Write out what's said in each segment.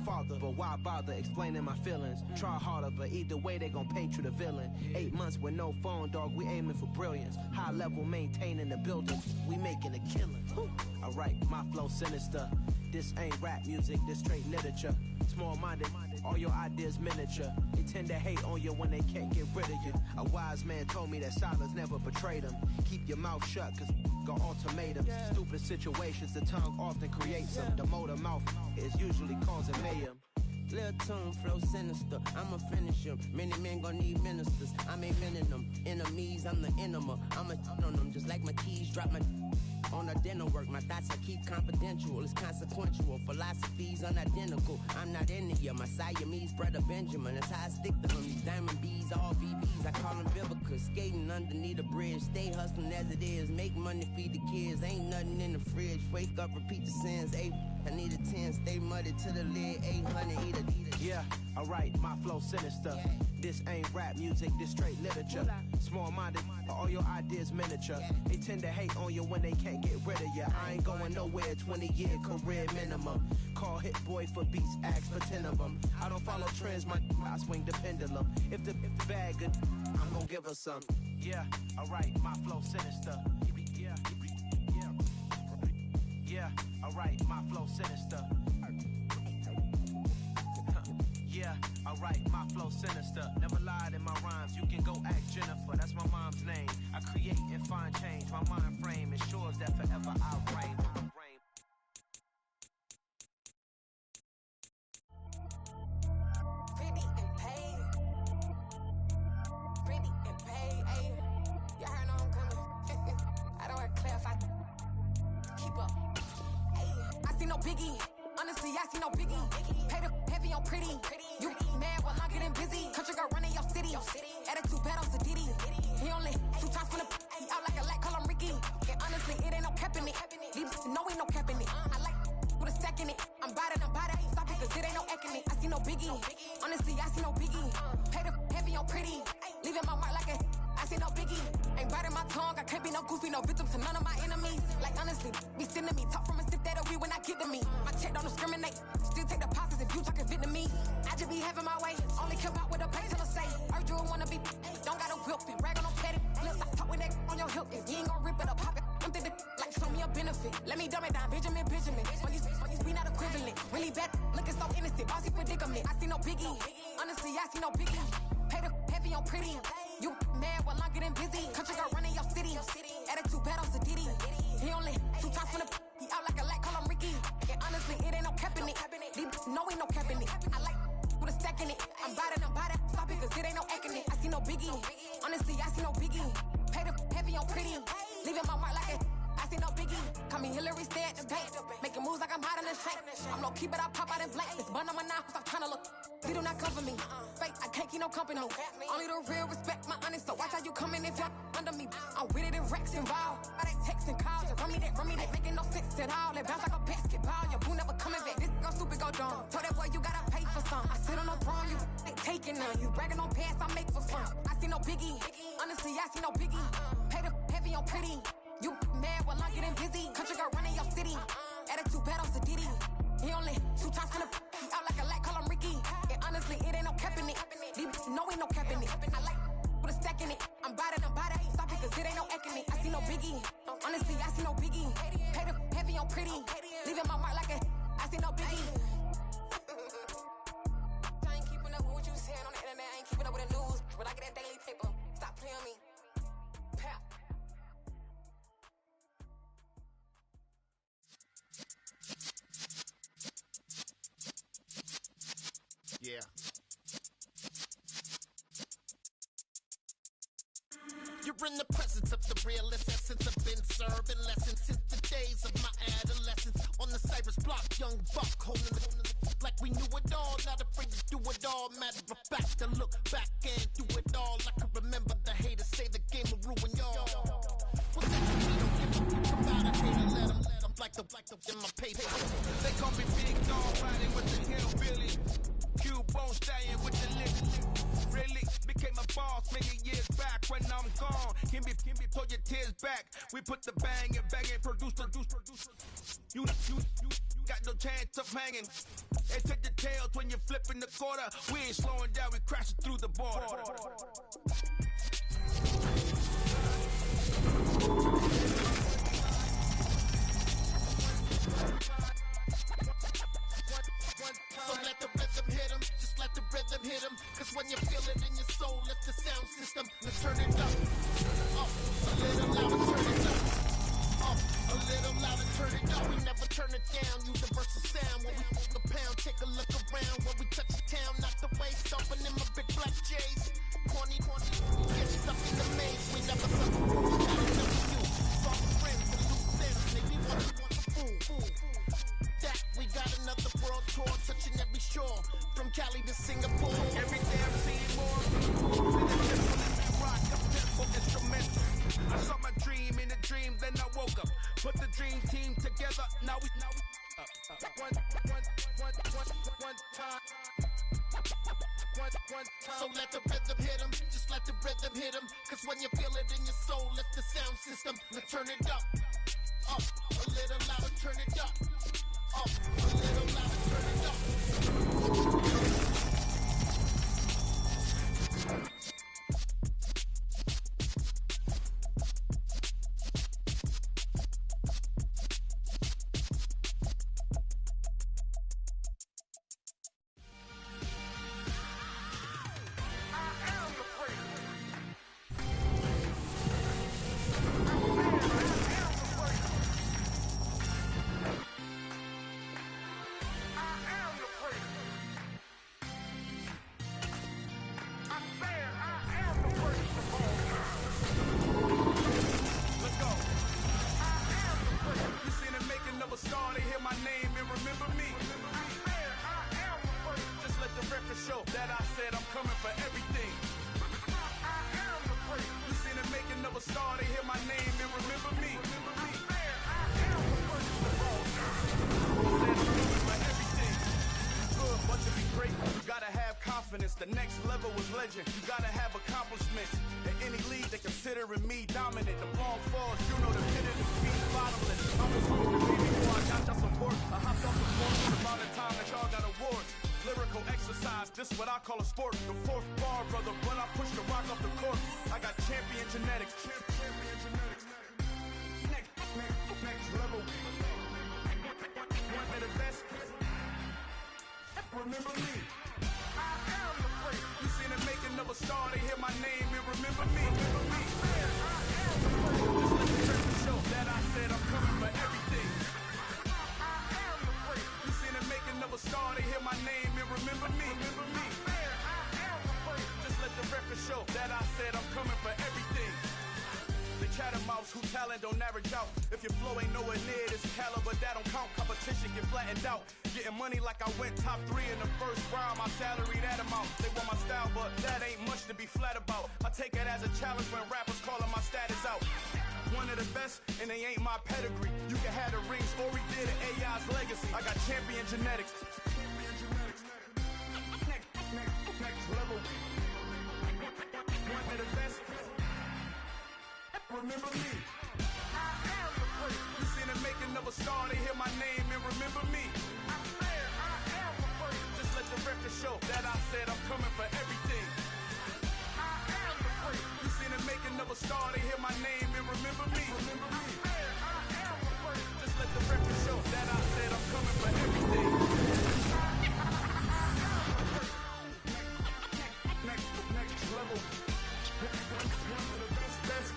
father, but why bother explaining my feelings? Try harder, but either way they gon' paint you the villain. 8 months with no phone, dog, we aiming for brilliance. High level maintaining the building, we making a killing. I write my flow sinister. This ain't rap music, this straight literature. Small-minded, all your ideas miniature. They tend to hate on you when they can't get rid of you. A wise man told me that silence never betrayed him. Keep your mouth shut, cause got ultimatums. Stupid situations, the tongue often creates them. The motor mouth is usually causing mayhem. Lil' tune, flow sinister, I'ma finish him. Many men gon' need ministers, I'm aiming them. Enemies, I'm the enema, I'ma on them. Just like my keys, drop my on the dinner work. My thoughts I keep confidential, it's consequential. Philosophies unidentical, I'm not into you. My Siamese brother Benjamin, that's how I stick to him. These diamond bees, all BBs, I call them Vivica. Skating underneath the bridge, stay hustling as it is. Make money, feed the kids, ain't nothing in the fridge. Wake up, repeat the sins, I need a 10, stay muddy to the lid, 800, eat it. Yeah, alright, my flow sinister. This ain't rap music, this straight literature. Small-minded, all your ideas miniature. They tend to hate on you when they can't get rid of you. I ain't going nowhere, 20-year career minimum. Call Hit Boy for beats, ask for 10 of them. I don't follow trends, I swing the pendulum. If the bag good, I'm gonna give her some. Yeah, alright, my flow sinister. Yeah, alright, my flow sinister. Yeah, alright, my flow sinister. Never lied in my rhymes, you can go ask Jennifer, that's my mom's name. I create and find change, my mind frame ensures that forever I reign. Pretty and paid. Pretty and paid, ayy. Y'all heard know I'm coming. I don't want to clarify. Keep up. Ayy, I see no biggie. Honestly, I see no biggie. Pay the heavy on pretty. You mad while I'm getting busy. Country girl running your city. Attitude bad on Diddy. He only 2 times from the he out like a light, call him Ricky. And honestly, it ain't no cap in it. These no ain't no cap in it. I like with a stack in it. I'm about it. Stop it, cause it ain't no acting it. I see no biggie. Honestly, I see no biggie. Pay the heavy on pretty. Leaving my mark like a I see no biggie. Ain't biting my tongue. I can't be no goofy, no victim to none of my enemies. Like honestly, be sending me talk from a sip that we when I get to me. My check don't discriminate. Still take deposits if you talking Vietnamese. I just be having my way. Only care about what the payteller say. Urge you wanna be. Don't got no whip and rag on no petty. Lips I talk with that on your hip. If you ain't gon' rip it up, pop it. I'm thinking like show me a benefit. Let me dumb it down, Benjamin. We not equivalent. Really bad, looking so innocent. Bossy predicament. I see no biggie. Honestly, I see no biggie. Pay the heavy on pretty. You mad while I'm getting busy. Country girl running your city. Attitude bad on Diddy. He only 2 times from the he out like a light, call him Ricky. And honestly, it ain't no cap in it. These no ain't no cap in it. I like with a stack in it. I'm about it. Stop it, cause it ain't no acting it. I see no biggie. Honestly, I see no biggie. Pay the heavy on pretty. Leaving my mark like a I see no biggie. Call me Hillary, stay at the bank. Making moves like I'm hot in the shank. I'm low key, but I pop out in blank. This bun on my knife, stop trying to look. They do not cover me. Fake, I can't keep no company. Only the real respect my honest. So watch how you coming if y'all under me. I'm with it in Rex involved. I they texting calls. Run me that. Making no sense at all. They bounce like a basketball. Your boo never coming back. This go stupid, go dumb. Told that boy you gotta pay for some. I sit on no throne, you ain't taking none. You bragging on pants, I make for fun. I see no biggie. Honestly, I see no biggie. Pay the heavy on pretty. You mad while I'm getting busy. Country girl running your city. Attitude bad on Diddy. He only 2 times from the he out like a light, call him Ricky. And honestly, it ain't no cap in it. These no ain't no cap in it. I like with a stack in it. I'm about it. Stop it, cause it ain't no acting it. I see no biggie. Honestly, I see no biggie. Pay the heavy on pretty. Leaving my mark like a I see no biggie. I ain't keeping up with what you saying on the internet. I ain't keeping up with the news. But I get that daily paper. Stop playing me. Pap. Yeah. You're in the presence of the realest essence. I've been serving lessons since the days of my adolescence. On the Cypress block, young buck holding the like we knew it all. Not afraid to do it all. Matter of fact, to look back and do it all. I can remember the haters say the game will ruin y'all. What's that to me? Don't give a fuck about a hater. Let them like the in my paper. They call me Big Dog, riding with the hillbilly. Cubone staying with the lick. Really became a boss many years back. When I'm gone, can be pull your tears back. We put the bang and produce. You got got no chance of hanging. And take the tails when you're flipping the quarter. We ain't slowing down, we crashing through the border. So let the rhythm hit him, just let the rhythm hit him. Cause when you feel it in your soul, lift the sound system. Now turn it up. A little louder, turn it up. A little louder, turn it up. We never turn it down. Universal sound. When we move the pound, take a look around. When we touch the town, knock the waist off and in my big black J's. Corny, get stuck in the maze. We never suffer. We gotta know you. Soft friends and loose ends. Maybe one the fool. That we got another world tour, touching every shore, from Cali to Singapore. Every day I'm seeing more. Rock up tempo instrumental. I saw my dream in a dream, then I woke up. Put the dream team together. Now we one time. So let the rhythm hit him, just let the rhythm hit him. Cause when you feel it in your soul, lift the sound system. Now turn it up. A little louder, turn it up. A little louder, turn it up. The next level was legend. You gotta have accomplishments. In any league, they considering me dominant. The long falls, you know the pit of the feet bottomless. I was hungry, baby, before I got y'all support. I hopped off the court around the time that y'all got awards. Lyrical exercise, this what I call a sport. The fourth bar, brother, when I push the rock off the court. I got champion genetics. Champion genetics. Next level. One of the best. Remember me. You seen the making of a star, they hear my name and remember me. Just let the record show that I said I'm coming for everything. You seen the making of a star, they hear my name and remember me. Just let the record show that I said I'm coming for everything. The chattermouths who talent don't average out. If your flow ain't nowhere near this caliber, that don't count. Competition get flattened out. Getting money like I went top 3 in the first round. My salary that amount. They want my style, but that ain't much to be flat about. I take it as a challenge when rappers calling my status out. One of the best, and they ain't my pedigree. You can have the rings, or we did an AI's legacy. I got champion genetics. Next level. One of the best. Remember me. You seen the making of a star, they hear my name and remember me. Just let the record show that I said I'm coming for everything. You seen the making of a star, they hear my name and remember me. Just let the record show that I said I'm coming for everything. Next level. One of the best.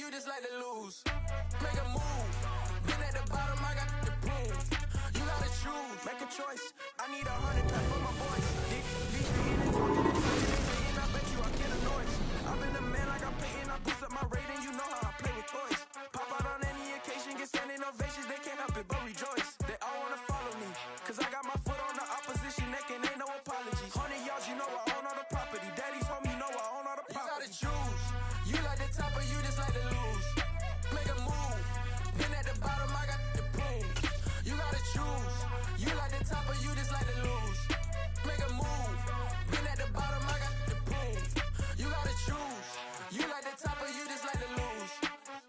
you just like to lose. Make a move. Been at the bottom, I got the proof. You gotta choose, make a choice. I need 100 pack for my boys. These speaking and talking and talking and saying, I bet you I get a noise. I've been a man like I'm Peyton, I boost up my rating, you know how I play with toys. Pop out on any occasion, get standing ovations, they can't help it but rejoice. They all wanna follow me, cause I got my foot on the opposition neck and ain't no apologies. 100 yards, you know I own all the property. Daddy's home, you know I own all the property. You gotta choose. You like the top or you just like to lose. Make a move. Been at the bottom, I got the proof. You gotta choose. You like the top or you just like to lose. Make a move. Been at the bottom, I got the proof. You gotta choose. You like the top or you just like to lose.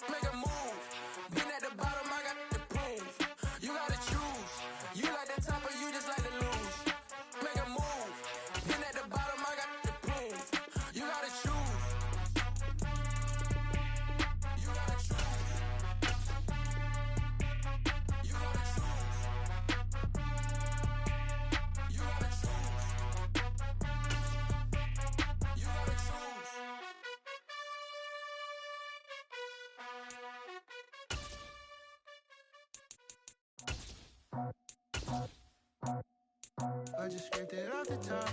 Make a move. Been at the bottom, I got the proof. You gotta choose. You like the top or you just like to lose. Make a move. Been at the bottom, I got the proof. You gotta choose. You gotta choose. You gotta choose. You gotta choose. You gotta choose. I just scraped it off the top,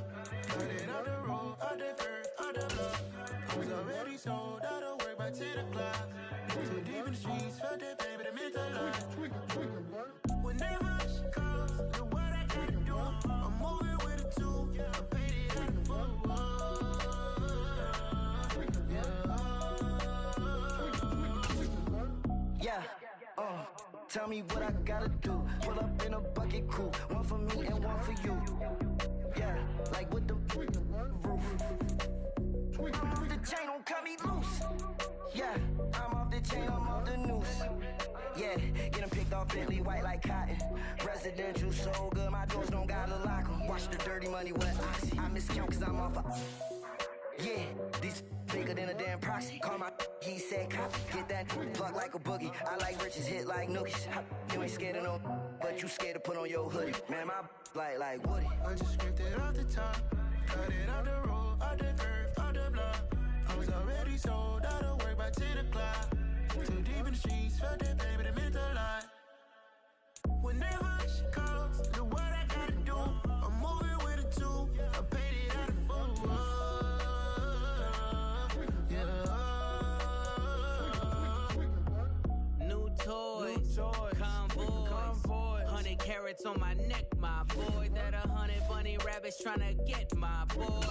cut it out the road, out the curve, out the block. I was already sold, out of work by 10 o'clock. Too deep in the streets, felt that baby, the mental lie. Whenever she calls, do what I gotta do. I'm moving with a two, I paid it out the book. Yeah, tell me what I gotta do. Pull up in a bucket crew, one for me and one for you. Yeah, like with the roof. I'm off the chain, don't cut me loose. Yeah, I'm off the chain, I'm off the noose. Yeah, getting picked off Bentley white like cotton. Residential so good, my doors don't gotta lock 'em. Watch the dirty money with oxy. I miscount cause I'm off a... Yeah, these bigger than a damn proxy. Call my he said copy. Get that plug like a boogie. I like riches, hit like nookies. You ain't scared of no, but you scared to put on your hoodie. Man, my like Woody. I just scraped it off the top, cut it out the road, out the curve, out the block. I was already sold, out of work by 10 o'clock. Too deep in the streets, felt that baby, the mental lie. Whenever she calls, do what I gotta do. I'm moving with a two, I paid it out of full. New toys, convoys, 100 carats on my neck, my boy. That 100 bunny rabbits tryna get my boy.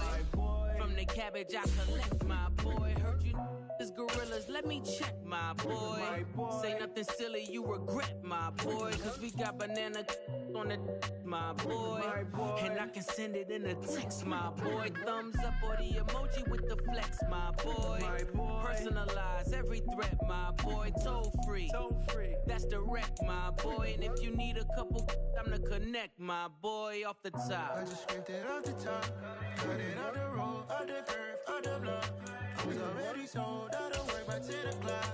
From the cabbage I collect, my boy. Heard you is gorillas, let me check, my boy. Say nothing silly, you regret, my boy. Cause we got banana on the my boy. And I can send it in a text, my boy. Thumbs up or the emoji with the flex, my boy. Personalize every threat, my boy. Toll free, that's direct, my boy. And if you need a couple, I'm to connect, my boy, off the top. I just scraped it off the top, cut it out the road, out the curve, out the block. I was already sold, out of work by 10 o'clock.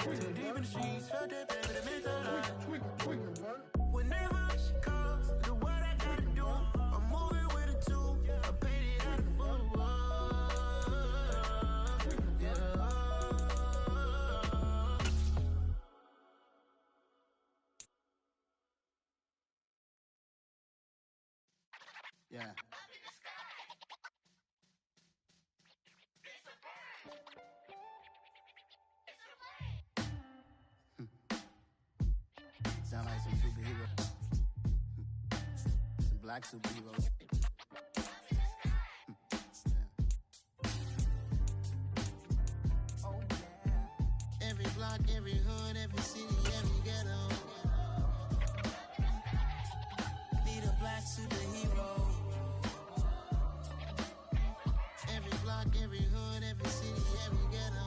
Too deep in the streets, felt that baby, the mental lie. Whenever she calls, do what I gotta do. I'm moving with a two, I paid it out of full. Yeah. Sound like some superheroes. Some black superheroes. Oh yeah. Every block, every hood, every city, every ghetto. Need a black superhero. Every block, every hood, every city, every ghetto.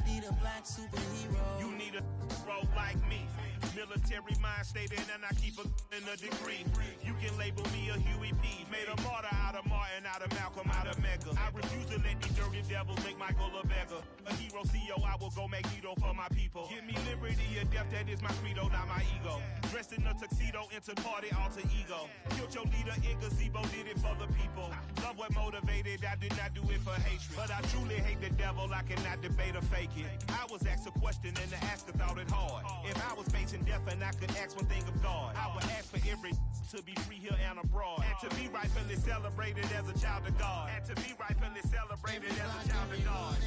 Need a black superhero. You need a bro like me. Military mind stated and I keep in a degree. You can label me a Huey P. Made a martyr out of Martin, out of Malcolm, out of Mega. I refuse to let these dirty devils make Michael a beggar. A hero CO, I will go Magneto for my people. Give me liberty or death, that is my credo, not my ego. Dressed in a tuxedo, entered party, alter ego. Killed your leader in gazebo, did it for the people. Love what motivated, I did not do it for hatred. But I truly hate the devil, I cannot debate or fake it. I was asked a question and the asker thought it hard. If I was facing death and I could ask one thing of God, I would ask for every to be free here and abroad. And to be rightfully celebrated as a child of God. And to be rightfully celebrated as a child of God.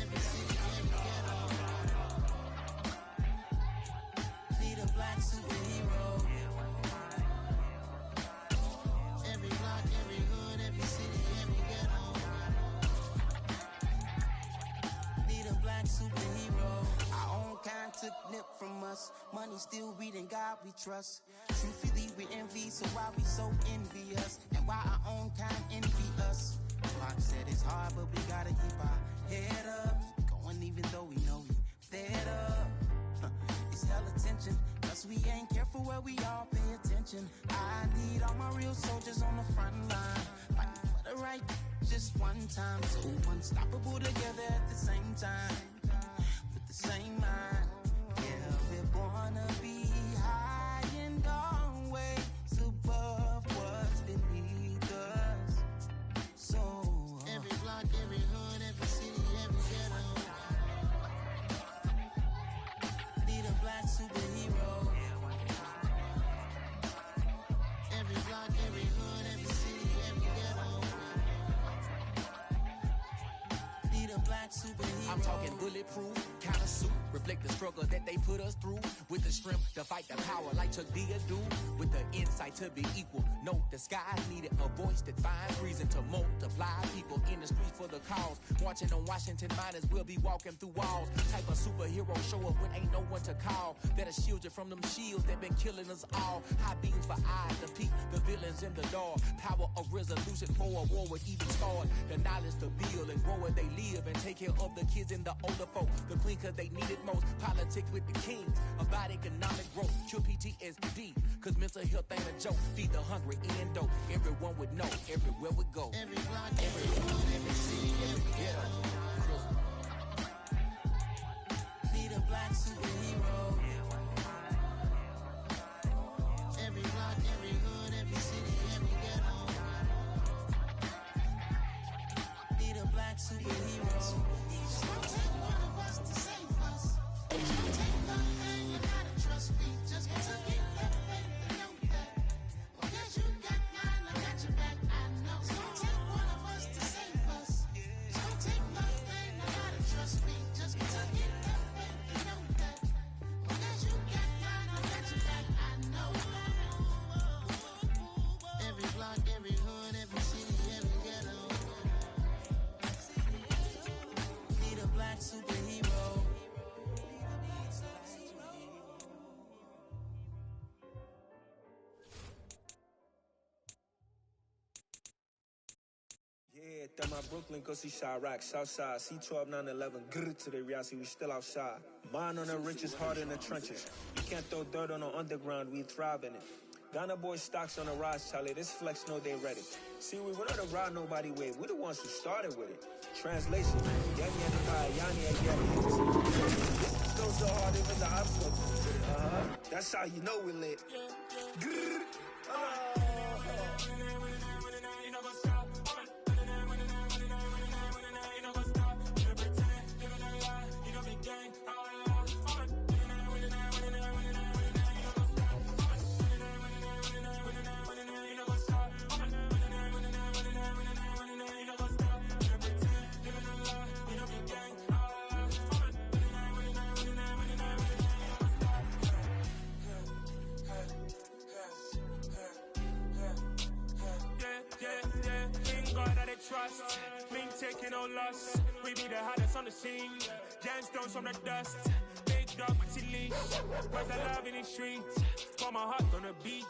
Need a black superhero. Every block, every hood, every city, every ghetto. Need a black superhero. Our own kind took nip from us. Money still reading God we trust. Truthfully we envy, so why we so envious? And why our own kind envy us? Block said it's hard, but we gotta keep our head up. Going even though we know we fed up. It's hell attention, cause we ain't careful where we all pay attention. I need all my real soldiers on the front line, fighting for the right just one time. So unstoppable together at the same time, with the same mind. Yeah, we're born to be high and always above what's beneath us. So every block, every hood, every city, every ghetto. Need a black superhero. Every block, every hood, every city, every ghetto. Need a black superhero. I'm talking bulletproof, kind of suit, reflect the struggle that they put us through. With the strength to fight the power like Chuck D do. With the insight to be equal. Note the skies needed a voice that finds reason to multiply. People in the streets for the cause. Marching on Washington, might as well be walking through walls. Type of superhero show up when ain't no one to call. That'll shield you from them shields that been killing us all. High beams for eyes to peek the villains in the door. Power of resolution for a war with even start. The knowledge to build and grow where they live and take care of the kids and the older folk. The queen cause they need it most. Politics with the kings. About economic growth. Cure PTSD. Cause mental health ain't a joke. Feed the hungry and dope. Everyone would know. Everywhere we go. Every block, every hood, every city, every ghetto. Need a black superhero. Every block, every hood, every city, every ghetto. Need a black superhero. It's gonna take one of us to save us. It's gonna take nothing, you gotta trust me. Just to get that faith and know that. Because you got mine, I got your back, I know. It's gonna take one of us to save us. It's gonna take nothing, you gotta trust me. Just to get that faith and know that. Because you got mine, I got your back, I know. Every block, every hood, every city, every ghetto. Need a black superhero. Yeah, throw my Brooklyn, go see Chirac, Southside, C12, 911, grrr to the reality, we still outside. Mine on the riches, hard in the trenches. You can't throw dirt on the underground, we thrive in it. Ghana boys stocks on the rise, Charlie, this flex know they ready. See, we were not a ride nobody wave, we the ones who started with it. Translation, Yanni and Yani and still so hard even the obstacle. That's how you know we lit. Grrr. Trust, me taking no loss. We be the hardest on the scene. Gemstones from the dust. Big dog with your leash. Where's the love in the streets? Got my heart on the beat.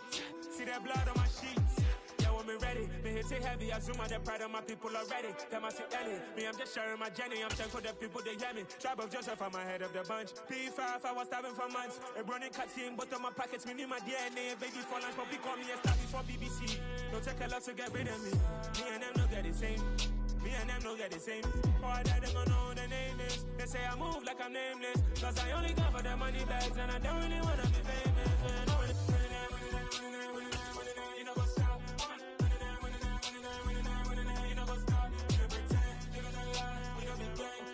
See that blood on my sheets. Yeah, when me ready, me hit it heavy. I zoom out the pride of my people already. Them I see Ellie. Me, I'm just sharing my journey. I'm thankful the people they hear me. Tribe of Joseph, I'm ahead of the bunch. P5, I was starving for months. A running cutscene, but on my pockets, me need my DNA. Baby for lunch, but we call me a star before BBC. Don't take a lot to get rid of me. Me and them don't get the same. Me Me and them don't get the same. Boy, they don't know the name is. They say I move like I'm nameless. Cause I only come for the money bags and I don't really wanna be famous. You know what's up? You know what's up? You pretend, you gonna lie, we gon' be gang.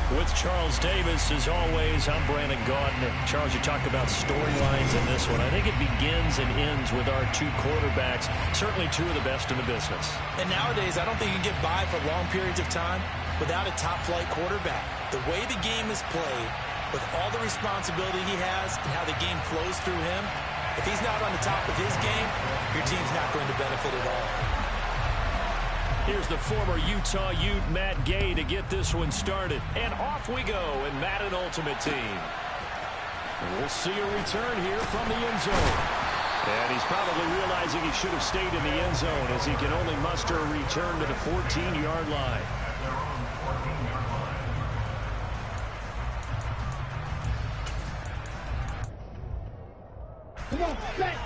With Charles Davis, as always, I'm Brandon Gaudin. Charles, you talked about storylines in this one. I think it begins and ends with our two quarterbacks, certainly two of the best in the business. And nowadays, I don't think you can get by for long periods of time without a top-flight quarterback. The way the game is played, with all the responsibility he has and how the game flows through him, if he's not on the top of his game, your team's not going to benefit at all. Here's the former Utah Ute, Matt Gay, to get this one started. And off we go in Madden Ultimate Team. And we'll see a return here from the end zone. And he's probably realizing he should have stayed in the end zone as he can only muster a return to the 14-yard line. Come on, back.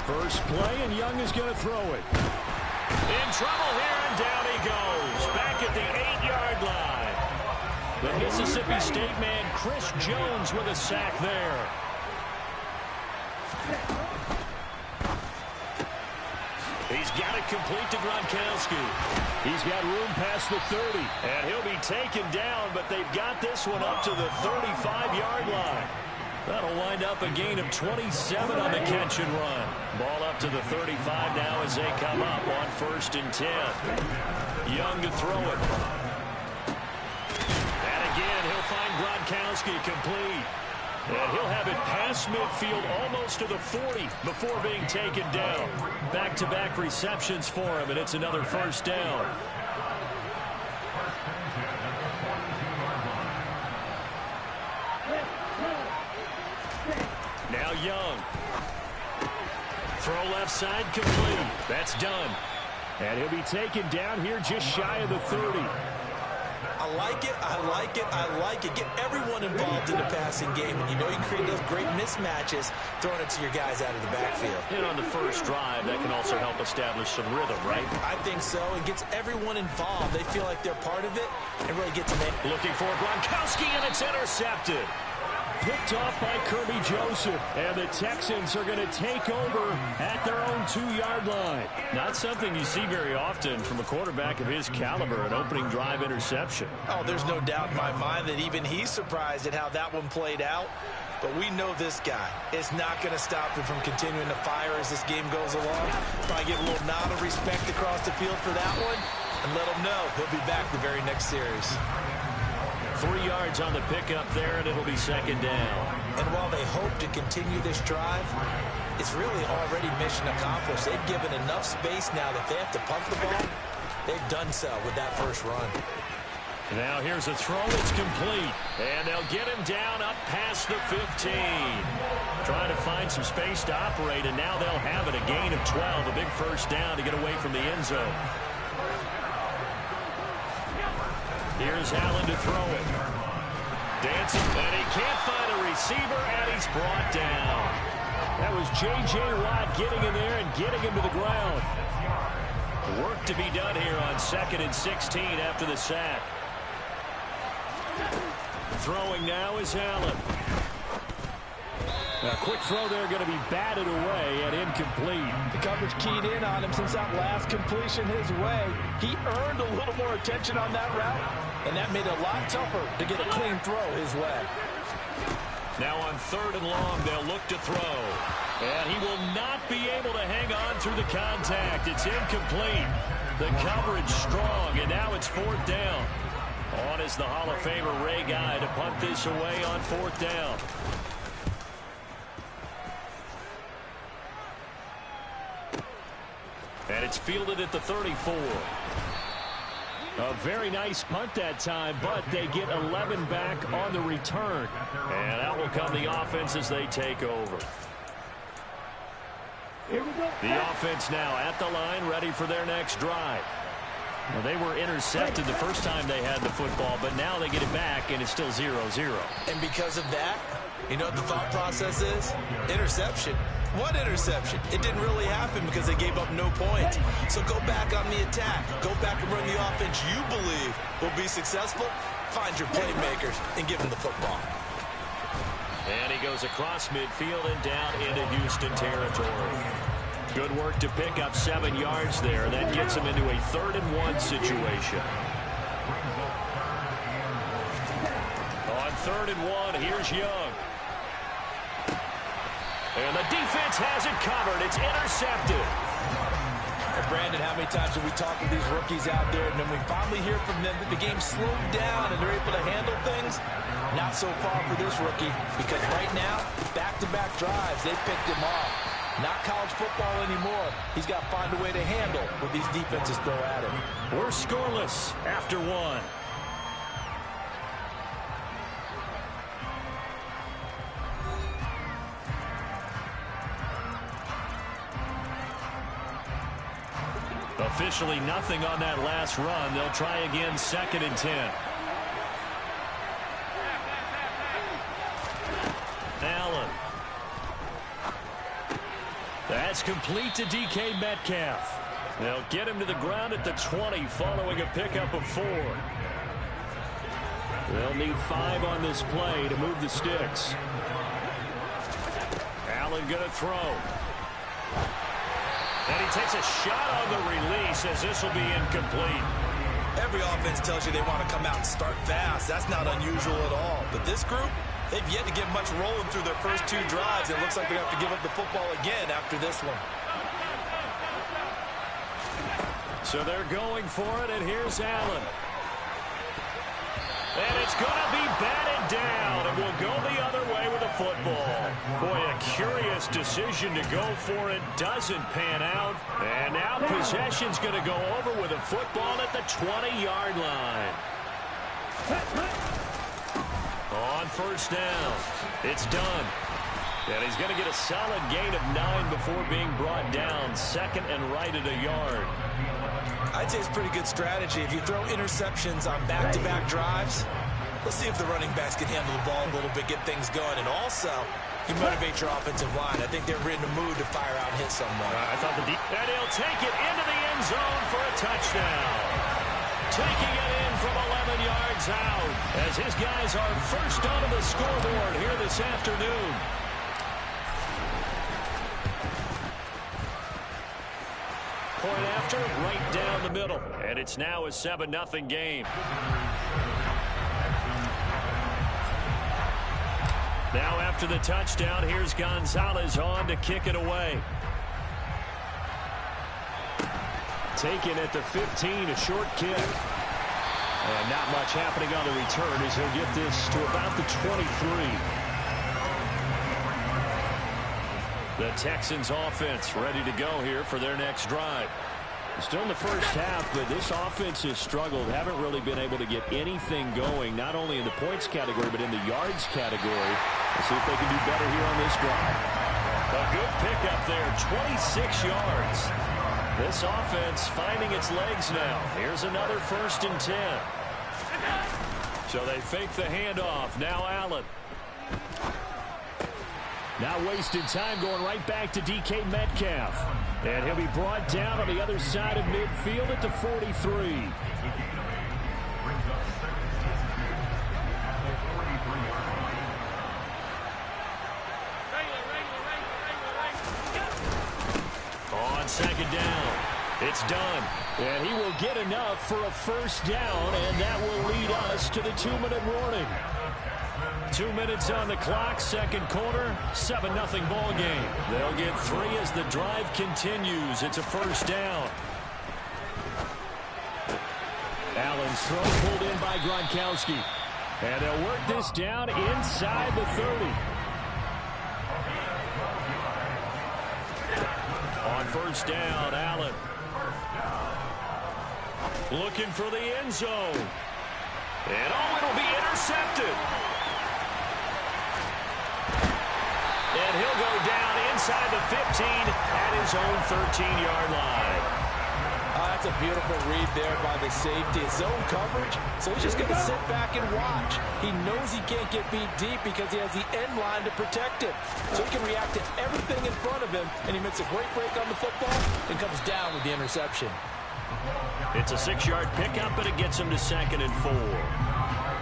First play, and Young is going to throw it. In trouble here, and down he goes. Back at the 8-yard line. The Mississippi State man, Chris Jones, with a sack there. He's got it complete to Gronkowski. He's got room past the 30, and he'll be taken down, but they've got this one up to the 35-yard line. That'll wind up a gain of 27 on the catch and run. Ball up to the 35 now as they come up on 1st and 10. Young to throw it. And again, he'll find Gronkowski complete. And he'll have it past midfield almost to the 40 before being taken down. Back-to-back receptions for him, and it's another first down. Now Young. Throw left side complete. That's done. And he'll be taken down here just shy of the 30. I like it, I like it, I like it. Get everyone involved in the passing game, and you know you create those great mismatches throwing it to your guys out of the backfield. And on the first drive, that can also help establish some rhythm, right? I think so. It gets everyone involved. They feel like they're part of it and really get to make. Looking for Gronkowski, and it's intercepted. Picked off by Kirby Joseph, and the Texans are going to take over at their own 2-yard line. Not something you see very often from a quarterback of his caliber, an opening drive interception. Oh, there's no doubt in my mind that even he's surprised at how that one played out. But we know this guy is not going to stop him from continuing to fire as this game goes along. Probably give a little nod of respect across the field for that one, and let him know he'll be back the very next series. 3 yards on the pickup there, and it'll be 2nd down. And while they hope to continue this drive, it's really already mission accomplished. They've given enough space now that they have to pump the ball. They've done so with that first run. Now here's a throw that's complete, and they'll get him down up past the 15. Trying to find some space to operate, and now they'll have it, a gain of 12, a big first down to get away from the end zone. Here's Allen to throw it. Dancing, and he can't find a receiver, and he's brought down. That was J.J. Watt getting in there and getting him to the ground. Work to be done here on 2nd and 16 after the sack. Throwing now is Allen. A quick throw there going to be batted away and incomplete. The coverage keyed in on him since that last completion his way. He earned a little more attention on that route, and that made it a lot tougher to get a clean throw his way. Now on 3rd and long, they'll look to throw. And he will not be able to hang on through the contact. It's incomplete. The coverage strong, and now it's 4th down. On is the Hall of Famer Ray Guy to punt this away on 4th down. And it's fielded at the 34. A very nice punt that time, but they get 11 back on the return. And out will come the offense as they take over. Here we go. The offense now at the line, ready for their next drive. Well, they were intercepted the first time they had the football, but now they get it back, and it's still 0-0. And because of that, you know what the thought process is? Interception. What interception? It didn't really happen because they gave up no points. So go back on the attack. Go back and run the offense you believe will be successful. Find your playmakers and give them the football. And he goes across midfield and down into Houston territory. Good work to pick up 7 yards there. That gets him into a 3rd-and-1 situation. On 3rd-and-1, here's Young. And the defense has it covered. It's intercepted. Well, Brandon, how many times have we talked with these rookies out there, and then we finally hear from them that the game slowed down and they're able to handle things? Not so far for this rookie, because right now, back-to-back drives, they picked him off. Not college football anymore. He's got to find a way to handle what these defenses throw at him. We're scoreless after 1. Officially nothing on that last run. They'll try again, 2nd and 10. Allen. That's complete to DK Metcalf. They'll get him to the ground at the 20 following a pickup of 4. They'll need 5 on this play to move the sticks. Allen going to throw. And he takes a shot on the release as this will be incomplete. Every offense tells you they want to come out and start fast. That's not unusual at all. But this group, they've yet to get much rolling through their first 2 drives. It looks like they have to give up the football again after this one. So they're going for it, and here's Allen. And it's going to be batted down, and we'll go the other way with the football. Boy, a curious decision to go for it. Doesn't pan out. And now possession's going to go over with a football at the 20-yard line. On 1st down, it's done. And he's going to get a solid gain of 9 before being brought down. 2nd and right at a yard. I'd say it's pretty good strategy. If you throw interceptions on back-to-back drives, let's see if the running backs can handle the ball a little bit, get things going. And also, you motivate your offensive line. I think they're in the mood to fire out and hit someone. I thought and he'll take it into the end zone for a touchdown. Taking it in from 11 yards out as his guys are first onto the scoreboard here this afternoon. Point after, right down the middle. And it's now a 7-0 game. Now after the touchdown, here's Gonzalez on to kick it away. Taken at the 15, a short kick. And not much happening on the return as he'll get this to about the 23. The Texans offense ready to go here for their next drive. Still in the first half, but this offense has struggled. Haven't really been able to get anything going, not only in the points category, but in the yards category. We'll see if they can do better here on this drive. A good pickup there, 26 yards. This offense finding its legs now. Here's another 1st and 10. So they fake the handoff. Now Allen. Now wasted time going right back to DK Metcalf. And he'll be brought down on the other side of midfield at the 43. On 2nd down, it's done. And he will get enough for a 1st down, and that will lead us to the 2-minute warning. 2 minutes on the clock, 2nd quarter, 7-0 ball game. They'll get 3 as the drive continues. It's a 1st down. Allen's throw pulled in by Gronkowski. And they'll work this down inside the 30. On 1st down, Allen. Looking for the end zone. And it'll be intercepted. And he'll go down inside the 15 at his own 13-yard line. Oh, that's a beautiful read there by the safety. It's zone coverage, so he's just going to sit back and watch. He knows he can't get beat deep because he has the end line to protect him. So he can react to everything in front of him, and he makes a great break on the football and comes down with the interception. It's a 6-yard pickup, and it gets him to 2nd and 4.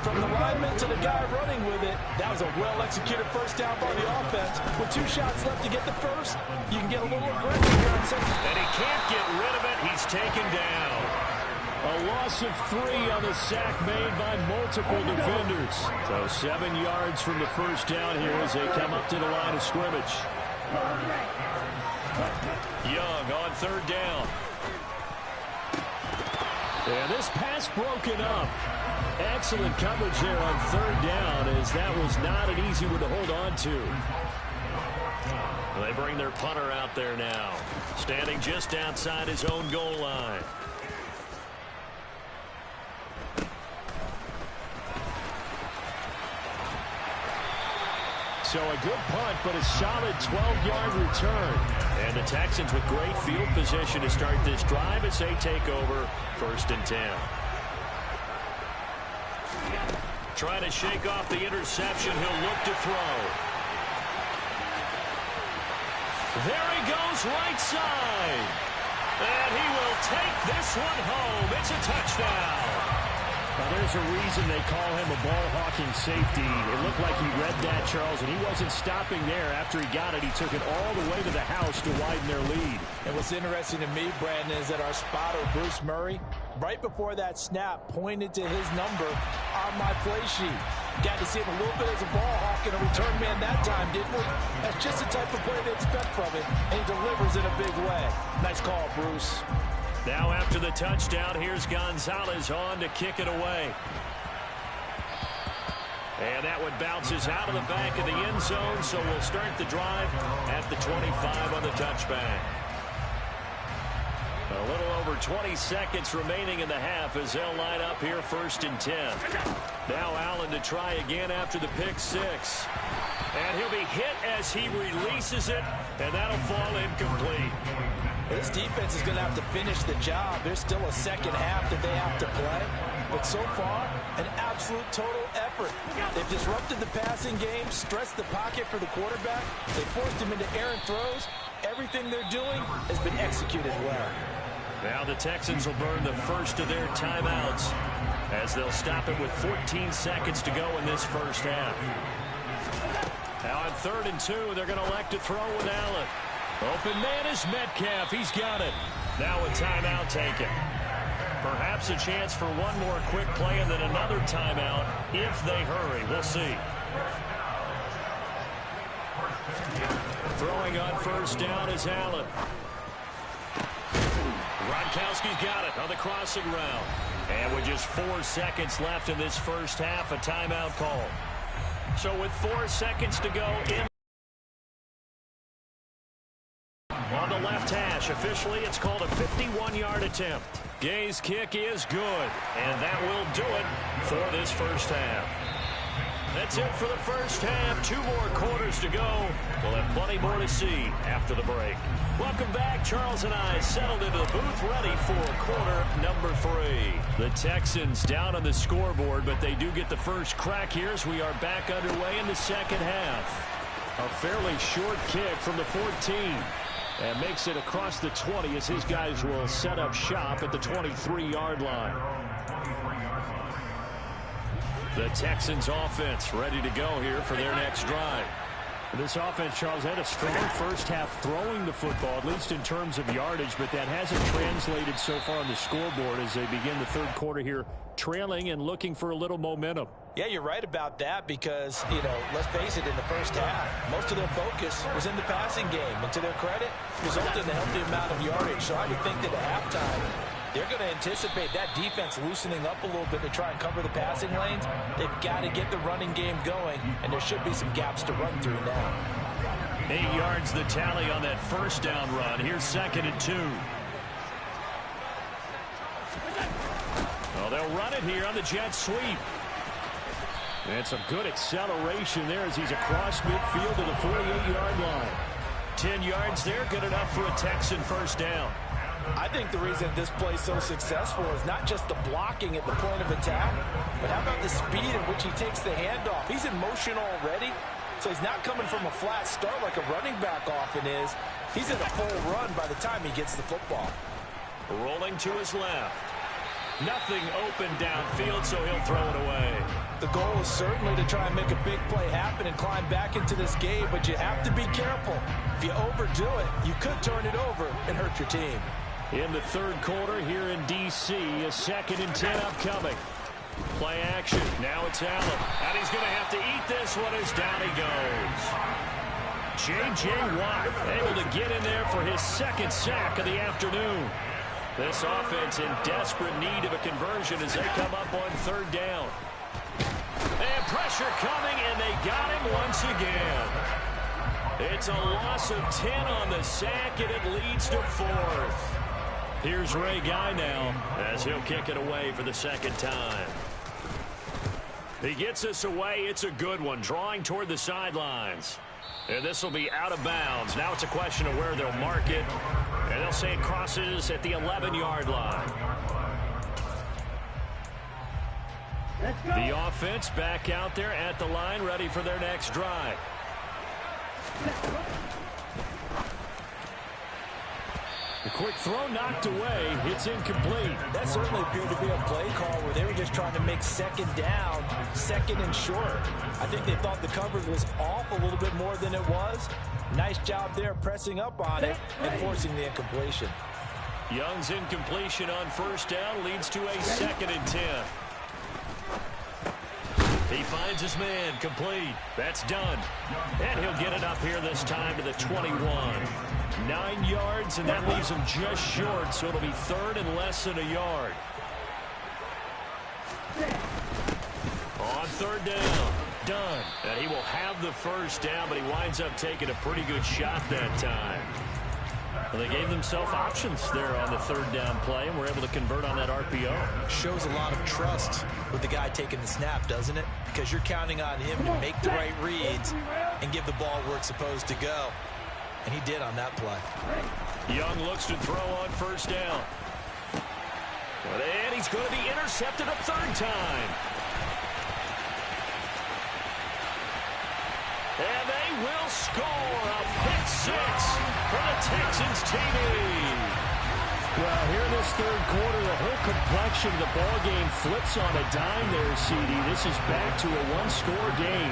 From the lineman to the guy running with it, that was a well-executed first down by the offense. With 2 shots left to get the first, you can get a little aggressive here on second. And he can't get rid of it. He's taken down. A loss of 3 on the sack made by multiple defenders. So 7 yards from the first down here as they come up to the line of scrimmage. Young on 3rd down. And this pass broken up. Excellent coverage there on 3rd down, as that was not an easy one to hold on to. They bring their punter out there now, standing just outside his own goal line. So a good punt, but a solid 12-yard return. And the Texans with great field position to start this drive as they take over 1st and 10. Trying to shake off the interception. He'll look to throw. There he goes, right side. And he will take this one home. It's a touchdown. Now, there's a reason they call him a ball-hawking safety. It looked like he read that, Charles, and he wasn't stopping there. After he got it, he took it all the way to the house to widen their lead. And what's interesting to me, Brandon, is that our spotter, Bruce Murray, right before that snap, pointed to his number on my play sheet. Got to see him a little bit as a ball hawk and a return man that time, didn't we? That's just the type of play they expect from him, and he delivers in a big way. Nice call, Bruce. Now after the touchdown, here's Gonzalez on to kick it away. And that one bounces out of the back of the end zone, so we'll start the drive at the 25 on the touchback. A little over 20 seconds remaining in the half as they'll line up here 1st and 10. Now Allen to try again after the pick 6. And he'll be hit as he releases it, and that'll fall incomplete. This defense is going to have to finish the job. There's still a second half that they have to play. But so far, an absolute total effort. They've disrupted the passing game, stressed the pocket for the quarterback. They forced him into errant throws. Everything they're doing has been executed well. Now the Texans will burn the first of their timeouts as they'll stop it with 14 seconds to go in this first half. Now on 3rd and 2, they're going to elect to throw with Allen. Open man is Metcalf. He's got it. Now a timeout taken. Perhaps a chance for one more quick play and then another timeout if they hurry. We'll see. Throwing on 1st down is Allen. Gronkowski's got it on the crossing route. And with just 4 seconds left in this first half, a timeout call. So with 4 seconds to go in on the left hash, officially it's called a 51-yard attempt. Gay's kick is good, and that will do it for this first half. That's it for the first half. 2 more quarters to go. We'll have plenty more to see after the break. Welcome back. Charles and I settled into the booth, ready for quarter number 3. The Texans down on the scoreboard, but they do get the first crack here as we are back underway in the second half. A fairly short kick from the 14. And makes it across the 20 as his guys will set up shop at the 23-yard line. The Texans offense ready to go here for their next drive. This offense, Charles, had a strong first half throwing the football, at least in terms of yardage, but that hasn't translated so far on the scoreboard as they begin the third quarter here, trailing and looking for a little momentum. Yeah, you're right about that because, you know, let's face it, in the first half, most of their focus was in the passing game. And to their credit, resulted in a healthy amount of yardage. So I would think that at halftime, they're going to anticipate that defense loosening up a little bit to try and cover the passing lanes. They've got to get the running game going, and there should be some gaps to run through now. 8 yards the tally on that first down run. Here's 2nd and 2. Well, they'll run it here on the jet sweep. And some good acceleration there as he's across midfield to the 48-yard line. 10 yards there, good enough for a Texan first down. I think the reason this play is so successful is not just the blocking at the point of attack, but how about the speed in which he takes the handoff? He's in motion already, so he's not coming from a flat start like a running back often is. He's in a full run by the time he gets the football. Rolling to his left. Nothing open downfield, so he'll throw it away. The goal is certainly to try and make a big play happen and climb back into this game, but you have to be careful. If you overdo it, you could turn it over and hurt your team. In the third quarter here in D.C., a 2nd and 10 upcoming. Play action. Now it's Allen. And he's going to have to eat this one as down he goes. J.J. Watt able to get in there for his 2nd sack of the afternoon. This offense in desperate need of a conversion as they come up on 3rd down. And pressure coming, and they got him once again. It's a loss of 10 on the sack, and it leads to 4th. Here's Ray Guy now as he'll kick it away for the 2nd time. He gets us away. It's a good one, drawing toward the sidelines. And this will be out of bounds. Now it's a question of where they'll mark it. And they'll say it crosses at the 11-yard line. The offense back out there at the line, ready for their next drive. The quick throw knocked away. It's incomplete. That certainly appeared to be a play call where they were just trying to make 2nd down, 2nd and short. I think they thought the coverage was off a little bit more than it was. Nice job there pressing up on it and forcing the incompletion. Young's incompletion on 1st down leads to a 2nd and 10. He finds his man, complete. That's done. And he'll get it up here this time to the 21. 9 yards, and that leaves him just short, so it'll be 3rd and less than a yard. On 3rd down, done. And he will have the 1st down, but he winds up taking a pretty good shot that time. Well, they gave themselves options there on the 3rd down play, and were able to convert on that RPO. Shows a lot of trust with the guy taking the snap, doesn't it? Because you're counting on him to make the right reads and give the ball where it's supposed to go. And he did on that play. Young looks to throw on 1st down. And he's going to be intercepted a 3rd time. And they will score a pick 6 for the Texans TV. Well, here in this 3rd quarter, the whole complexion of the ball game flips on a dime there, CD. This is back to a 1-score game.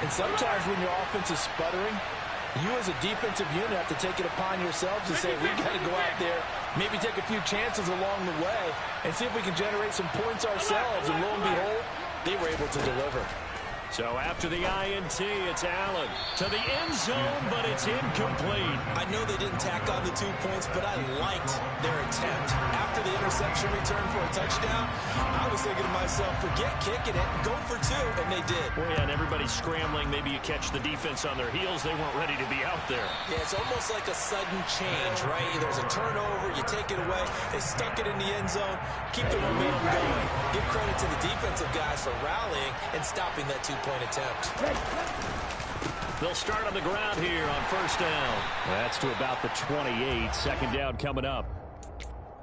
And sometimes when your offense is sputtering, you as a defensive unit have to take it upon yourselves to say, we got to go out there, maybe take a few chances along the way, and see if we can generate some points ourselves. And lo and behold, they were able to deliver. So after the INT, it's Allen to the end zone, but it's incomplete. I know they didn't tack on the 2 points, but I liked their attempt. After the interception return for a touchdown, I was thinking to myself, forget kicking it, go for 2, and they did. Well, yeah, and everybody's scrambling. Maybe you catch the defense on their heels. They weren't ready to be out there. Yeah, it's almost like a sudden change, right? There's a turnover, you take it away, they stuck it in the end zone, keep the momentum going. Give credit to the defensive guys for rallying and stopping that 2-point attempt. They'll start on the ground here on 1st down. That's to about the 28. 2nd down coming up.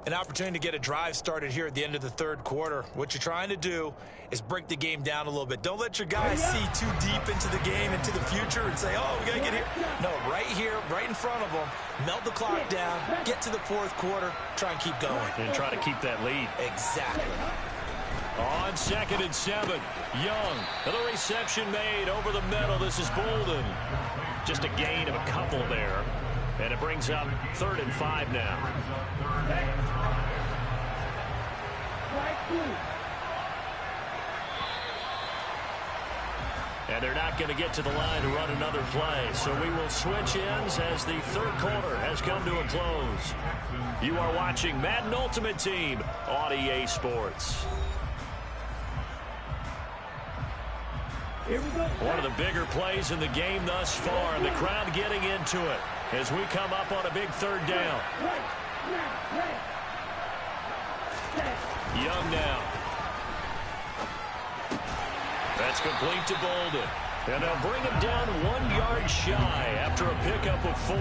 An opportunity to get a drive started here at the end of the 3rd quarter. What you're trying to do is break the game down a little bit. Don't let your guys see too deep into the game, into the future, and say, oh, we got to get here. No, right here, right in front of them, melt the clock down, get to the 4th quarter, try and keep going. And try to keep that lead. Exactly. On 2nd and 7, Young. Another reception made over the middle. This is Bolden. Just a gain of a couple there. And it brings up 3rd and 5 now. And they're not going to get to the line to run another play. So we will switch ends as the 3rd quarter has come to a close. You are watching Madden Ultimate Team on EA Sports. One of the bigger plays in the game thus far, and the crowd getting into it as we come up on a big 3rd down. Young now. That's complete to Bolden. And they'll bring him down 1 yard shy after a pickup of 4.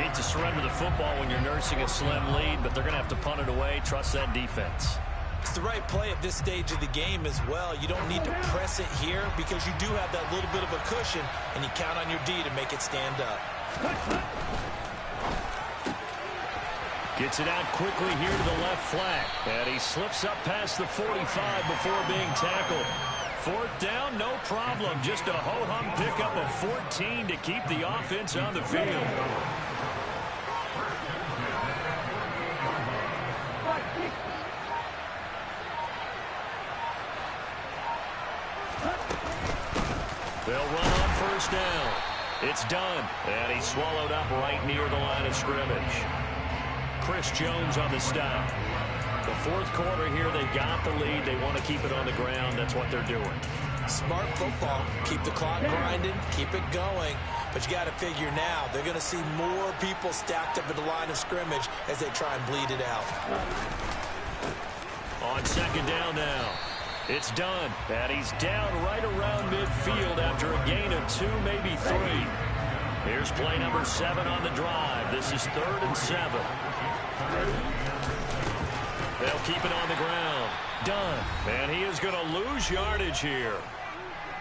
Hate to surrender the football when you're nursing a slim lead, but they're going to have to punt it away. Trust that defense. It's the right play at this stage of the game as well. You don't need to press it here because you do have that little bit of a cushion, and you count on your D to make it stand up. Gets it out quickly here to the left flat. And he slips up past the 45 before being tackled. Fourth down, no problem. Just a ho-hum pickup of 14 to keep the offense on the field. They'll run on first down. It's done. And he's swallowed up right near the line of scrimmage. Chris Jones on the stop. The fourth quarter here, they've got the lead. They want to keep it on the ground. That's what they're doing. Smart football. Keep the clock grinding. Keep it going. But you got to figure now, they're going to see more people stacked up at the line of scrimmage as they try and bleed it out. On second down now. It's done. And he's down right around midfield after a gain of 2, maybe 3. Here's play number 7 on the drive. This is 3rd and 7. They'll keep it on the ground. Done. And he is going to lose yardage here.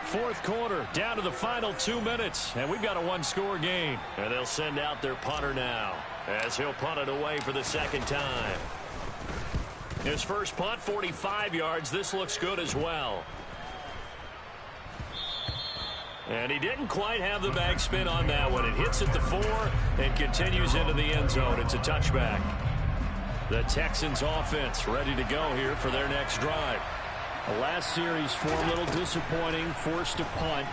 Fourth quarter, down to the final 2 minutes. And we've got a one-score game. And they'll send out their punter now as he'll punt it away for the second time. His first punt, 45 yards. This looks good as well. And he didn't quite have the backspin on that one. It hits at the 4 and continues into the end zone. It's a touchback. The Texans offense ready to go here for their next drive. The last series for a little disappointing, forced to punt.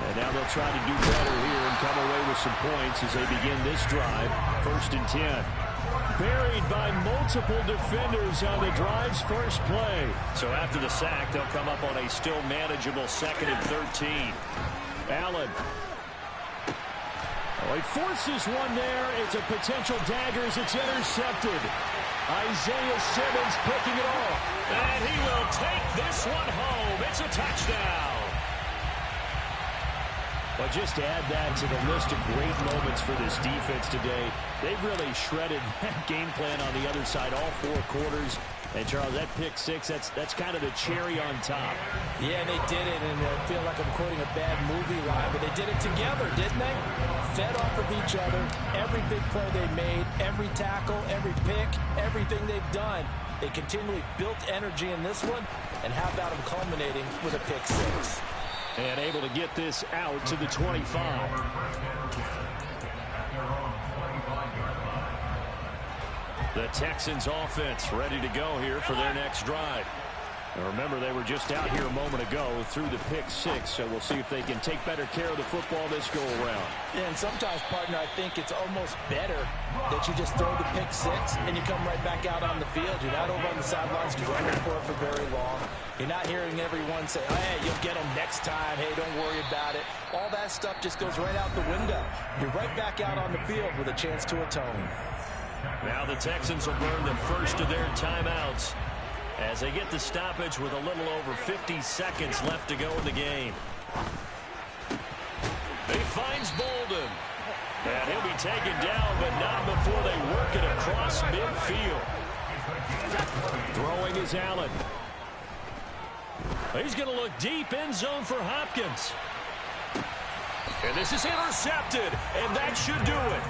And now they'll try to do better here and come away with some points as they begin this drive. 1st and 10. Buried by multiple defenders on the drive's first play. So after the sack, they'll come up on a still manageable 2nd and 13. Allen. Oh, he forces one there. It's a potential dagger as it's intercepted. Isaiah Simmons picking it off. And he will take this one home. It's a touchdown. But just to add that to the list of great moments for this defense today, they've really shredded that game plan on the other side all 4 quarters. And, Charles, that pick 6, that's kind of the cherry on top. Yeah, they did it, and I feel like I'm quoting a bad movie line, but they did it together, didn't they? Fed off of each other, every big play they made, every tackle, every pick, everything they've done. They continually built energy in this one, and how about them culminating with a pick 6? And able to get this out to the 25. The Texans offense ready to go here for their next drive. And remember, they were just out here a moment ago through the pick 6, so we'll see if they can take better care of the football this go around. Yeah, and sometimes, partner, I think it's almost better that you just throw the pick 6 and you come right back out on the field. You're not over on the sidelines running for it for very long. You're not hearing everyone say, oh, hey, you'll get them next time. Hey, don't worry about it. All that stuff just goes right out the window. You're right back out on the field with a chance to atone. Now the Texans will burn the first of their timeouts as they get the stoppage with a little over 50 seconds left to go in the game. He finds Bolden. And he'll be taken down, but not before they work it across midfield. Throwing is Allen. He's going to look deep, end zone for Hopkins. And this is intercepted, and that should do it.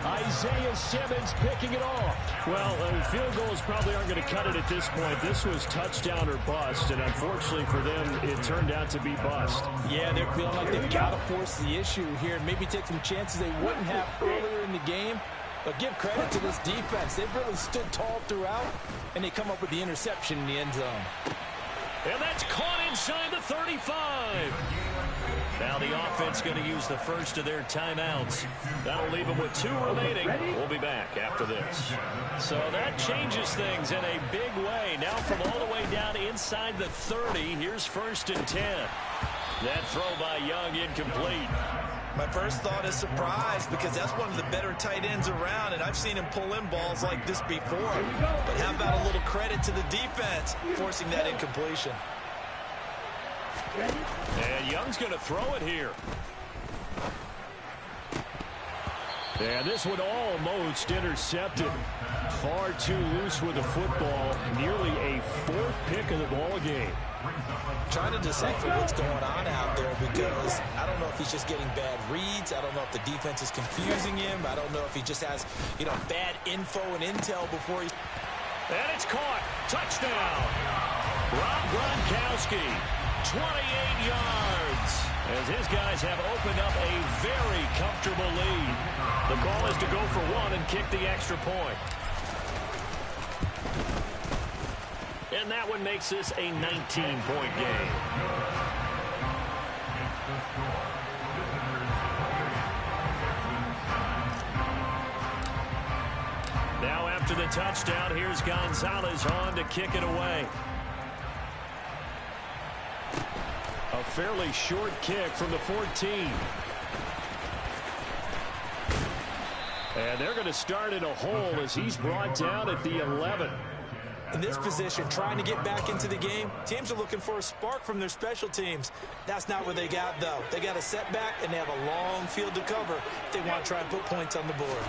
Isaiah Simmons picking it off. Well, field goals probably aren't going to cut it at this point. This was touchdown or bust, and unfortunately for them, it turned out to be bust. Yeah, they're feeling like they've got to force the issue here and maybe take some chances they wouldn't have earlier in the game. But give credit to this defense. They've really stood tall throughout, and they come up with the interception in the end zone. And that's caught inside the 35. Now the offense going to use the first of their timeouts. That'll leave them with 2 remaining. We'll be back after this. So that changes things in a big way. Now from all the way down inside the 30, here's 1st and 10. That throw by Young incomplete. My first thought is surprise because that's one of the better tight ends around, and I've seen him pull in balls like this before. But how about a little credit to the defense forcing that incompletion? And Young's going to throw it here. And this one almost intercepted. Far too loose with the football. Nearly a fourth pick of the ball game. Trying to decipher what's going on out there because I don't know if he's just getting bad reads. I don't know if the defense is confusing him. I don't know if he just has, bad info and intel before he... And it's caught. Touchdown. Rob Gronkowski, 28 yards. As his guys have opened up a very comfortable lead. The call is to go for one and kick the extra point. And that one makes this a 19-point game. Now after the touchdown, here's Gonzalez on to kick it away. A fairly short kick from the 14. And they're going to start in a hole as he's brought down at the 11. In this position, trying to get back into the game, teams are looking for a spark from their special teams. That's not what they got, though. They got a setback, and they have a long field to cover if they want to try and put points on the board.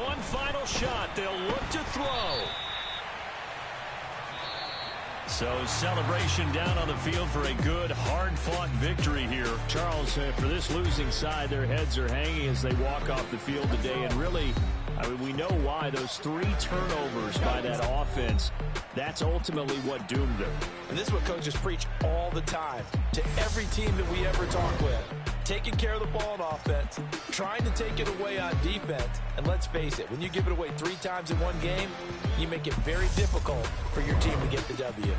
One final shot. They'll look to throw. So celebration down on the field for a good, hard-fought victory here. Charles, for this losing side, their heads are hanging as they walk off the field today. And really, we know why. Those 3 turnovers by that offense, that's ultimately what doomed them. And this is what coaches preach all the time to every team that we ever talk with. Taking care of the ball on offense, trying to take it away on defense. And let's face it, when you give it away 3 times in one game, you make it very difficult for your team to get the W.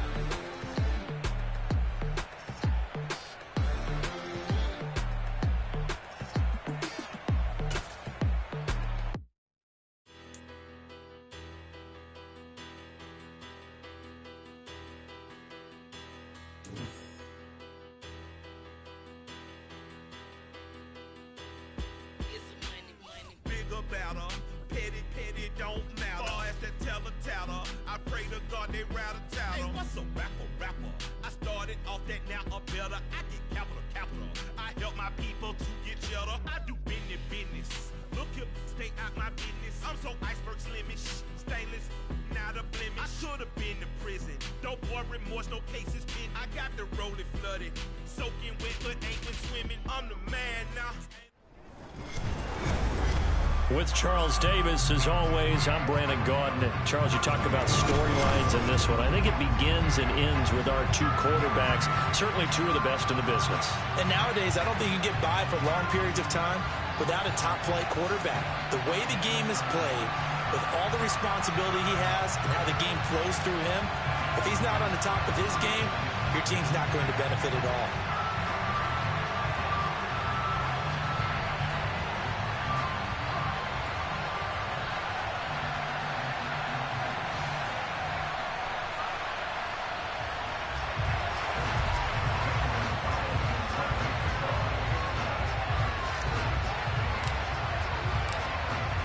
With Charles Davis, as always, I'm Brandon Gaudin. Charles, you talk about storylines in this one. I think it begins and ends with our 2 quarterbacks, certainly 2 of the best in the business. And nowadays, I don't think you can get by for long periods of time without a top-flight quarterback. The way the game is played, with all the responsibility he has and how the game flows through him, if he's not on the top of his game, your team's not going to benefit at all.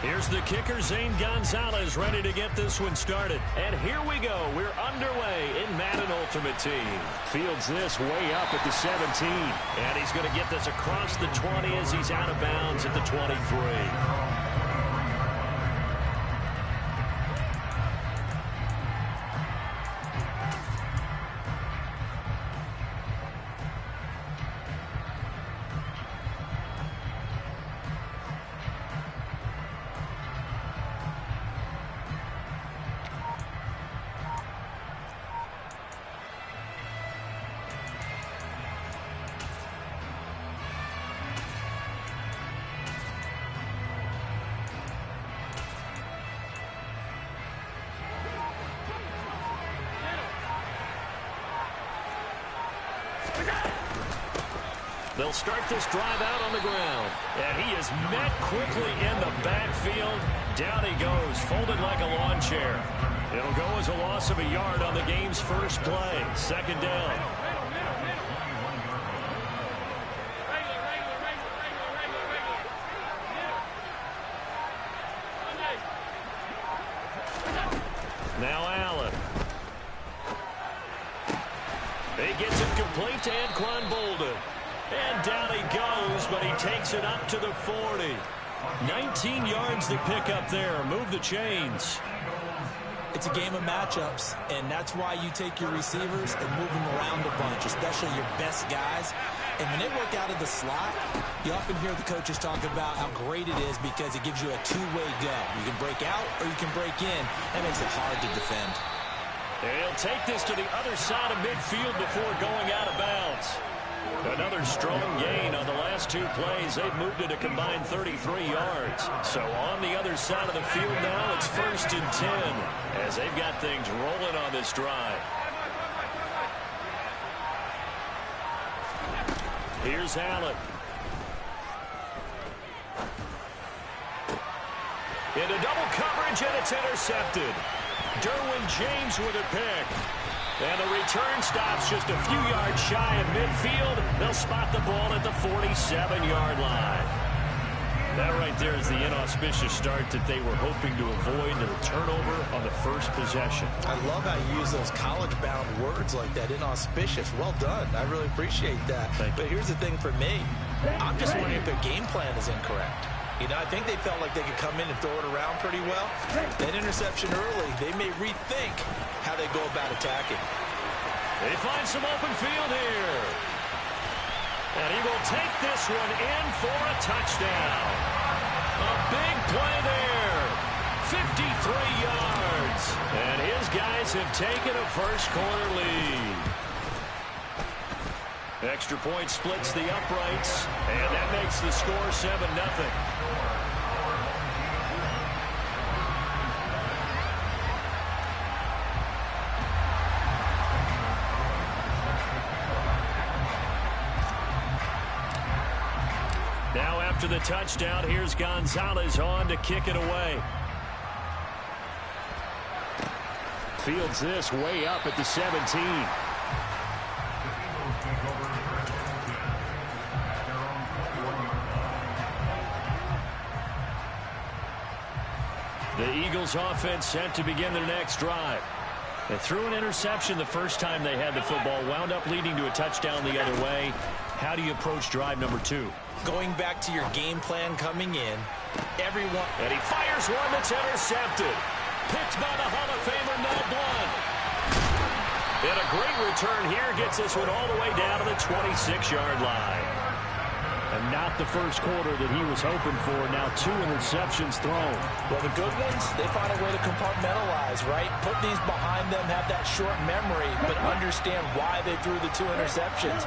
Here's the kicker, Zane Gonzalez, ready to get this one started. And here we go. We're underway in Madden Ultimate Team. Fields this way up at the 17. And he's going to get this across the 20 as he's out of bounds at the 23. They'll start this drive out on the ground. And he is met quickly in the backfield. Down he goes, folded like a lawn chair. It'll go as a loss of a yard on the game's first play. Second down. Now Allen. He gets it complete to Anquan Bolden. And down he goes, but he takes it up to the 40. 19 yards to pick up there. Move the chains. It's a game of matchups, and that's why you take your receivers and move them around a bunch, especially your best guys. And when they work out of the slot, you often hear the coaches talk about how great it is because it gives you a two-way go. You can break out or you can break in. That makes it hard to defend. He'll take this to the other side of midfield before going out of bounds. Another strong gain on the last two plays. They've moved it a combined 33 yards. So on the other side of the field now, it's 1st and 10 as they've got things rolling on this drive. Here's Allen. Into double coverage, and it's intercepted. Derwin James with a pick. And the return stops just a few yards shy of midfield. They'll spot the ball at the 47-yard line. That right there is the inauspicious start that they were hoping to avoid, the turnover on the first possession. I love how you use those college-bound words like that, inauspicious. Well done. I really appreciate that. But here's the thing for me. I'm just wondering if their game plan is incorrect. You know, I think they felt like they could come in and throw it around pretty well. That interception early, they may rethink how they go about attacking. They find some open field here. And he will take this one in for a touchdown. A big play there. 53 yards. And his guys have taken a first-quarter lead. Extra point splits the uprights, and that makes the score 7-0. Now after the touchdown, here's Gonzalez on to kick it away. Fields this way up at the 17. The Eagles offense set to begin their next drive. They threw an interception the first time they had the football, wound up leading to a touchdown the other way. How do you approach drive number 2? Going back to your game plan coming in, everyone... And he fires one that's intercepted. Picked by the Hall of Famer, Mel Blount. And a great return here gets this one all the way down to the 26-yard line. And not the first quarter that he was hoping for. Now 2 interceptions thrown. Well, the good ones, they find a way to compartmentalize, right? Put these behind them, have that short memory, but understand why they threw the 2 interceptions.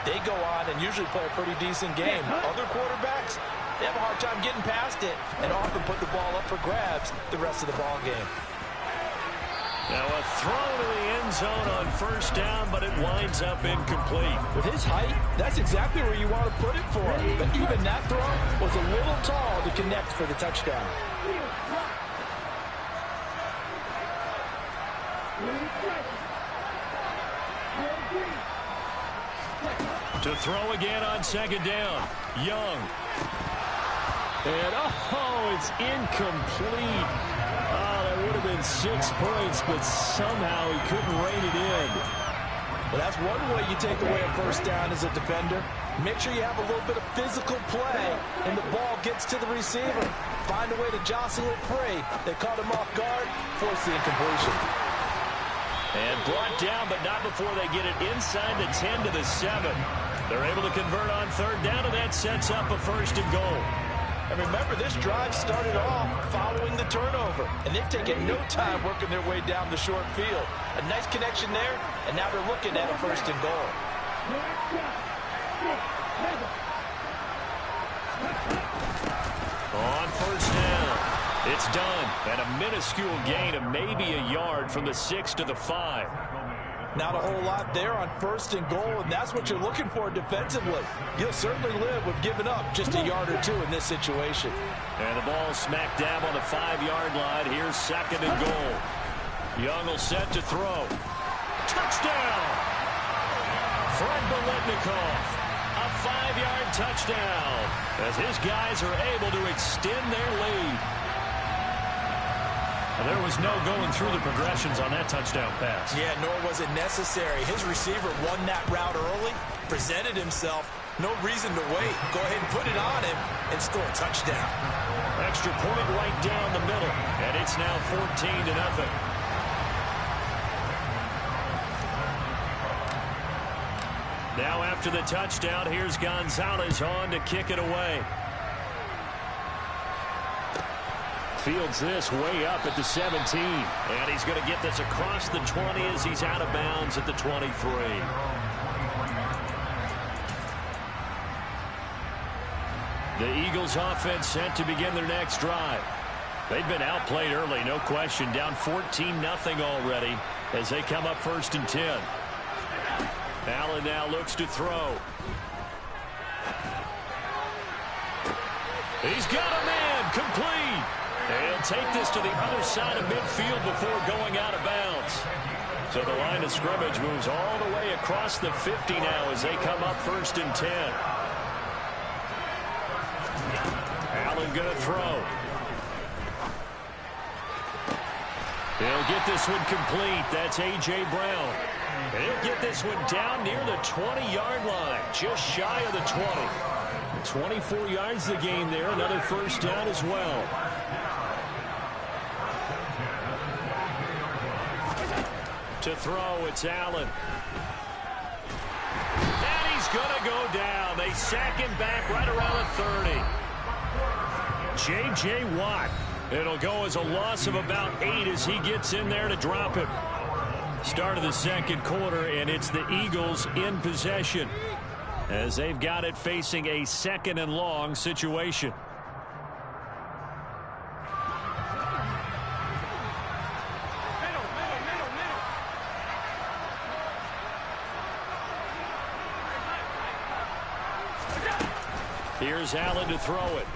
They go on and usually play a pretty decent game. Other quarterbacks, they have a hard time getting past it and often put the ball up for grabs the rest of the ball game. Now a throw to the end zone on first down, but it winds up incomplete. With his height, that's exactly where you want to put it for him. But even that throw was a little tall to connect for the touchdown. To throw again on second down. Young. And, oh, it's incomplete. Oh, that would have been 6 points, but somehow he couldn't rein it in. Well, that's one way you take away a first down as a defender. Make sure you have a little bit of physical play, and the ball gets to the receiver. Find a way to jostle it free. They caught him off guard, force the incompletion. And brought down, but not before they get it inside the 10 to the 7. They're able to convert on third down, and that sets up a 1st and goal. And remember, this drive started off following the turnover, and they've taken no time working their way down the short field. A nice connection there, and now they're looking at a 1st and goal. On first down, it's done, and a minuscule gain of maybe a yard from the 6 to the 5. Not a whole lot there on 1st and goal, and that's what you're looking for defensively. You'll certainly live with giving up just a yard or 2 in this situation. And the ball smack dab on the 5-yard line. Here's 2nd and goal. Young will set to throw. Touchdown! Fred Biletnikoff. A 5-yard touchdown as his guys are able to extend their lead. There was no going through the progressions on that touchdown pass. Yeah, nor was it necessary. His receiver won that route early, presented himself, No reason to wait. Go ahead and put it on him and score a touchdown. Extra point right down the middle, and it's now 14-0. Now after the touchdown, here's Gonzalez on to kick it away. Fields this way up at the 17. And he's going to get this across the 20 as he's out of bounds at the 23. The Eagles offense set to begin their next drive. They've been outplayed early, no question. Down 14-0 already as they come up 1st and 10. Allen now looks to throw. He's got a man, complete. He'll take this to the other side of midfield before going out of bounds. So the line of scrimmage moves all the way across the 50 now as they come up 1st and 10. Allen going to throw. He'll get this one complete. That's A.J. Brown. He'll get this one down near the 20-yard line, just shy of the 20. 24 yards the gain there, another first down as well. To throw, it's Allen. And he's going to go down. They sack him back right around the 30. J.J. Watt. It'll go as a loss of about 8 as he gets in there to drop him. Start of the second quarter, and it's the Eagles in possession as they've got it facing a 2nd and long situation. Here's Allen to throw it.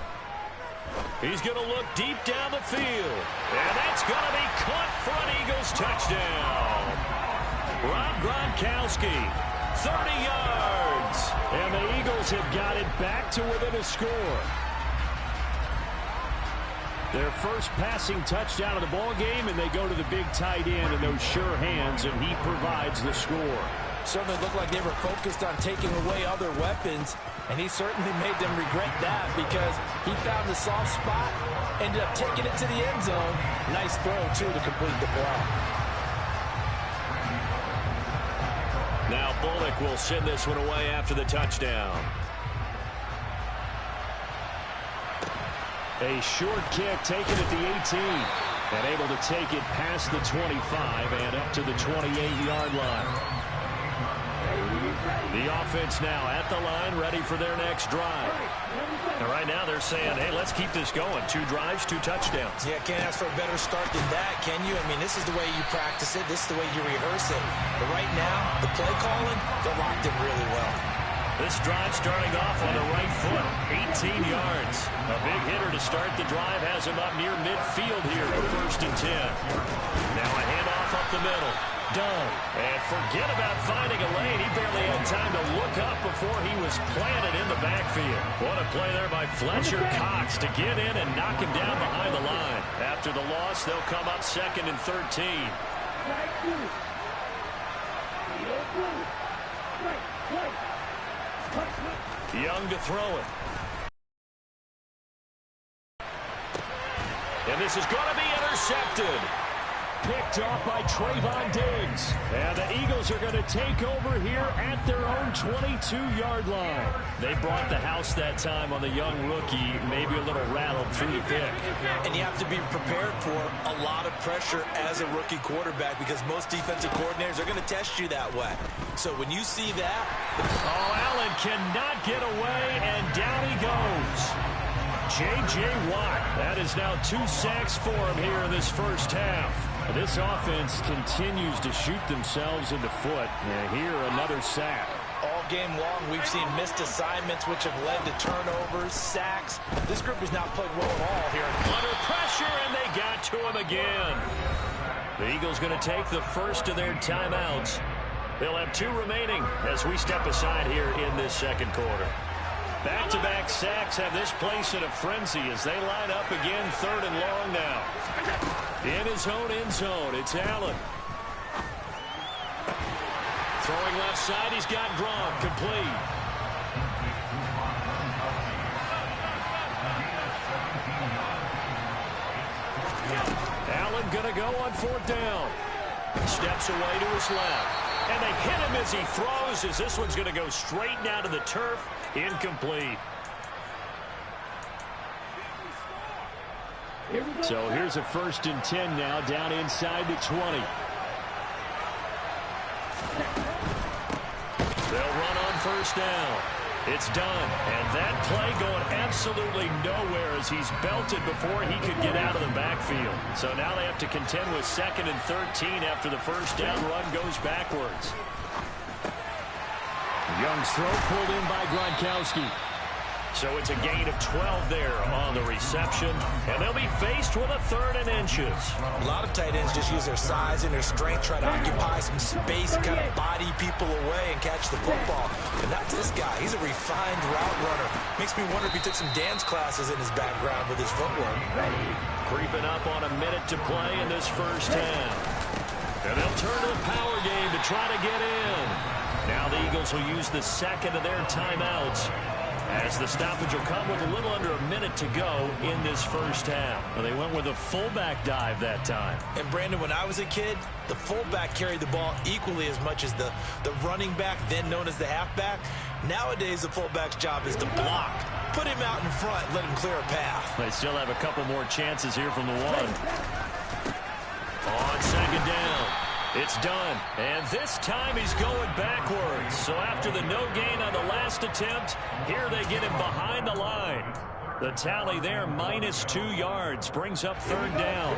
He's going to look deep down the field. And that's going to be caught for an Eagles touchdown. Rob Gronkowski, 30 yards. And the Eagles have got it back to within a score. Their first passing touchdown of the ball game, and they go to the big tight end in those sure hands, and he provides the score. Certainly looked like they were focused on taking away other weapons, and he certainly made them regret that because he found the soft spot, ended up taking it to the end zone. Nice throw, too, to complete the play. Now Bullock will send this one away after the touchdown. A short kick taken at the 18 and able to take it past the 25 and up to the 28-yard line. The offense now at the line, ready for their next drive. And right now they're saying, hey, let's keep this going. 2 drives, 2 touchdowns. Yeah, can't ask for a better start than that, can you? I mean, this is the way you practice it. This is the way you rehearse it. But right now, the play calling, they're locked in really well. This drive starting off on the right foot, 18 yards. A big hitter to start the drive has him up near midfield here for 1st and 10. Now a handoff up the middle. Done. And forget about finding a lane. He barely had time to look up before he was planted in the backfield. What a play there by Fletcher Cox to get in and knock him down behind the line. After the loss, they'll come up 2nd and 13. Young to throw it. And this is going to be intercepted. Picked off by Trayvon Diggs. And the Eagles are going to take over here at their own 22-yard line. They brought the house that time on the young rookie, maybe a little rattled through the pick. And you have to be prepared for a lot of pressure as a rookie quarterback because most defensive coordinators are going to test you that way. So when you see that... Oh, Allen cannot get away, and down he goes. J.J. Watt. That is now 2 sacks for him here in this first half. This offense continues to shoot themselves in the foot. And here, another sack. All game long, we've seen missed assignments, which have led to turnovers, sacks. This group has not played well at all here. Under pressure, and they got to him again. The Eagles going to take the first of their timeouts. They'll have 2 remaining as we step aside here in this second quarter. Back-to-back sacks have this place in a frenzy as they line up again 3rd and long now. In his own end zone, it's Allen. Throwing left side, he's got Gronk complete. going to go on 4th down. Steps away to his left. And they hit him as he throws, as this one's going to go straight down to the turf. Incomplete. So here's a 1st and 10 now, down inside the 20. They'll run on 1st down. It's done. And that play going absolutely nowhere as he's belted before he could get out of the backfield. So now they have to contend with 2nd and 13 after the 1st down run goes backwards. Young's throw pulled in by Gronkowski. So it's a gain of 12 there on the reception. And they'll be faced with a 3rd and inches. A lot of tight ends just use their size and their strength, try to occupy some space and kind of body people away and catch the football. But not this guy. He's a refined route runner. Makes me wonder if he took some dance classes in his background with his footwork. Creeping up on a minute to play in this 1st half. And they'll turn to the power game to try to get in. Now the Eagles will use the 2nd of their timeouts, as the stoppage will come with a little under a minute to go in this 1st half. Well, they went with a fullback dive that time. And, Brandon, when I was a kid, the fullback carried the ball equally as much as the running back, then known as the halfback. Nowadays, the fullback's job is to block. Put him out in front, let him clear a path. They still have a couple more chances here from the 1. On 2nd down. It's done, and this time he's going backwards. So after the no gain on the last attempt, here they get him behind the line. The tally there, -2 yards, brings up 3rd down.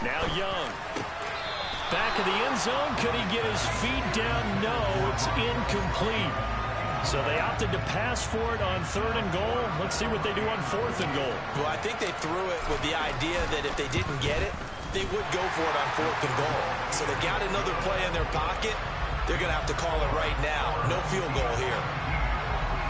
Now Young. Back of the end zone. Could he get his feet down? No, it's incomplete. So they opted to pass for it on 3rd and goal. Let's see what they do on 4th and goal. Well, I think they threw it with the idea that if they didn't get it, they would go for it on 4th and goal. So they got another play in their pocket. They're going to have to call it right now. No field goal here.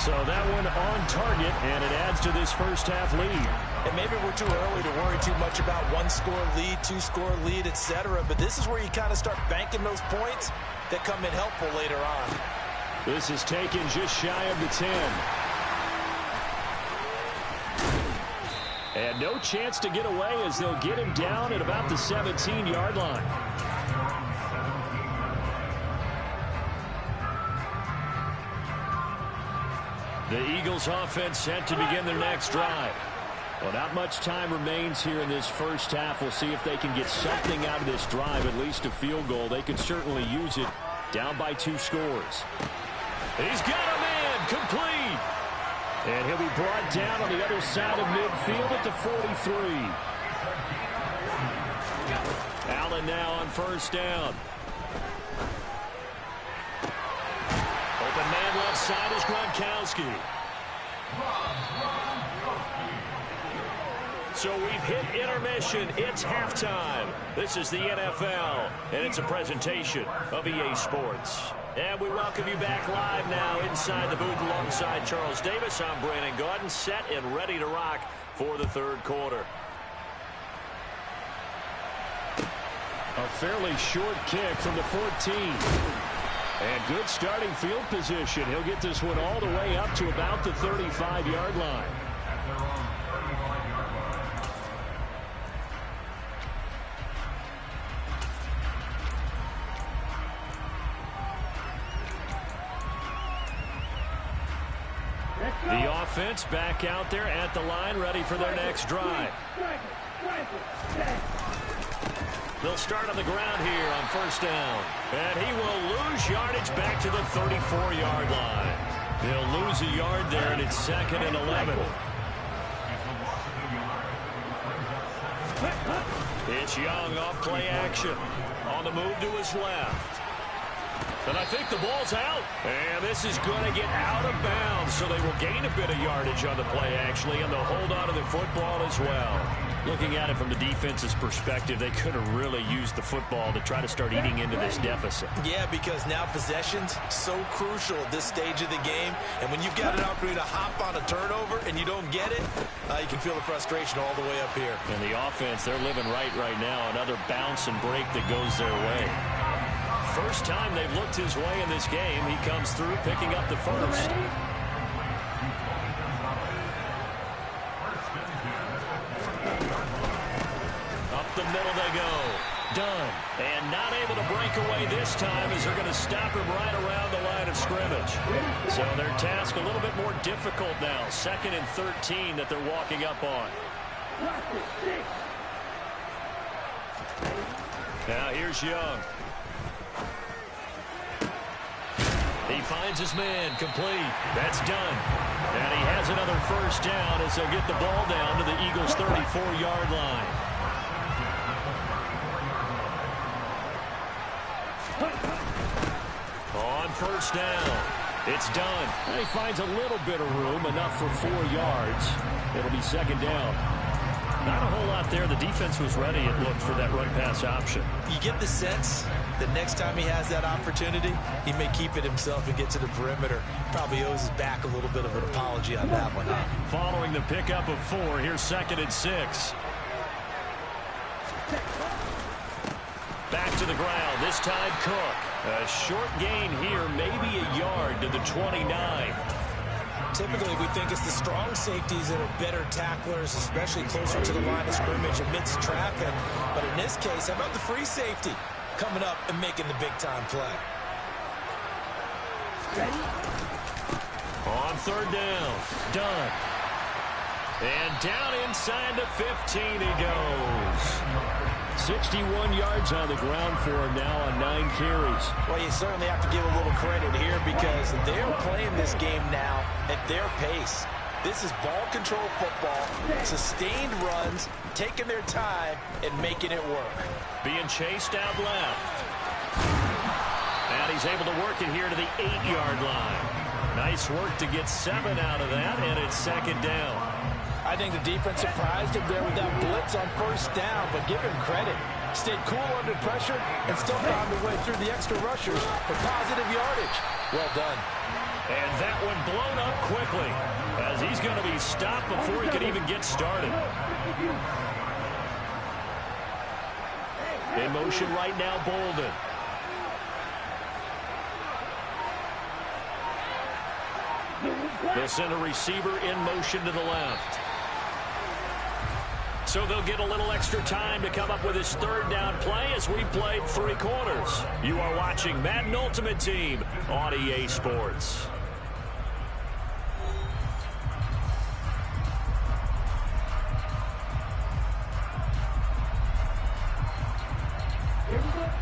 So that one on target, and it adds to this 1st half lead. And maybe we're too early to worry too much about 1-score lead, 2-score lead, etc. But this is where you kind of start banking those points that come in helpful later on. This is taken just shy of the 10. And no chance to get away as they'll get him down at about the 17-yard line. The Eagles offense set to begin their next drive. Well, not much time remains here in this 1st half. We'll see if they can get something out of this drive, at least a field goal. They could certainly use it, down by 2 scores. He's got a man complete. And he'll be brought down on the other side of midfield at the 43. Allen now on 1st down. Open man left side is Gronkowski. So we've hit intermission. It's halftime. This is the NFL, and it's a presentation of EA Sports. And we welcome you back live now inside the booth alongside Charles Davis. I'm Brandon Gaudin, set and ready to rock for the 3rd quarter. A fairly short kick from the 14. And good starting field position. He'll get this one all the way up to about the 35-yard line. The offense back out there at the line, ready for their next drive. They'll start on the ground here on 1st down. And he will lose yardage back to the 34-yard line. He'll lose a yard there, and it's 2nd and 11. It's Young off play action. On the move to his left. And I think the ball's out. And this is going to get out of bounds, so they will gain a bit of yardage on the play, actually, and they'll hold on to the football as well. Looking at it from the defense's perspective, they could have really used the football to try to start eating into this deficit. Yeah, because now possession's so crucial at this stage of the game. And when you've got an opportunity to hop on a turnover and you don't get it, you can feel the frustration all the way up here. And the offense, they're living right now. Another bounce and break that goes their way. First time they've looked his way in this game. He comes through picking up the first. Up the middle they go. Done. And not able to break away this time as they're going to stop him right around the line of scrimmage. So their task a little bit more difficult now. 2nd and 13 that they're walking up on. Now here's Young. He finds his man, complete. That's done. And he has another first down as they'll get the ball down to the Eagles' 34-yard line. On first down, it's done. And he finds a little bit of room, enough for 4 yards. It'll be 2nd down. Not a whole lot there. The defense was ready, it looked, for that run-pass option. You get the sense that next time he has that opportunity, he may keep it himself and get to the perimeter. Probably owes his back a little bit of an apology on that one. Following the pickup of 4, here's 2nd and 6. Back to the ground, this time Cook. A short gain here, maybe a yard to the 29. Typically, we think it's the strong safeties that are better tacklers, especially closer to the line of scrimmage amidst traffic. But in this case, how about the free safety coming up and making the big-time play? On 3rd down, done. And down inside the 15 he goes. 61 yards on the ground for him now on 9 carries. Well, you certainly have to give a little credit here because they're playing this game now at their pace. This is ball control football, sustained runs, taking their time and making it work. Being chased out left. And he's able to work it here to the 8-yard line. Nice work to get 7 out of that, and it's 2nd down. I think the defense surprised him there with that blitz on first down, but give him credit. Stayed cool under pressure and still found a way through the extra rushers for positive yardage. Well done. And that one blown up quickly as he's going to be stopped before he can even get started. In motion right now, Bolden. They'll send a receiver in motion to the left. So they'll get a little extra time to come up with his 3rd down play as we played 3 quarters. You are watching Madden Ultimate Team on EA Sports.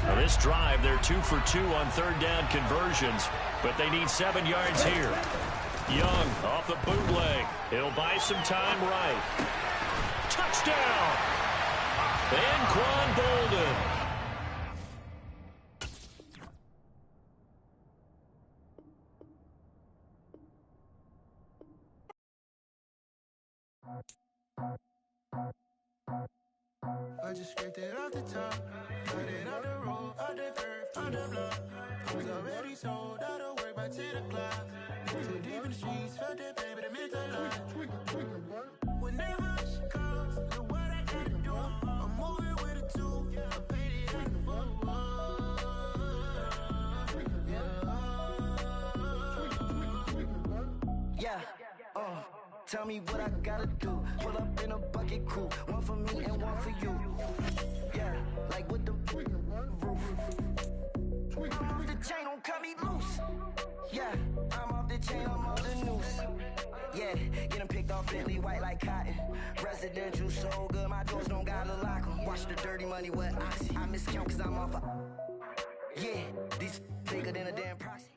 Now this drive, they're 2 for 2 on 3rd down conversions, but they need 7 yards here. Young off the bootleg. He'll buy some time right. Touchdown! And Quan Bolden. I just scraped it off the top, got it on the road, on the curve, on the block. I was already sold, out of work by 10 o'clock. Too deep in the streets, felt that pain, but it meant a lot. When they rush comes, look what I gotta do. I'm moving with a 2, I paid it in full. Yeah, tell me what I gotta do. Pull up in a bucket crew, one for me and one for you. Yeah, like with the roof. I'm off the chain, don't cut me loose. Yeah, I'm off the chain, I'm off the noose. Yeah, get them picked off Bentley white like cotton. Residential so good, my doors don't gotta lock 'em. Watch the dirty money with oxy. I miscount cause I'm off a... Yeah, these bigger than a damn proxy.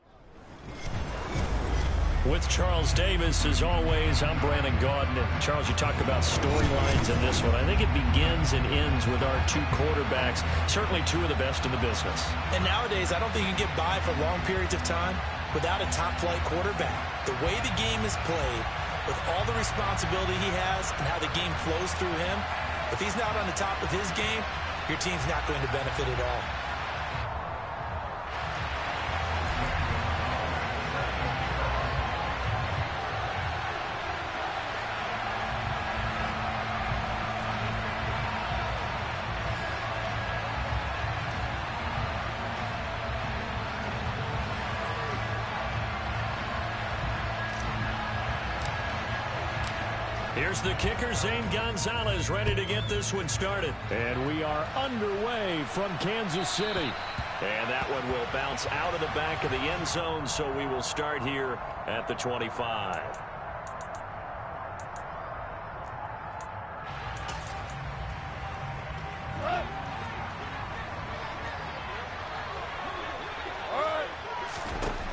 With Charles Davis, as always, I'm Brandon Gaudin. And Charles, you talked about storylines in this one. I think it begins and ends with our 2 quarterbacks, certainly 2 of the best in the business. And nowadays, I don't think you can get by for long periods of time without a top-flight quarterback. The way the game is played, with all the responsibility he has and how the game flows through him, if he's not on the top of his game, your team's not going to benefit at all. Here's the kicker, Zane Gonzalez, ready to get this one started. And we are underway from Kansas City. And that one will bounce out of the back of the end zone, so we will start here at the 25.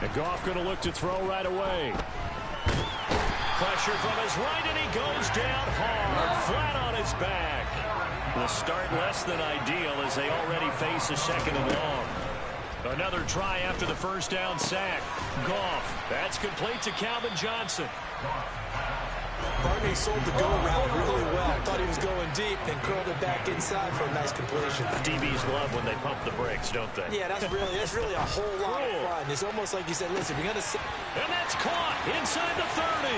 And Goff going to look to throw right away. Pressure from his right, and he goes down hard, flat on his back. The start less than ideal as they already face a second and long. Another try after the first down sack. Goff, that's complete to Calvin Johnson. Barney sold the go route really well. Thought he was going deep and curled it back inside for a nice completion. DBs love when they pump the brakes, don't they? Yeah, that's really a whole lot of fun. It's almost like you said, listen, we're going to... And that's caught inside the 30.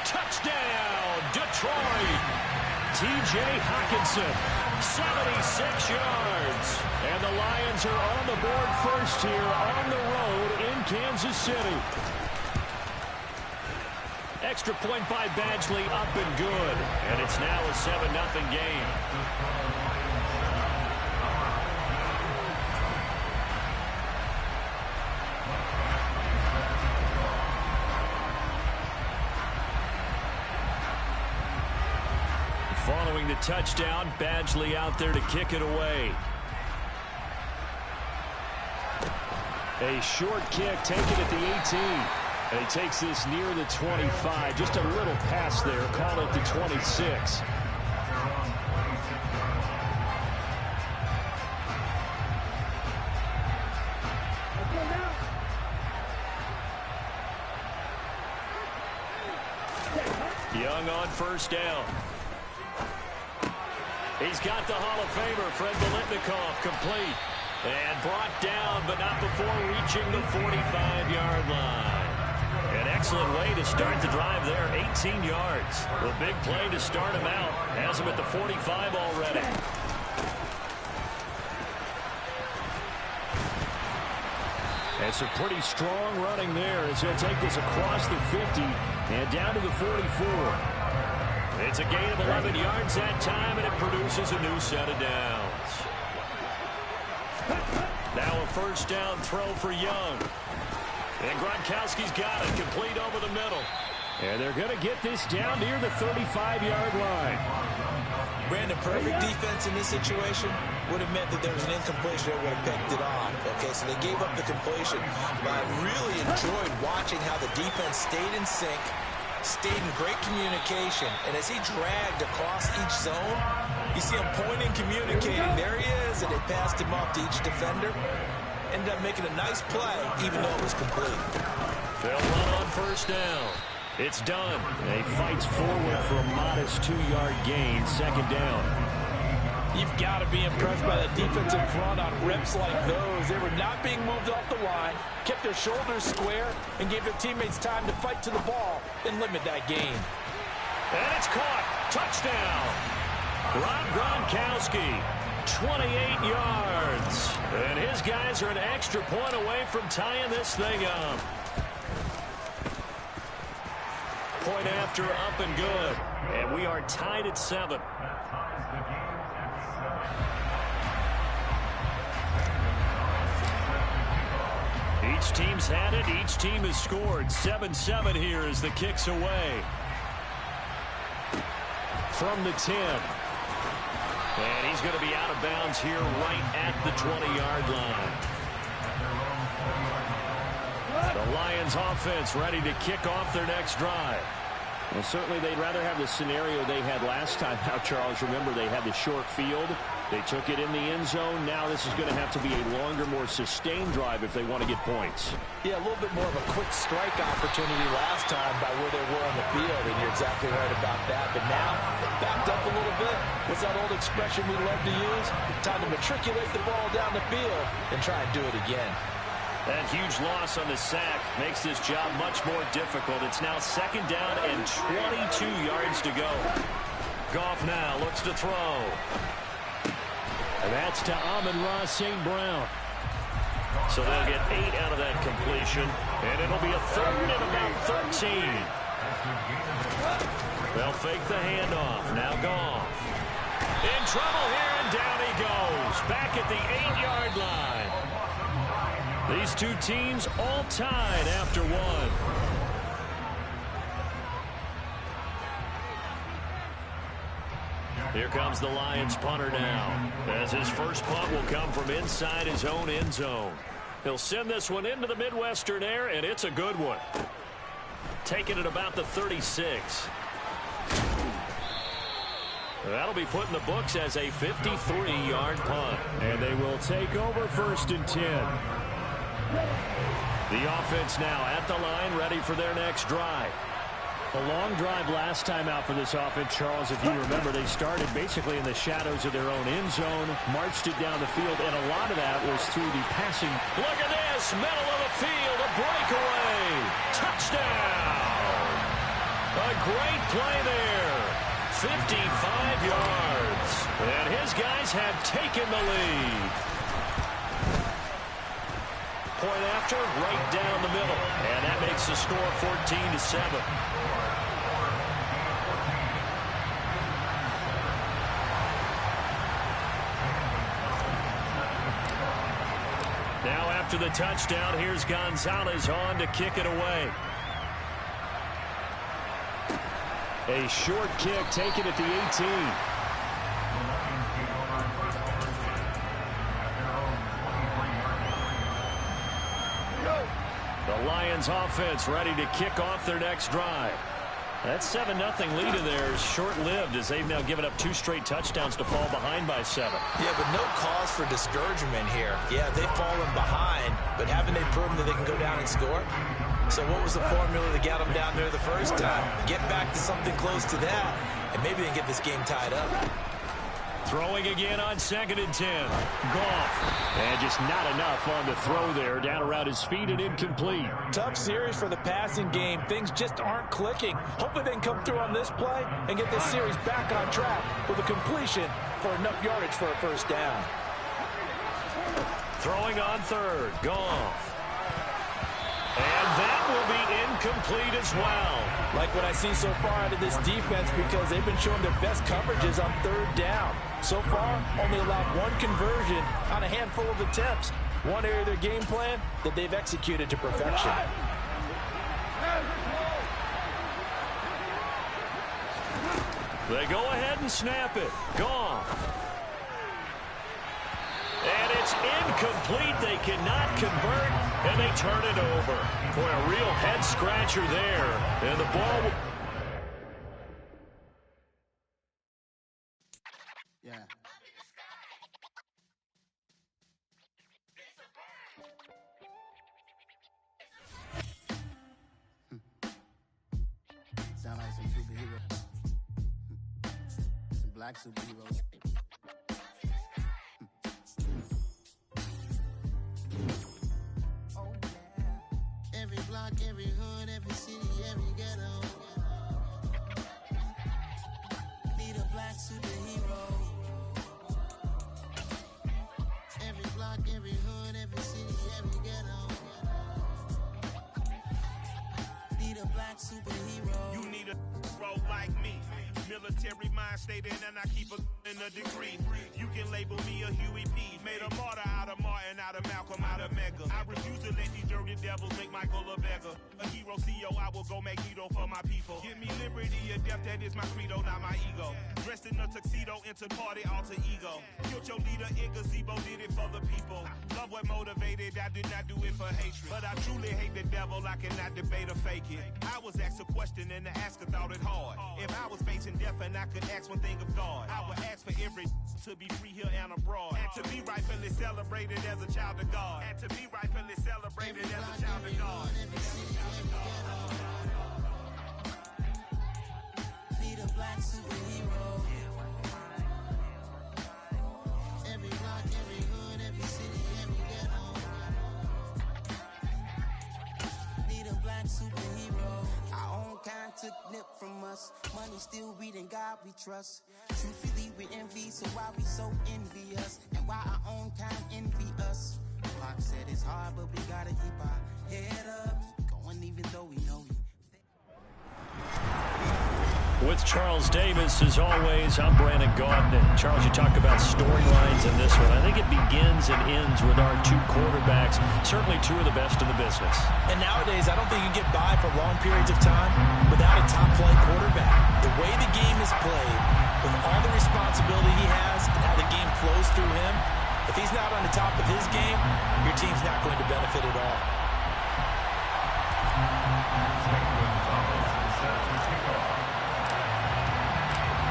Touchdown, Detroit. T.J. Hockenson, 76 yards. And the Lions are on the board first here on the road in Kansas City. Extra point by Badgley, up and good. And it's now a 7-0 game. Following the touchdown, Badgley out there to kick it away. A short kick taken at the 18. And he takes this near the 25. Just a little pass there. Call it the 26. Young on first down. He's got the Hall of Famer, Fred Biletnikoff, complete. And brought down, but not before reaching the 45-yard line. An excellent way to start the drive there, 18 yards. The big play to start him out. Has him at the 45 already. And some pretty strong running there as he'll take this across the 50 and down to the 44. It's a gain of 11 yards that time, and it produces a new set of downs. Now a first down throw for Young. And Gronkowski's got it, complete over the middle. And they're going to get this down near the 35-yard line. Brandon, perfect defense in this situation would have meant that there was an incompletion that would have picked it off. Okay, so they gave up the completion. But I really enjoyed watching how the defense stayed in sync, stayed in great communication. And as he dragged across each zone, you see him pointing, communicating. There he is, and they passed him off to each defender. Ended up making a nice play, even though it was complete. They'll run on first down. It's done. And he fights forward for a modest 2-yard gain, second down. You've got to be impressed by the defense in front on reps like those. They were not being moved off the line, kept their shoulders square, and gave their teammates time to fight to the ball and limit that gain. And it's caught. Touchdown. Rob Gronkowski, 28 yards. And his guys are an extra point away from tying this thing up. Point after, up and good. And we are tied at 7. Each team's had it. Each team has scored. 7-7 here as the kick's away. From the 10. And he's going to be out of bounds here right at the 20-yard line. The Lions offense ready to kick off their next drive. Well, certainly they'd rather have the scenario they had last time out, Charles. Remember, they had the short field. They took it in the end zone. Now this is going to have to be a longer, more sustained drive if they want to get points. Yeah, a little bit more of a quick strike opportunity last time by where they were on the field, and you're exactly right about that. But now, backed up a little bit. What's that old expression we love to use? Time to matriculate the ball down the field and try and do it again. That huge loss on the sack makes this job much more difficult. It's now second down and 22 yards to go. Goff now looks to throw. And that's to Amon-Ra St. Brown. So they'll get 8 out of that completion. And it'll be a third and about 13. They'll fake the handoff. Now Goff. In trouble here, and down he goes. Back at the 8-yard line. These two teams all tied after one. Here comes the Lions punter now, as his first punt will come from inside his own end zone. He'll send this one into the Midwestern air, and it's a good one. Taking it about the 36. That'll be put in the books as a 53-yard punt. And they will take over 1st and 10. The offense now at the line, ready for their next drive. A long drive last time out for this offense, Charles. If you remember, they started basically in the shadows of their own end zone, marched it down the field, and a lot of that was through the passing. Look at this, middle of the field, a breakaway. Touchdown. A great play there. 55 yards. And his guys have taken the lead. Point after, right down the middle. And that makes the score 14-7. Now after the touchdown, here's Gonzalez on to kick it away. A short kick taken at the 18. The Lions offense ready to kick off their next drive. That 7-0 lead of theirs short-lived as they've now given up 2 straight touchdowns to fall behind by 7. Yeah, but no cause for discouragement here. Yeah, they've fallen behind, but haven't they proven that they can go down and score? So what was the formula to get them down there the first time? Get back to something close to that, and maybe they can get this game tied up. Throwing again on 2nd and 10. Goff. And just not enough on the throw there. Down around his feet and incomplete. Tough series for the passing game. Things just aren't clicking. Hopefully they can come through on this play and get this series back on track with a completion for enough yardage for a first down. Throwing on 3rd. Goff. And that will be incomplete as well. Like what I see so far out of this defense, because they've been showing their best coverages on 3rd down. So far, only allowed 1 conversion on a handful of attempts. One area of their game plan that they've executed to perfection. They go ahead and snap it. Gone. And it's incomplete. They cannot convert, and they turn it over. Boy, a real head-scratcher there. And the ball... Yeah. Sound like some superheroes. Some black superheroes. Every hood, every city, every ghetto. Need a black superhero. Every block, every hood, every city, every ghetto. Need a black superhero. You need a hero like me. Military mind stated, and I keep in a degree. You can label me a Huey P. Made a martyr out of Martin, out of Malcolm, out of Mega. I refuse to let these dirty devils make Michael a beggar. A hero CEO, I will go Magneto for my people. Give me liberty or death, that is my credo, not my ego. Dressed in a tuxedo, into party, alter ego. Killed your leader, in gazebo, did it for the people. Love what motivated, I did not do it for hatred. But I truly hate the devil, I cannot debate or fake it. I was asked a question and the asker thought it hard. If I was facing death and I could ask one thing of God, I would ask for every to be free here and abroad, and to be rightfully celebrated as a child of God, and to be rightfully celebrated as a child of God. Need a black superhero. Every block, every hood, every city, every ghetto. Need a black superhero. Our own kind took nip from us. Money still reading God we trust. Truthfully we envy, so why we so envious? And why our own kind envy us? Pac said it's hard, but we gotta keep our head up. Going even though we know we... With With Charles Davis, as always, I'm Brandon Gaudin. And Charles, you talk about storylines in this one. I think it begins and ends with our two quarterbacks, certainly two of the best in the business. And nowadays, I don't think you can get by for long periods of time without a top-flight quarterback. The way the game is played, with all the responsibility he has and how the game flows through him, if he's not on the top of his game, your team's not going to benefit at all.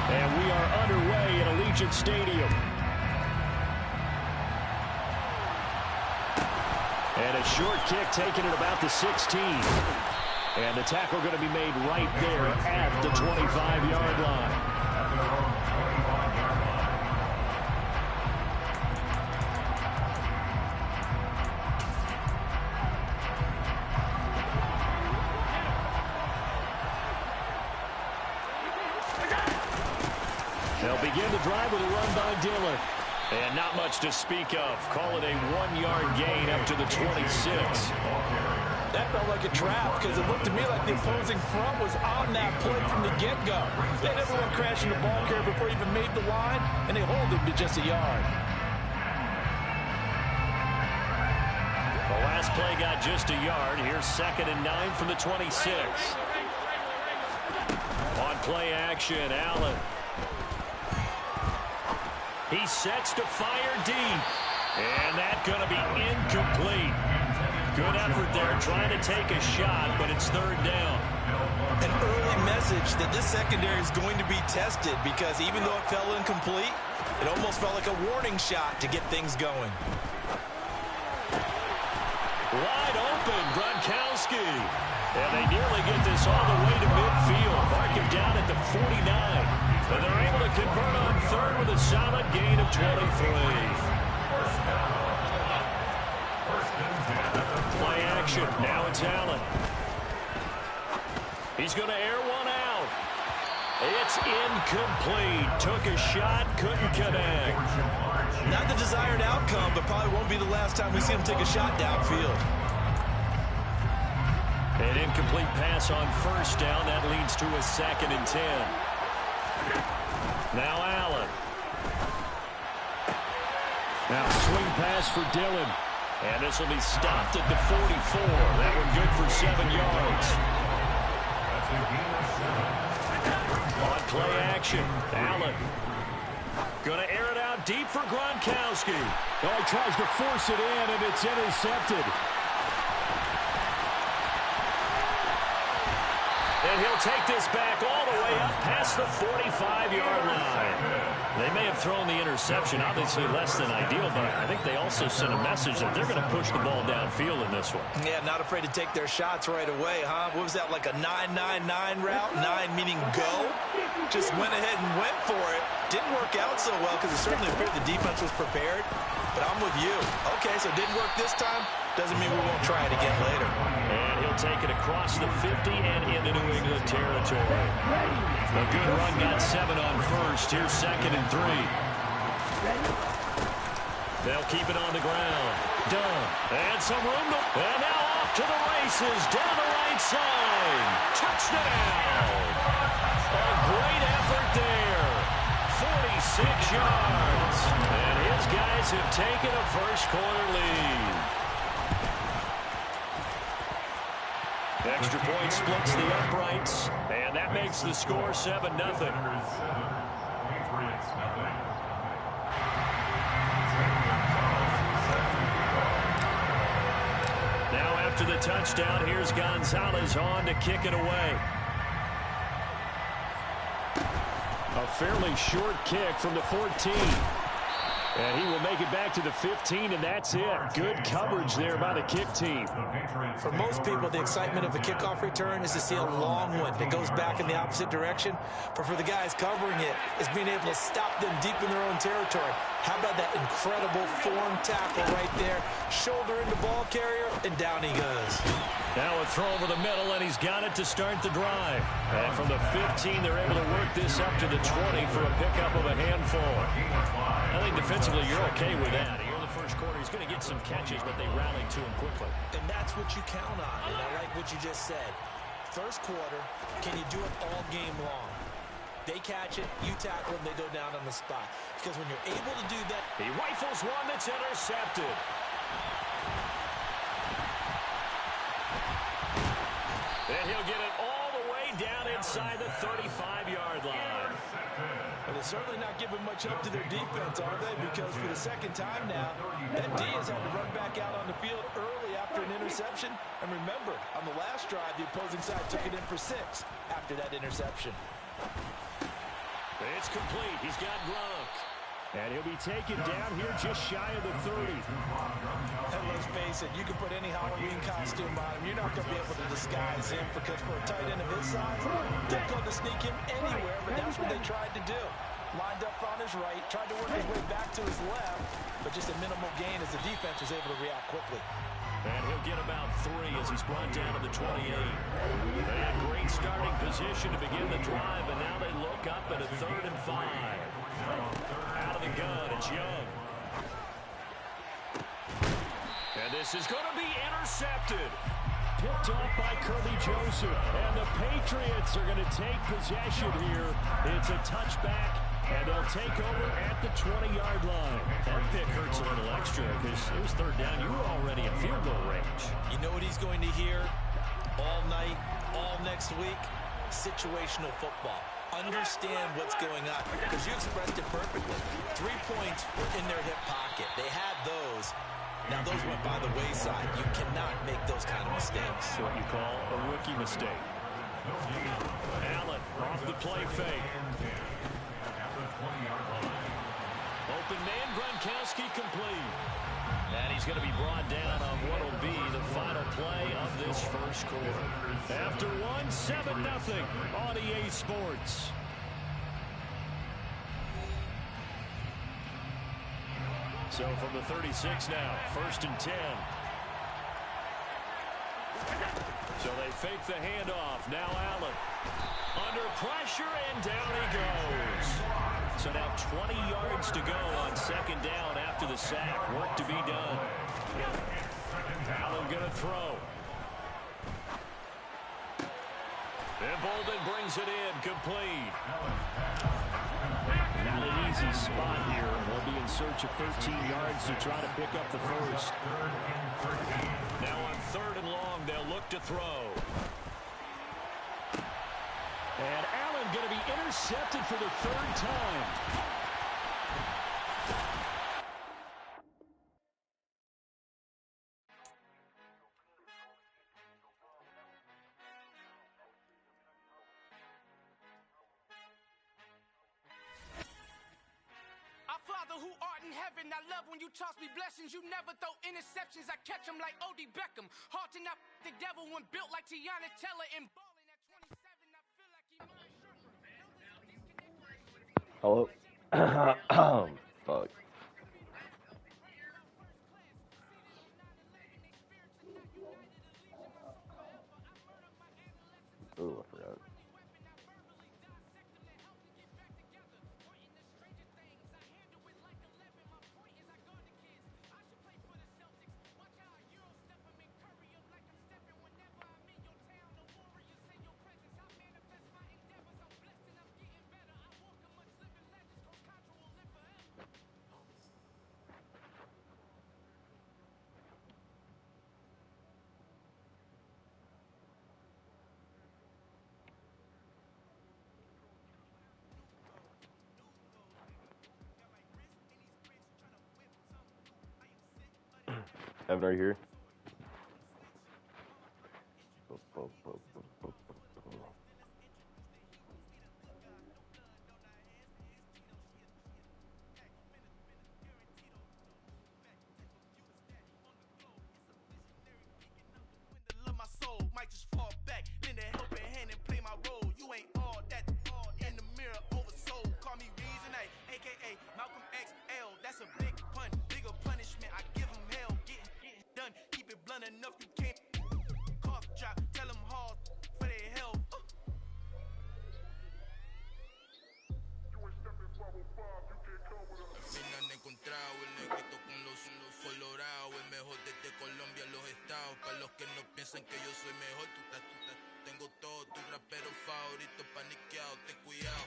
And we are underway at Allegiant Stadium. And a short kick taken at about the 16. And the tackle going to be made right there at the 25-yard line. They'll begin the drive with a run by Dillon. And not much to speak of. Call it a 1-yard gain up to the 26. That felt like a trap because it looked to me like the opposing front was on that play from the get-go. They had everyone crashing the ball carrier before he even made the line, and they hold him to just a yard. The last play got just a yard. Here's 2nd and 9 from the 26. On play action, Allen. He sets to fire deep. And that's going to be incomplete. Good effort there trying to take a shot, but it's 3rd down. An early message that this secondary is going to be tested because even though it fell incomplete, it almost felt like a warning shot to get things going. Wide open, Gronkowski. And they nearly get this all the way to midfield. Mark him down at the 49. And they're able to convert on 3rd with a solid gain of 23. Play action. Now it's Allen. He's going to air one out. It's incomplete. Took a shot, couldn't connect. Not the desired outcome, but probably won't be the last time we see him take a shot downfield. An incomplete pass on 1st down. That leads to a 2nd and 10. Now Allen. Now swing pass for Dillon. And this will be stopped at the 44. That one good for 7 yards. On play action, Allen. Going to air it out deep for Gronkowski. Oh, he tries to force it in, and it's intercepted. And he'll take this back all the way up past the 45-yard line. They may have thrown the interception, obviously less than ideal, but I think they also sent a message that they're going to push the ball downfield in this one. Yeah, not afraid to take their shots right away, huh? What was that, like a 9-9-9 route? 9 meaning go? Just went ahead and went for it. Didn't work out so well because it certainly appeared the defense was prepared. But I'm with you. Okay, so it didn't work this time. Doesn't mean we won't try it again later. And he'll take it across the 50 and into New England territory. A good run got 7 on 1st. Here's 2nd and 3. They'll keep it on the ground. Done. And some room. And now off to the races. Down the right side. Touchdown. A great effort there. 46 yards. And his guys have taken a first-quarter lead. Extra point splits the uprights, and that makes the score 7-0. Now after the touchdown, here's Gonzalez on to kick it away. A fairly short kick from the 14. And he will make it back to the 15, and that's it. Good coverage there by the kick team. For most people, the excitement of a kickoff return is to see a long one that goes back in the opposite direction. But for the guys covering it, it's being able to stop them deep in their own territory. How about that incredible form tackle right there? Shoulder into ball carrier, and down he goes. Now a throw over the middle, and he's got it to start the drive. And from the 15, they're able to work this up to the 20 for a pickup of a handful. I think defensively you're okay with that. Here in the first quarter, he's going to get some catches, but they rallied to him quickly. And that's what you count on, and I like what you just said. First quarter, can you do it all game long? They catch it, you tackle them, they go down on the spot. Because when you're able to do that... He rifles one that's intercepted. And he'll get it all the way down inside the 35-yard line. But they're certainly not giving much up to their defense, are they? Because for the second time now, that D has had to run back out on the field early after an interception. And remember, on the last drive, the opposing side took it in for 6 after that interception. It's complete. He's got Gronk. And he'll be taken down here just shy of the 30. And let's face it, you can put any Halloween costume on him. You're not going to be able to disguise him because for a tight end of his size, difficult to sneak him anywhere, but that's what they tried to do. Lined up on his right, tried to work his way back to his left, but just a minimal gain as the defense was able to react quickly. And he'll get about 3 as he's brought down to the 28. They had great starting position to begin the drive, and now they look up at a 3rd and 5. Out of the gun, it's Young. And this is going to be intercepted. Picked off by Kirby Joseph. And the Patriots are going to take possession here. It's a touchback. And they'll take over at the 20-yard line. That pick hurts a little extra because it was 3rd down. You were already in field goal range. You know what he's going to hear all night, all next week? Situational football. Understand what's going on because you expressed it perfectly. 3 points were in their hip pocket. They had those. Now those went by the wayside. You cannot make those kind of mistakes. What you call a rookie mistake. Allen off the play fake. Open man, Gronkowski complete. And he's going to be brought down on what will be the final play of this first quarter. After 7-0 on EA Sports. So from the 36 now, 1st and 10. So they fake the handoff. Now Allen. Under pressure, and down he goes. So now 20 yards to go on 2nd down after the sack. Work to be done. Allen going to throw. And Bolden brings it in, complete. Not an easy spot here. They'll be in search of 13 yards to try to pick up the first. Now on 3rd and long, they'll look to throw. And Allen going to be intercepted for the 3rd time. Our Father who art in heaven, I love when you toss me blessings. You never throw interceptions. I catch them like O.D. Beckham. Hard to not the devil when built like Tiana Teller and balling at 27. I feel like he might Hello? Fuck. Ooh, I forgot. I have it right here. My soul might just fall back, lend a helping hand and play my role. You ain't all that in the mirror oversold. Call me Reason A, aka Malcolm XL. That's a big pun, bigger punishment. I give him hell, getting done. Keep it blunt enough, you can't cough drop. Tell them hard for their health. Al final he encontrado el negrito con los colorados, el mejor desde Colombia a los estados. Para los que no piensan que yo soy mejor, tengo todo, tu rapero favorito paniqueado, ten cuidado.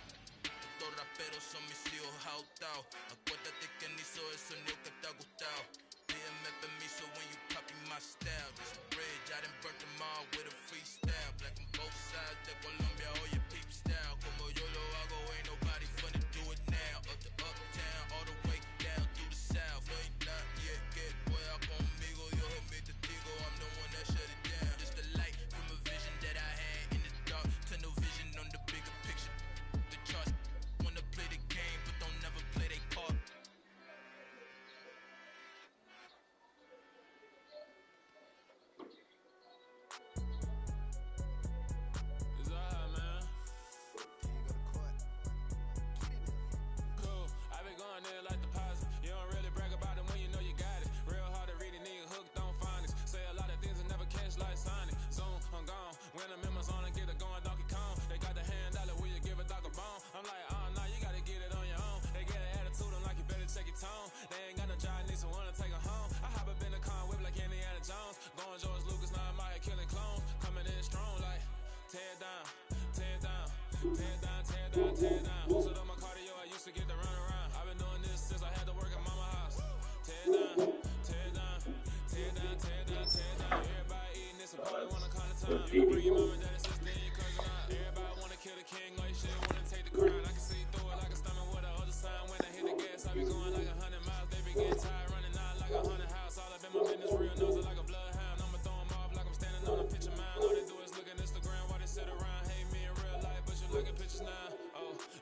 estos raperos son mis hijos jautados. Acuérdate que ni soy el sonido que te ha gustado. Pídeme permiso when you copy my style. This bridge, I done burnt them all with a freestyle. Black on both sides de Colombia, oye peep style. Como yo lo hago, ain't nobody finna do it now. Up to uptown, all the way down through the south. Ain't not yet, que pueda conmigo, Dios es mi testigo. I'm the one that shut it down. Just the light from a vision that I had in the dark. Tunnel vision on the bigger picture. The charts wanna play the game, but don't never play their part. Tear down. Boosted up my cardio, I used to get to run around. I've been doing this since I had to work at mama house. Tear down, tear down, tear down, tear down, tear down. Everybody eating this, a party wanna come to town. You bring your mama, daddy, sister, and your cousin out. Everybody wanna kill the king, like shit, wanna take the crown. I can see through it like a stomach with the other sign. When I hit the gas, I be going like 100 miles. They be getting tired, running out like 100 house. All up in my business, real nose it like a bloodhound. I'ma throw them off like I'm standing on a picture mound. All they do is look at Instagram while they sit around. Hate me in real life, but you look at pictures now.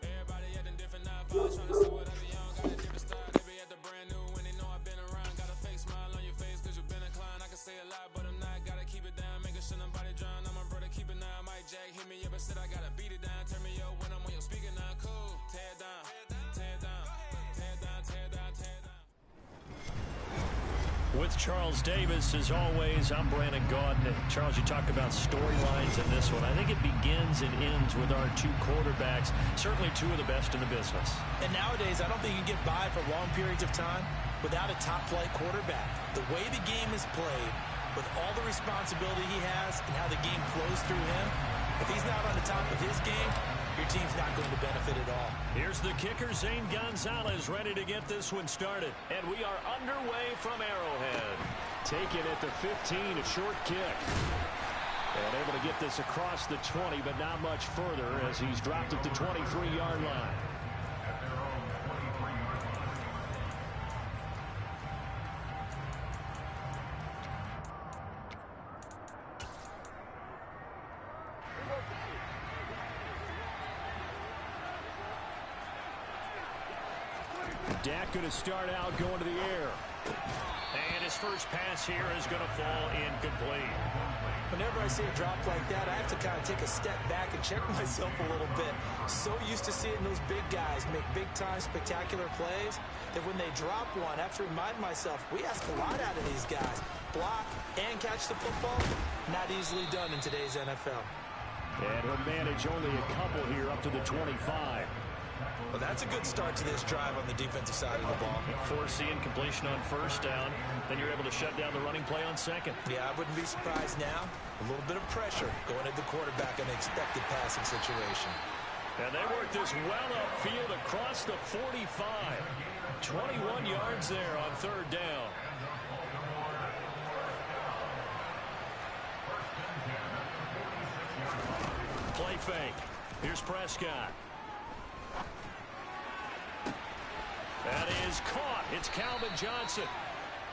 Everybody acting different now. Finally trying to see whatever you don't got a different style. They be at the brand new when they know I've been around. Got a fake smile on your face cause you been inclined. I can say a lot but I'm not. Gotta keep it down, making sure nobody drown. I'm a brother, keep it now. Mike Jack hit me up and said I gotta beat it down. Turn me up when I'm on your speaker now. Cool. Tear down, tear down, tear down, tear down, tear down. With Charles Davis, as always, I'm Brandon Gaudin. Charles, you talked about storylines in this one. I think it begins and ends with our two quarterbacks, certainly two of the best in the business. And nowadays, I don't think you can get by for long periods of time without a top-flight quarterback. The way the game is played, with all the responsibility he has and how the game flows through him, if he's not on the top of his game, your team's not going to benefit at all. Here's the kicker, Zane Gonzalez, ready to get this one started. And we are underway from Arrowhead. Taken at the 15, a short kick. And able to get this across the 20, but not much further as he's dropped at the 23-yard line. Dak going to start out going to the air. And his first pass here is going to fall incomplete. Whenever I see a drop like that, I have to kind of take a step back and check myself a little bit. So used to seeing those big guys make big-time spectacular plays that when they drop one, I have to remind myself, we ask a lot out of these guys. Block and catch the football, not easily done in today's NFL. And he'll manage only a couple here up to the 25. Well, that's a good start to this drive on the defensive side of the ball. Force the incompletion on first down. Then you're able to shut down the running play on second. Yeah, I wouldn't be surprised now. A little bit of pressure going at the quarterback in an expected passing situation. And they work this well upfield across the 45. 21 yards there on third down. Play fake. Here's Prescott. That is caught. It's Calvin Johnson.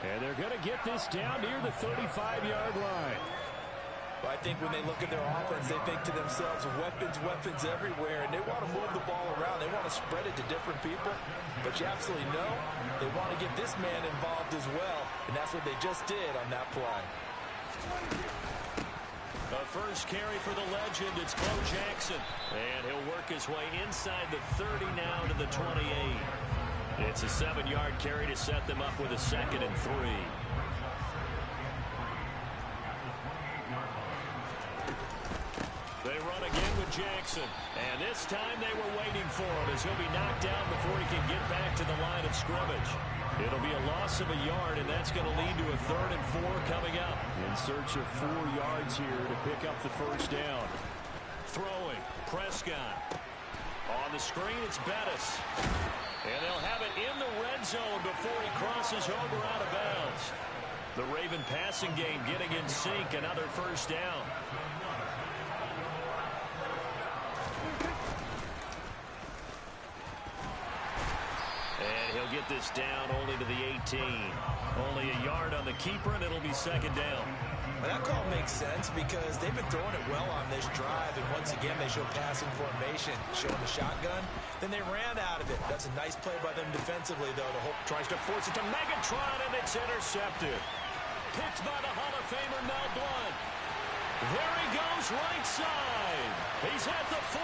And they're going to get this down near the 35-yard line. Well, I think when they look at their offense, they think to themselves, weapons everywhere, and they want to move the ball around. They want to spread it to different people. But you absolutely know they want to get this man involved as well, and that's what they just did on that play. The first carry for the legend, it's Bo Jackson. And he'll work his way inside the 30 now to the 28. It's a 7-yard carry to set them up with a 2nd and 3. They run again with Jackson. And this time they were waiting for him as he'll be knocked down before he can get back to the line of scrimmage. It'll be a loss of a yard, and that's going to lead to a 3rd and 4 coming up. In search of 4 yards here to pick up the first down. Throwing, Prescott. On On the screen, it's Bettis. And they'll have it in the red zone before he crosses over out of bounds. The Raven passing game getting in sync. Another first down. And he'll get this down only to the 18. Only a yard on the keeper, and it'll be second down. Well, that call makes sense because they've been throwing it well on this drive, and once again they show passing formation, showing the shotgun. Then they ran out of it. That's a nice play by them defensively, though. The Hope tries to force it to Megatron, and it's intercepted. Picked by the Hall of Famer Mel Blount. There he goes, right side. He's at the 40,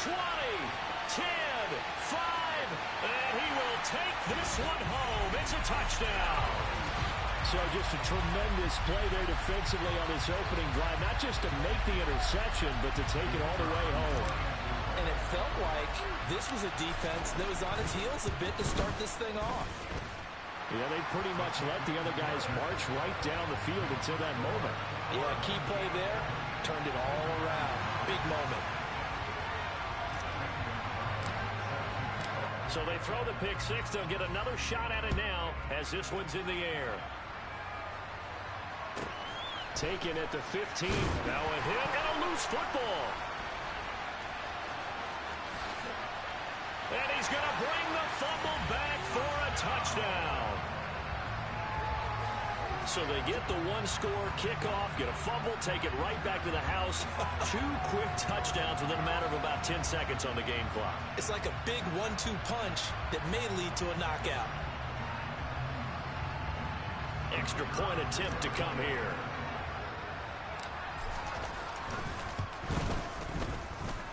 20, 10, 5, and he will take this one home. It's a touchdown. So just a tremendous play there defensively on his opening drive. Not just to make the interception, but to take it all the way home. And it felt like this was a defense that was on its heels a bit to start this thing off. Yeah, they pretty much let the other guys march right down the field until that moment. Yeah, key play there. Turned it all around. Big moment. So they throw the pick six. They'll get another shot at it now as this one's in the air. Taken at the 15. Now a hit and a loose football. And he's going to bring the fumble back for a touchdown. So they get the one-score kickoff, get a fumble, take it right back to the house. 2 quick touchdowns within a matter of about 10 seconds on the game clock. It's like a big 1-2 punch that may lead to a knockout. Extra point attempt to come here.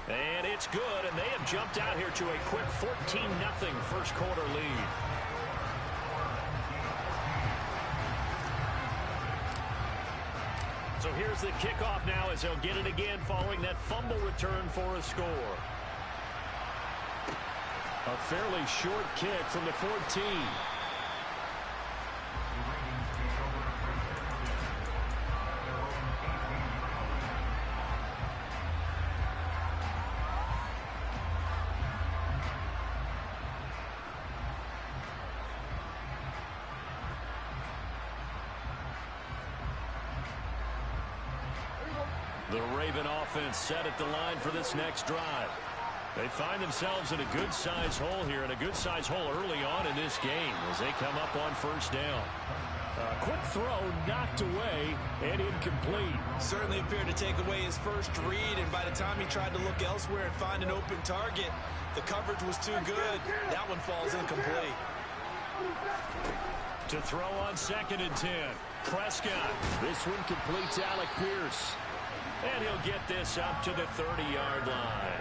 And it's good, and they have jumped out here to a quick 14-0 first quarter lead. So here's the kickoff now as they'll get it again following that fumble return for a score. A fairly short kick from the 14. The Raven offense set at the line for this next drive. They find themselves in a good-sized hole here, and a good-sized hole early on in this game as they come up on first down. Quick throw knocked away and incomplete. Certainly appeared to take away his first read, and by the time he tried to look elsewhere and find an open target, the coverage was too good. That one falls incomplete. To throw on 2nd and 10. Prescott. This one completes Alec Pierce. And he'll get this up to the 30-yard line.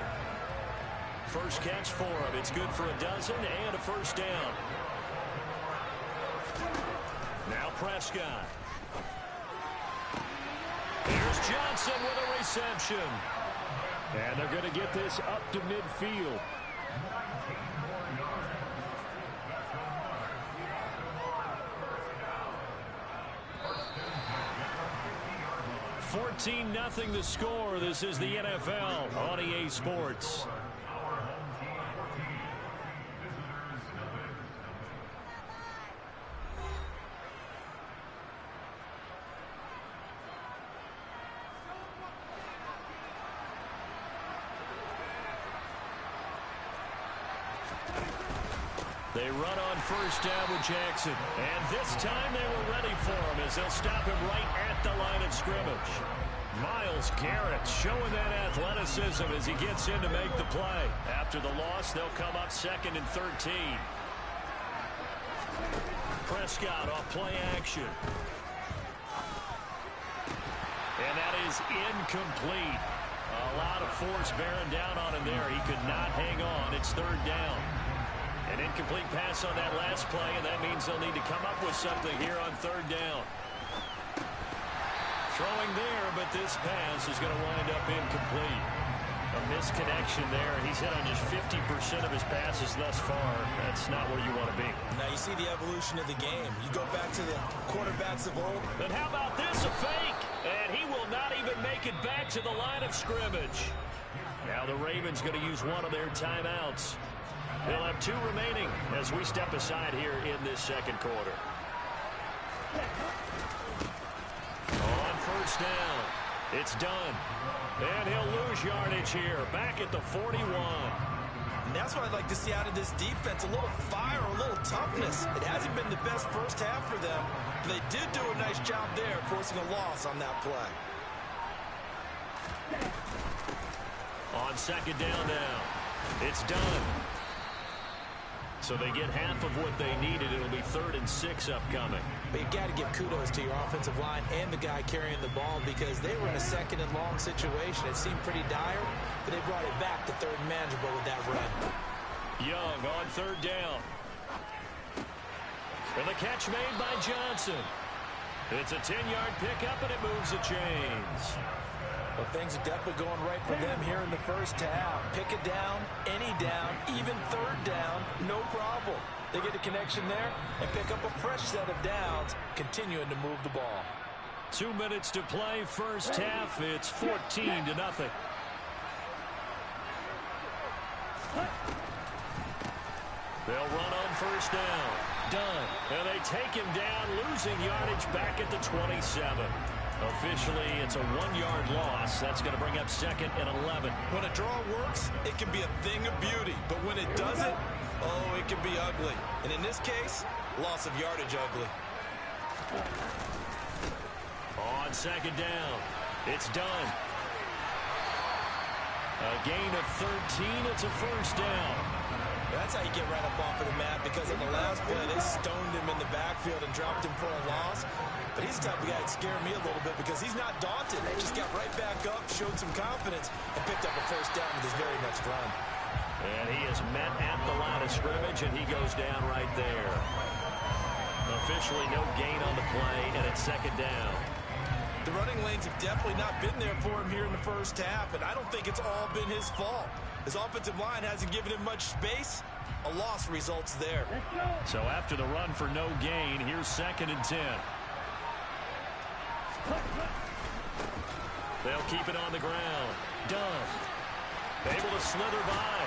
First catch for him. It's good for a dozen and a first down. Now Prescott. Here's Johnson with a reception. And they're going to get this up to midfield. $14-0 the score. This is the NFL on EA Sports. They run on first down with Jackson. And this time they were ready for him as they'll stop him right at the line of scrimmage. Myles Garrett showing that athleticism as he gets in to make the play. After the loss, they'll come up 2nd and 13. Prescott off play action. And that is incomplete. A lot of force bearing down on him there. He could not hang on. It's 3rd down. An incomplete pass on that last play, and that means they'll need to come up with something here on 3rd down. Throwing there, but this pass is going to wind up incomplete. A misconnection there. He's hit on just 50% of his passes thus far. That's not where you want to be. Now you see the evolution of the game. You go back to the quarterbacks of old. And how about this? A fake. And he will not even make it back to the line of scrimmage. Now the Ravens going to use one of their timeouts. They'll have 2 remaining as we step aside here in this second quarter. On first down, it's done. And he'll lose yardage here, back at the 41. And that's what I'd like to see out of this defense, a little fire, a little toughness. It hasn't been the best first half for them, but they did do a nice job there, forcing a loss on that play. On second down now, it's done. So they get half of what they needed. It'll be 3rd and 6 upcoming. But you've got to give kudos to your offensive line and the guy carrying the ball because they were in a 2nd and long situation. It seemed pretty dire, but they brought it back to 3rd and manageable with that run. Young on 3rd down. And the catch made by Johnson. It's a 10-yard pickup, and it moves the chains. Well, things are definitely going right for them here in the first half. Pick it down, any down, even 3rd down, no problem. They get a connection there and pick up a fresh set of downs, continuing to move the ball. 2 minutes to play, first half. It's 14-0. They'll run on first down. Done. And they take him down, losing yardage back at the 27. Officially, it's a 1-yard loss. That's going to bring up 2nd and 11. When a draw works, it can be a thing of beauty. But when it doesn't, oh, it can be ugly. And in this case, loss of yardage ugly. On second down, it's done. A gain of 13. It's a first down. That's how you get right up off of the mat, because on the last play, they stoned him in the backfield and dropped him for a loss. But he's the type of guy that scared me a little bit because he's not daunted. He just got right back up, showed some confidence, and picked up a first down with his very next run. And he is met at the line of scrimmage, and he goes down right there. Officially no gain on the play, and it's second down. The running lanes have definitely not been there for him here in the first half, and I don't think it's all been his fault. His offensive line hasn't given him much space. A loss results there. So after the run for no gain, here's 2nd and 10. They'll keep it on the ground. Done. Able to slither by.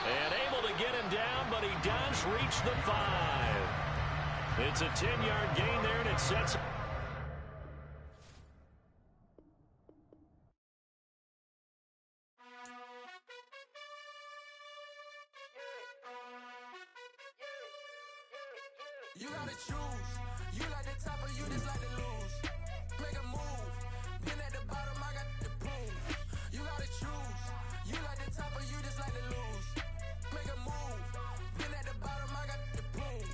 And able to get him down, but he does reach the 5. It's a 10-yard gain there, and it sets... You gotta choose. You like the top or you just like to lose. Make a move. Been at the bottom, I got the prove. You gotta choose. You like the top or you just like to lose. Make a move. Been at the bottom, I got the prove.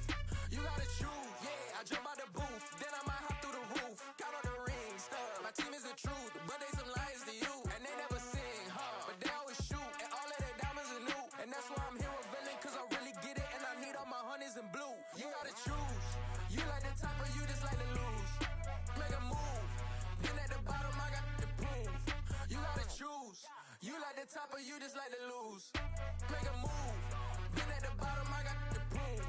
You gotta choose. Yeah, I jump out the booth. Then I might hop through the roof. Got all the rings. My team is the truth, but they some liars to you. And they never sing, but they always shoot. And all of their diamonds are new. And that's why I'm here with villain, cause I really get it. And I need all my honeys in blue. You gotta choose. You like the top or you just like to lose. Make a move. Been at the bottom, I got the proof. You gotta choose. You like the top or you just like to lose. Make a move. Been at the bottom, I got the proof.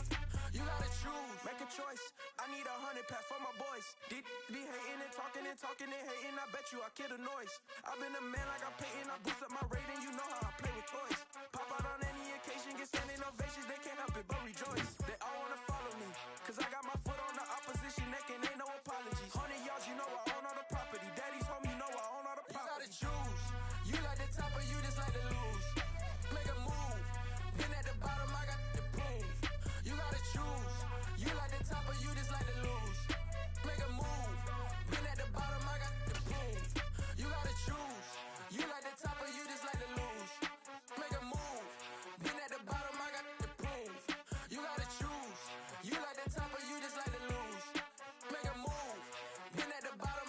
You gotta choose. Make a choice. I need 100 pack for my boys. Be hating and talking and hating. I bet you I kill the noise. I've been a man like I'm Peyton. I boost up my rating. You know how I play with toys. Pop out on any occasion, get standing ovations. They can't help it but rejoice. They all wanna follow me, cause I got my foot on the opposition neck and ain't no apologies. 100 yards, you know I own all the property. Daddy's home, you know I own all the property. You gotta choose. You like the top or you just like to lose. Make a move. Been at the bottom, I got the proof. You gotta choose. You like the top or you just like to lose. Make a move. Been at the bottom, I got the proof. You gotta choose. You like the top or you just like to lose. Make a move. Been at the bottom, I got the proof. You gotta choose. You like the top or you just like to lose. Make a move. Been at the bottom.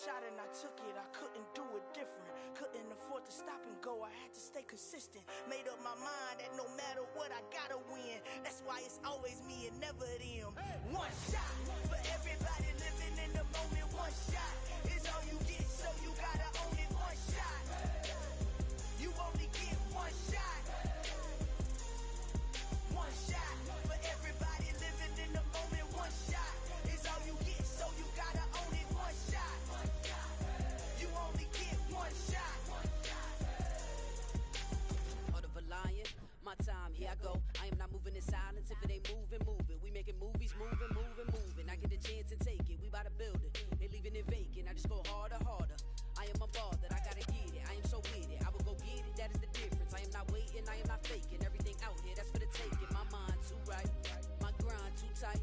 shot and I took it, I couldn't do it different. Couldn't afford to stop and go, I had to stay consistent. Made up my mind that no matter what, I gotta win. That's why it's always me and never them. One shot for everybody living in the moment. One shot is all you get, so you gotta own it. One shot, you only get one shot. One shot for everybody living in the moment. One shot is all you get, so you gotta own it. One shot, you only get one shot. Heart of a lion, my time, here I go. I am not moving in silence. If it ain't moving, moving. We making movies, moving, moving, moving. I get the chance and take it. We bout to build it. They leaving it vacant. I just go harder, harder. I am a ball that I gotta get it. I am so with it. I will go get it. That is the difference. I am not waiting. I am not faking. Everything out here, that's for the taking. My mind too right. My grind too tight.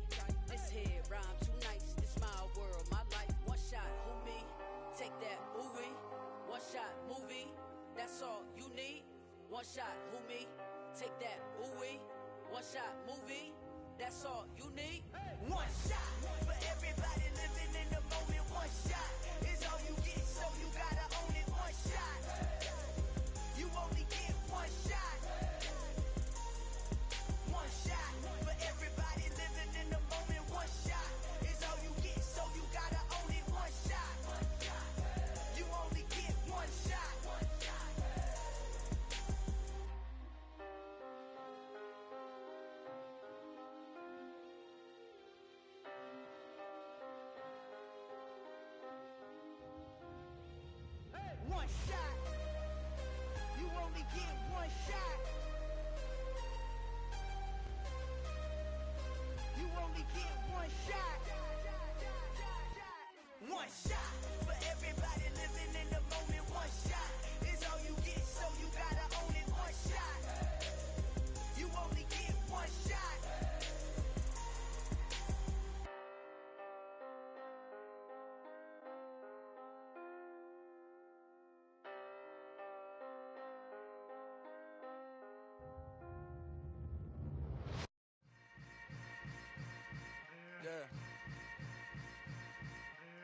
This head rhyme too nice. This my world, my life. One shot, who me? Take that, ooh-wee. One shot, movie. That's all you need. One shot, who me? Take that, ooh-wee. One shot, movie. That's all you need. One shot for everybody living in the moment. One shot is all you get, so you gotta own it. One shot, you only get one shot. One shot for everybody living in the moment. One shot is all you get, so you gotta own it. One shot, you only get one shot. One shot. You only get one shot. You only get one shot. One shot for everybody living in the moment. One shot is all you get, so you gotta own it. One shot. You only get one shot.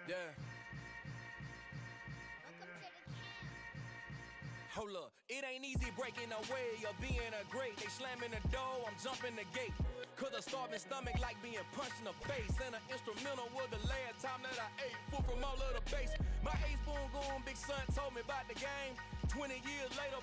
Yeah. Hold up, it ain't easy breaking away or being a great. They slamming the door, I'm jumping the gate. Cause a starving stomach like being punched in the face. And an instrumental was the last time that I ate. Food from all of the bass. My ace boom goon, big son told me about the game. 20 years later,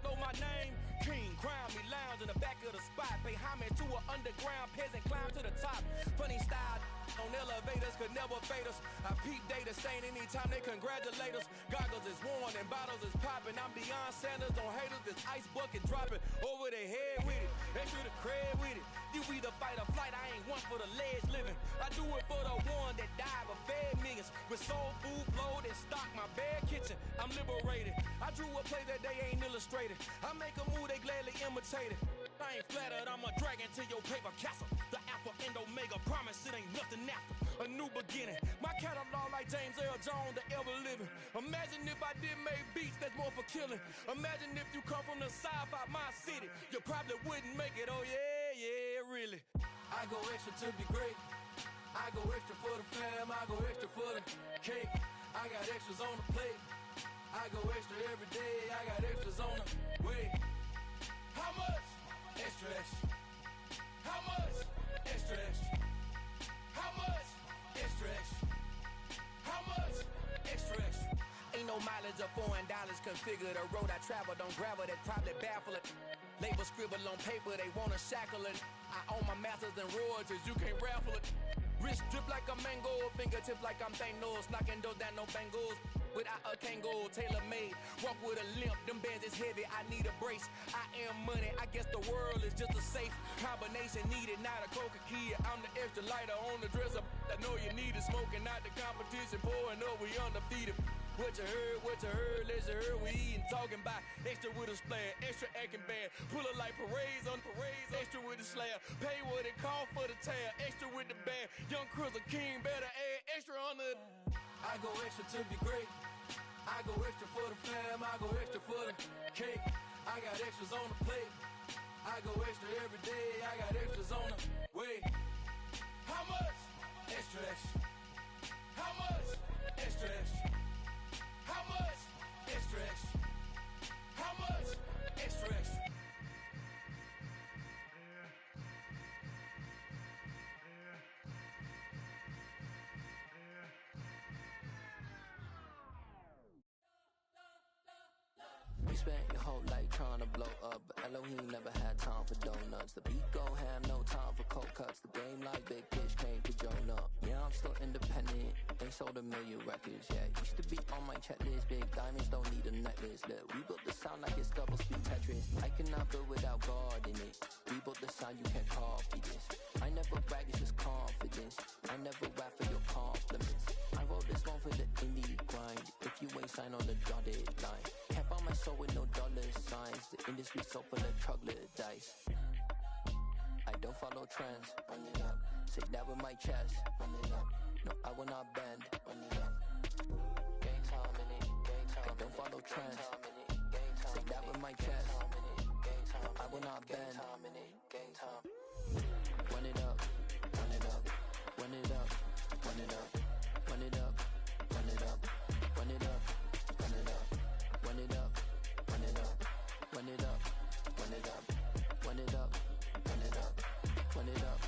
know my name. King, crown me, lounge in the back of the spot. Pay homage to an underground peasant, climb to the top. Funny style on elevators could never fade us. I peep data stain anytime they congratulate us. Goggles is worn and bottles is popping. I'm beyond Sanders, don't haters. This ice bucket dropping over their head with it. Extra the cred with it. You either fight or flight. I ain't one for the ledge living. I do it for the one that died but fed millions. With soul food flowed and stock my bare kitchen. I'm liberated. I drew a play that they ain't illustrated. I make a move they gladly imitated. I ain't flattered, I'm a dragon to your paper castle. The alpha and omega, promise it ain't nothing after. A new beginning. My catalog like James Earl Jones, the ever living. Imagine if I did make beats that's more for killing. Imagine if you come from the south out my city. You probably wouldn't make it, oh yeah, yeah, really. I go extra to be great. I go extra for the fam, I go extra for the cake. I got extras on the plate. I go extra every day, I got extras on the way. How much? Extra, extra. How much? Extra, extra. How much? Extra, extra. How much? Extra, extra. Ain't no mileage of $4 configure the road I travel. Don't gravel, that probably baffle it. Label scribble on paper, they wanna shackle it. I own my masters and royalties, you can't raffle it. Wrist drip like a mango, fingertips like I'm Thanos. Knocking doors down, no bangles. Without a Kango, tailor-made. Walk with a limp, them bands is heavy, I need a brace. I am money, I guess the world is just a safe combination needed, not a coca key. I'm the extra lighter on the dresser. I know you need it, smoking out the competition, pouring up, we undefeated. What you heard, let's heard, we eating, talking about extra with a splash, extra acting bad. Pull it like parades on parades, extra with the slab. Pay what it cost for the tab, extra with the band. Young Chris, a king, better add extra on the. I go extra to be great. I go extra for the fam, I go extra for the cake. I got extras on the plate. I go extra every day, I got extras on the way. How much? Extra, extra. How much? Extra, extra. spent your whole life trying to blow up, but Elohim never had time for donuts. The beat go ham, no time for cold cuts. The game like big fish came to Jonah. Yeah, I'm still independent. They sold 1 million records. Yeah, used to be on my checklist. Big diamonds don't need a necklace. Look, we built the sound like it's double speed Tetris. I cannot build without God in it. We built the sound, you can't copy this. I never brag, it's just confidence. I never rap for your compliments. I wrote this one for the indie grind. If you ain't signed on the dotted line, can't buy my soul with no dollar signs. The industry so full of troglodytes. I don't follow trends. Run it up. Say that with my chest. Run it up. No, I will not bend. Run it up. Game time in it. Game time. I don't follow trends. Say that with my chest. No, I will not bend. Game time. Run it up. Run it up. Run it up. Run it up. Run it up. Run it up. Run it up. Run it up. Run it up. Run it up. Run it up. Run it up. Run it up. Run it up. Run it up.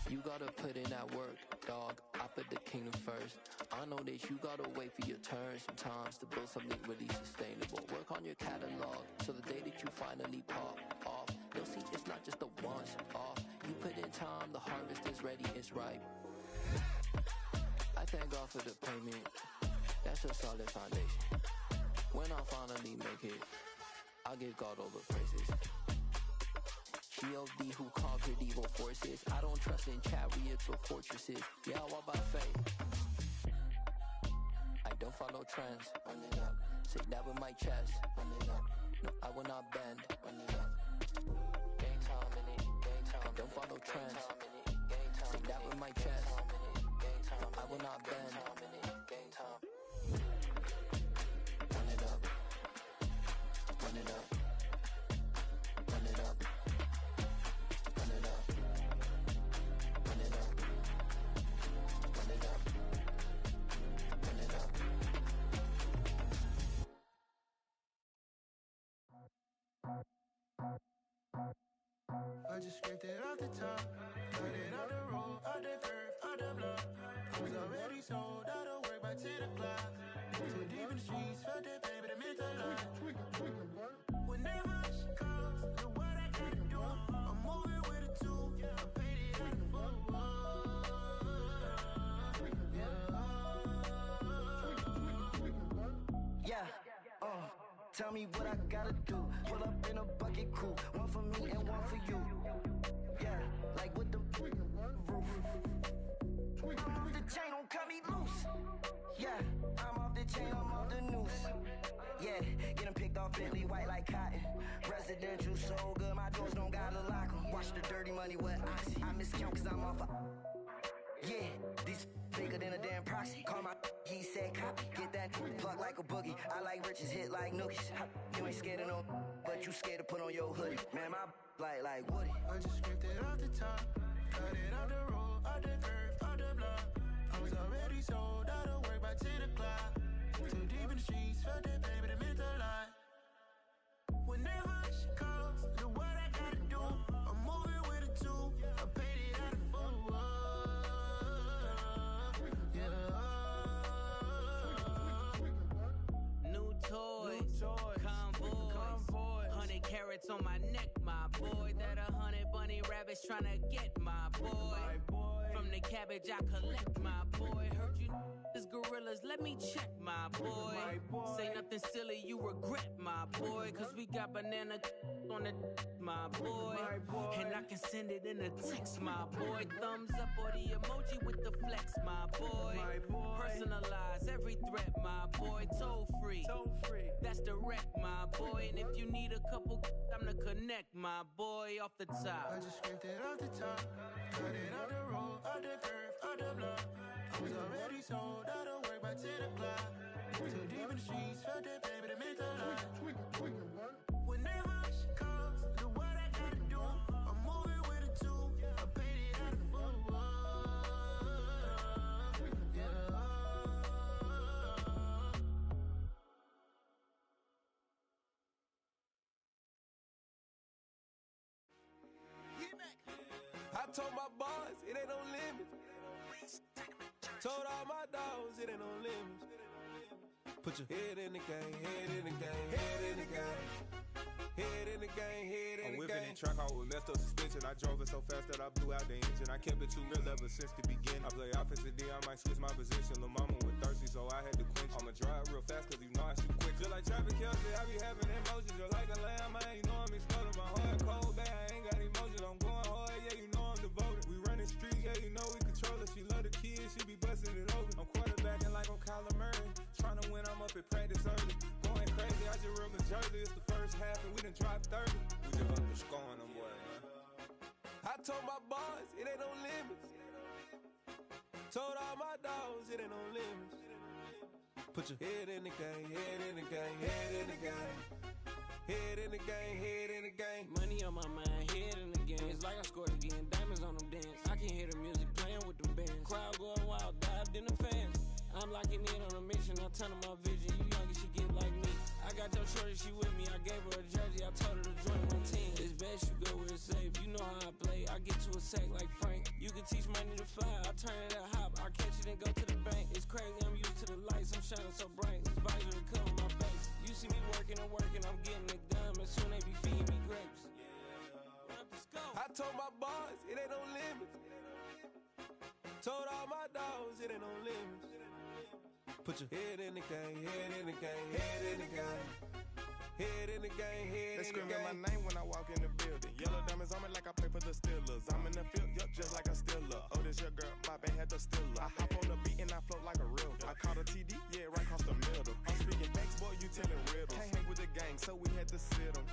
You gotta put in that work, dog. I put the kingdom first. I know that you gotta wait for your turn sometimes to build something really sustainable. Work on your catalog, so the day that you finally pop off, you'll see it's not just a once off. You put in time, the harvest is ready, it's ripe. I thank God for the payment. That's a solid foundation. When I finally make it, I'll give God all the praises. G.O.D. who conquered evil forces. I don't trust in chariots or fortresses. Yeah, I walk by faith. I don't follow trends. Run it up. Say that with my chest. Run it up. No, I will not bend. Run it up. Game time in it. Game time. I don't follow trends. Say that with my chest. No, I will not bend. Game time. Run it up. Run it up. Run it up. Run it up. Run it up. Run it up. Run it up. I just scraped it off the top, cut it out the road, out the curve, out the block. I was already sold out of work by 10 o'clock. Too deep in the streets, felt that baby, the mental lie. Whenever she calls, do what I gotta do. I'm moving with a two, I paid it out the full. Yeah, tell me what I gotta do. Pull up in a bucket crew, one for me and one for you. Yeah, like with the roof. I'm off the chain, don't cut me loose. Yeah, I'm off the chain, I'm off the noose. Yeah, getting picked off Bentley white like cotton. Residential so good, my doors don't gotta lock 'em. Watch the dirty money with oxy. I miscount cause I'm off a. Yeah, these bigger than a damn proxy. Call my he said copy. Get that plug like a boogie. I like riches, hit like nookies. You ain't scared of no, but you scared to put on your hoodie. Man, my like Woody. I just scraped it off the top, cut it out the road, out the curve, out the block. I was already sold out of work by 10 o'clock. Too deep in the streets, felt that baby, the mental lie. Whenever she calls, do what I gotta do. I'm moving with a two, I paid it out of full. New toys, convoys, 100 carats on my neck, my boy. That 100 bunny rabbits tryna get my boy. From the cabbage I collect, my boy. Heard you is gorillas, let me check, my boy. Say nothing silly, you regret, my boy. Cause we got banana on the my boy. And I can send it in a text, my boy. Thumbs up or the emoji with the flex, my boy. Personalize every threat, my boy. Toll free, that's direct, my boy. And if you need a couple, I'm to connect, my boy, off the top. I just scraped it off the top, cut it out the road, out the curve, out the block. I was already sold out of work by 10 o'clock. Too deep in the streets, felt that baby, the mental lie. Whenever she calls, do what I gotta do. I'm moving with a two, I paid it out of full. I told my boys it ain't no limit. Told all my dogs it ain't no limit. Put your head in the game, head in the game, head in the game. Head in the game, head in the game. I'm whipping in track out with messed up suspension. I drove it so fast that I blew out the engine. I kept it too real ever since the beginning. I play offensive D, I might switch my position. Lil' mama was thirsty, so I had to quench. I'ma drive real fast, cause you know I shoot quick. Just like traffic Kelsey, I be having emotions. Just like a lamb, man, you know I'm exploding. My heart cold, bad, I ain't got emotions. I'm going hard, yeah, you know I'm devoted. We running streets, yeah, you know we control it. She love the kids, she be busting it open. I'm quarterbacking like I'm Kyler Murray. Trying to win, I'm up at practice early. Going crazy, I just real Jersey. It's the first half and we done dropped 30. We just up to scoring them, boy, man. I told my boys, it ain't no limits. Told all my dogs, it ain't no limits. Put your head in the game, head in the game, head in the game. Head in the game, head in the game. Money on my mind, head in the game. It's like I scored again, diamonds on them dance. I can hear the music playing with them bands. Crowd going wild, dived in the fans. I'm locking in on a mission, I turn on my vision. You young and she get like me. I got your shorty, she with me. I gave her a jersey, I told her to join my team. It's best you go where it's safe. You know how I play. I get to a sack like Frank. You can teach money to fly. I turn it a hop. I catch it and go to the bank. It's crazy, I'm used to the lights. I'm shining so bright. This visor to cover my face. You see me working and working. I'm getting it done. And soon they be feeding me grapes. I told my boys, it ain't no limits. Told all my dogs, it ain't no limits. Put your head in the game, head in the game, head in the game. Head in the game, head in the game. They screaming my name when I walk in the building. Yellow diamonds on me like I play for the Steelers. I'm in the field, yup, just like a Steeler. Oh, this your girl, my band had the Steeler. I hop on the beat and I float like a real. I caught a TD, yeah, right across the middle. I'm speaking facts, boy, you telling riddles. Can't hang with the gang, so we had to sit them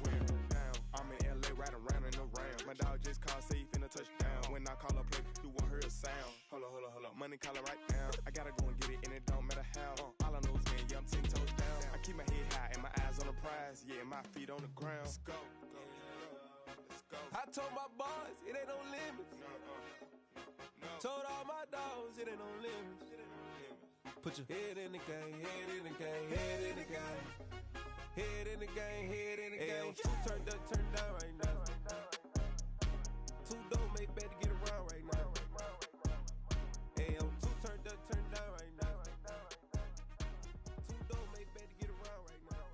down. I'm in LA, riding around and around. My dog just called, say he finna touchdown. When I call a play, you won't hear a sound. Hold up. Money calling right now. I gotta go and get it, and it don't matter how. All I know is man, yeah, I'm 10 toes down. I keep my head high and my eyes on the prize. Yeah, my feet on the ground. Let's go. I told my boys, it ain't no limits. Told all my dogs, it ain't no limits. Put your head in the game, head in the game, head in the game. Head in the game, head in the game. Two turned up, turned down right now. Two don't make better get around right now. Hey, I'm two turned up, turned down right now. Two don't make better get around right now.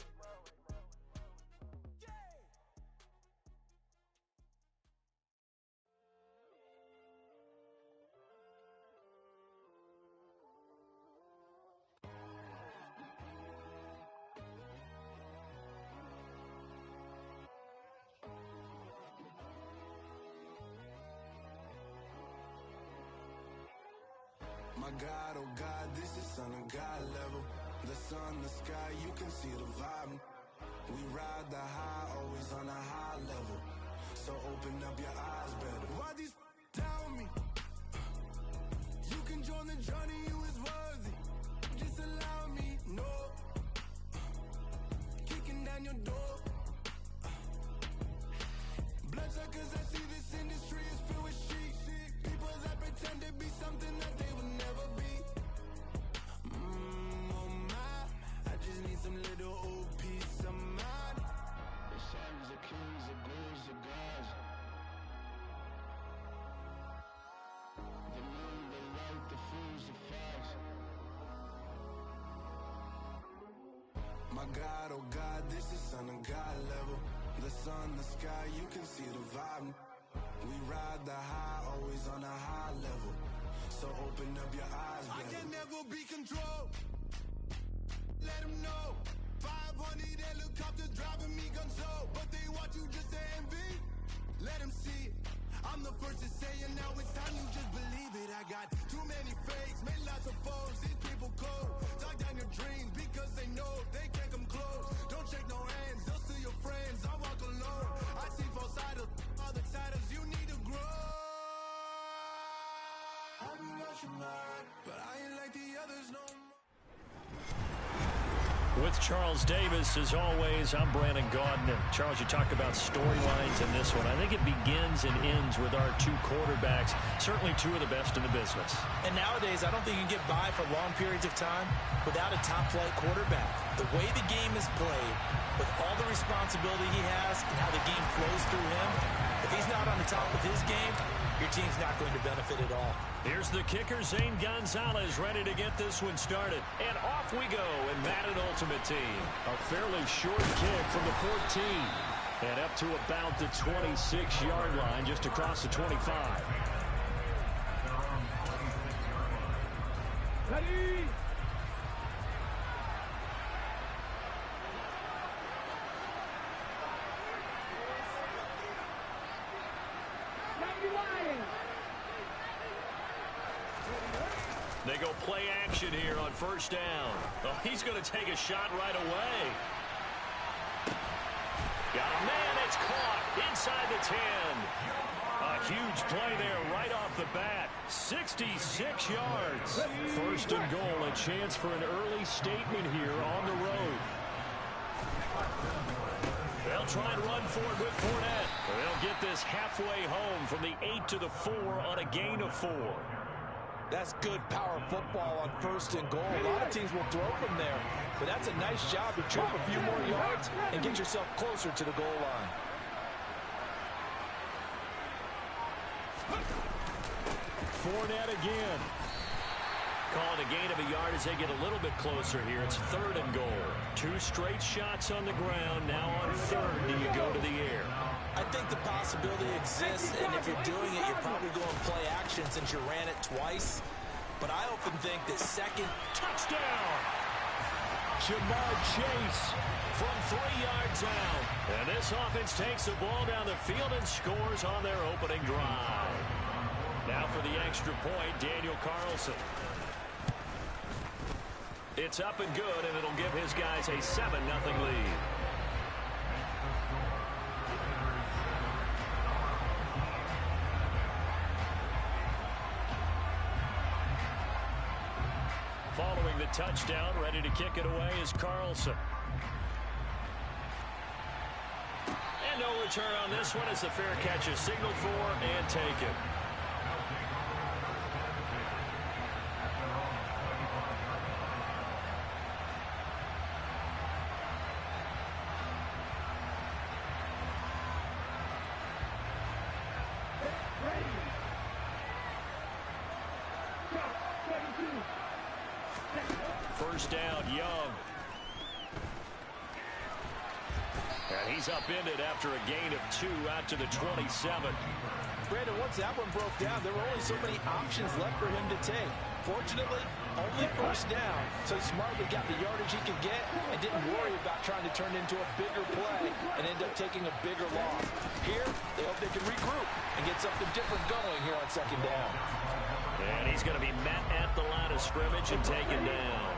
My God, oh God, this is son of God level. The sun, the sky, you can see the vibe. We ride the high, always on a high level. So open up your eyes better. Why these tell me? You can join the journey, you is worthy. Just allow me, no. Kicking down your door. Bloodsuckers, I see this industry is filled with sheep. People that pretend to be something that they will never be. Oh my, I just need some little old peace of mind. The sons, the kings, the ghouls, the gods. The moon, the light, the fools, the facts. My God, oh God, this is son of God level. The sun, the sky, you can see the vibe. We ride the high, always on a high level. So open up your eyes, baby. I can never be controlled. Let them know. 500 helicopters driving me gonzo. But they want you just to envy. Let them see it. I'm the first to say it, now it's time you just believe it. I got too many fakes, made lots of foes. These people cold. Talk down your dreams because they know they can't come close. Don't shake no hands, they'll steal your friends. I walk alone. I see false idols, other titles, you need to grow. I've been watching mine, but I ain't like the others no more. With Charles Davis, as always, I'm Brandon Gaudin. Charles, you talked about storylines in this one. I think it begins and ends with our two quarterbacks, certainly two of the best in the business. And nowadays, I don't think you can get by for long periods of time without a top-flight quarterback. The way the game is played, with all the responsibility he has and how the game flows through him, if he's not on the top of his game, your team's not going to benefit at all. Here's the kicker, Zane Gonzalez, ready to get this one started. And off we go in Madden Ultimate Team. A fairly short kick from the 14. And up to about the 26-yard line, just across the 25. Ready? They go play action here on first down. Oh, he's going to take a shot right away. Got a man, it's caught inside the 10. A huge play there right off the bat. 66 yards. First and goal, a chance for an early statement here on the road. They'll try and run for it with Fournette. They'll get this halfway home from the 8 to the 4 on a gain of 4. That's good power football on first and goal. A lot of teams will throw from there, but that's a nice job to trim a few more yards and get yourself closer to the goal line. Fournette again. Calling a gain of a yard as they get a little bit closer here. It's third and goal. 2 straight shots on the ground. Now on third, do you go to the air? I think the possibility exists, and if you're doing it, you're probably going play action since you ran it twice. But I often think that second touchdown. Jamar Chase from 3 yards out. And this offense takes the ball down the field and scores on their opening drive. Now for the extra point, Daniel Carlson. It's up and good, and it'll give his guys a 7-0 lead. Following the touchdown, ready to kick it away is Carlson. And no return on this one as the fair catch is signaled for and taken. First down, Young. And he's upended after a gain of 2 out to the 27. Brandon, once that one broke down, there were only so many options left for him to take. Fortunately, only first down, so he smartly got the yardage he could get and didn't worry about trying to turn it into a bigger play and end up taking a bigger loss. Here, they hope they can regroup and get something different going here on second down. And he's going to be met at the line of scrimmage and taken down.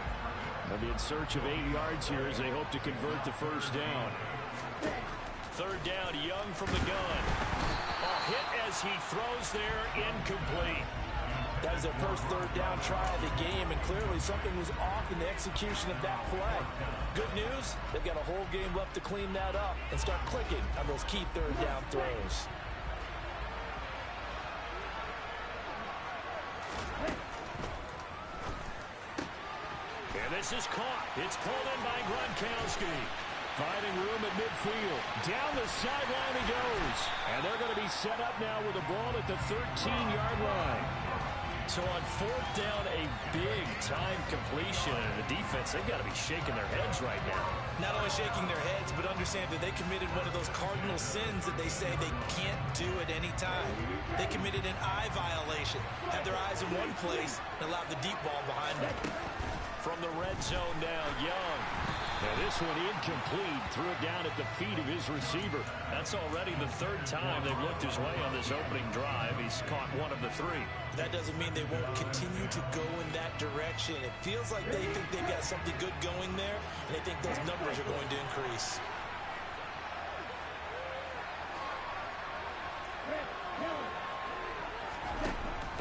They'll be in search of 8 yards here as they hope to convert the first down. Third down, Young from the gun. A hit as he throws there, incomplete. That was their first third down try of the game, and clearly something was off in the execution of that play. Good news, they've got a whole game left to clean that up and start clicking on those key third down throws. And this is caught. It's pulled in by Gronkowski. Finding room at midfield. Down the sideline he goes. And they're going to be set up now with the ball at the 13-yard line. So on fourth down, a big-time completion. And the defense, they've got to be shaking their heads right now. Not only shaking their heads, but understand that they committed one of those cardinal sins that they say they can't do at any time. They committed an eye violation, had their eyes in one place, and allowed the deep ball behind them. From the red zone now, Young. And this one incomplete. Threw it down at the feet of his receiver. That's already the third time they've looked his way on this opening drive. He's caught one of the 3. That doesn't mean they won't continue to go in that direction. It feels like they think they've got something good going there, and they think those numbers are going to increase.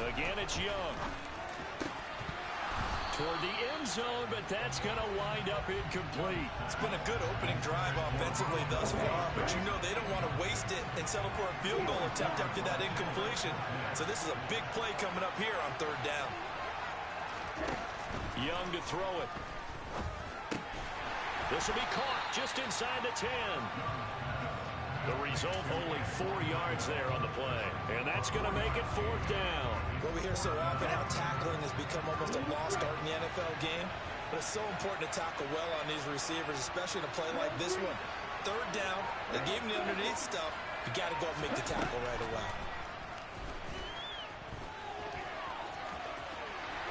Again, it's Young. Toward the end zone, but that's going to wind up incomplete. It's been a good opening drive offensively thus far, but you know they don't want to waste it and settle for a field goal attempt after that incompletion. So this is a big play coming up here on third down. Young to throw it. This will be caught just inside the 10. The result, only 4 yards there on the play. And that's going to make it 4th down. Well, we hear so often how tackling has become almost a lost art in the NFL game. But it's so important to tackle well on these receivers, especially in a play like this one. 3rd down, they gave him the underneath stuff. You got to go and make the tackle right away.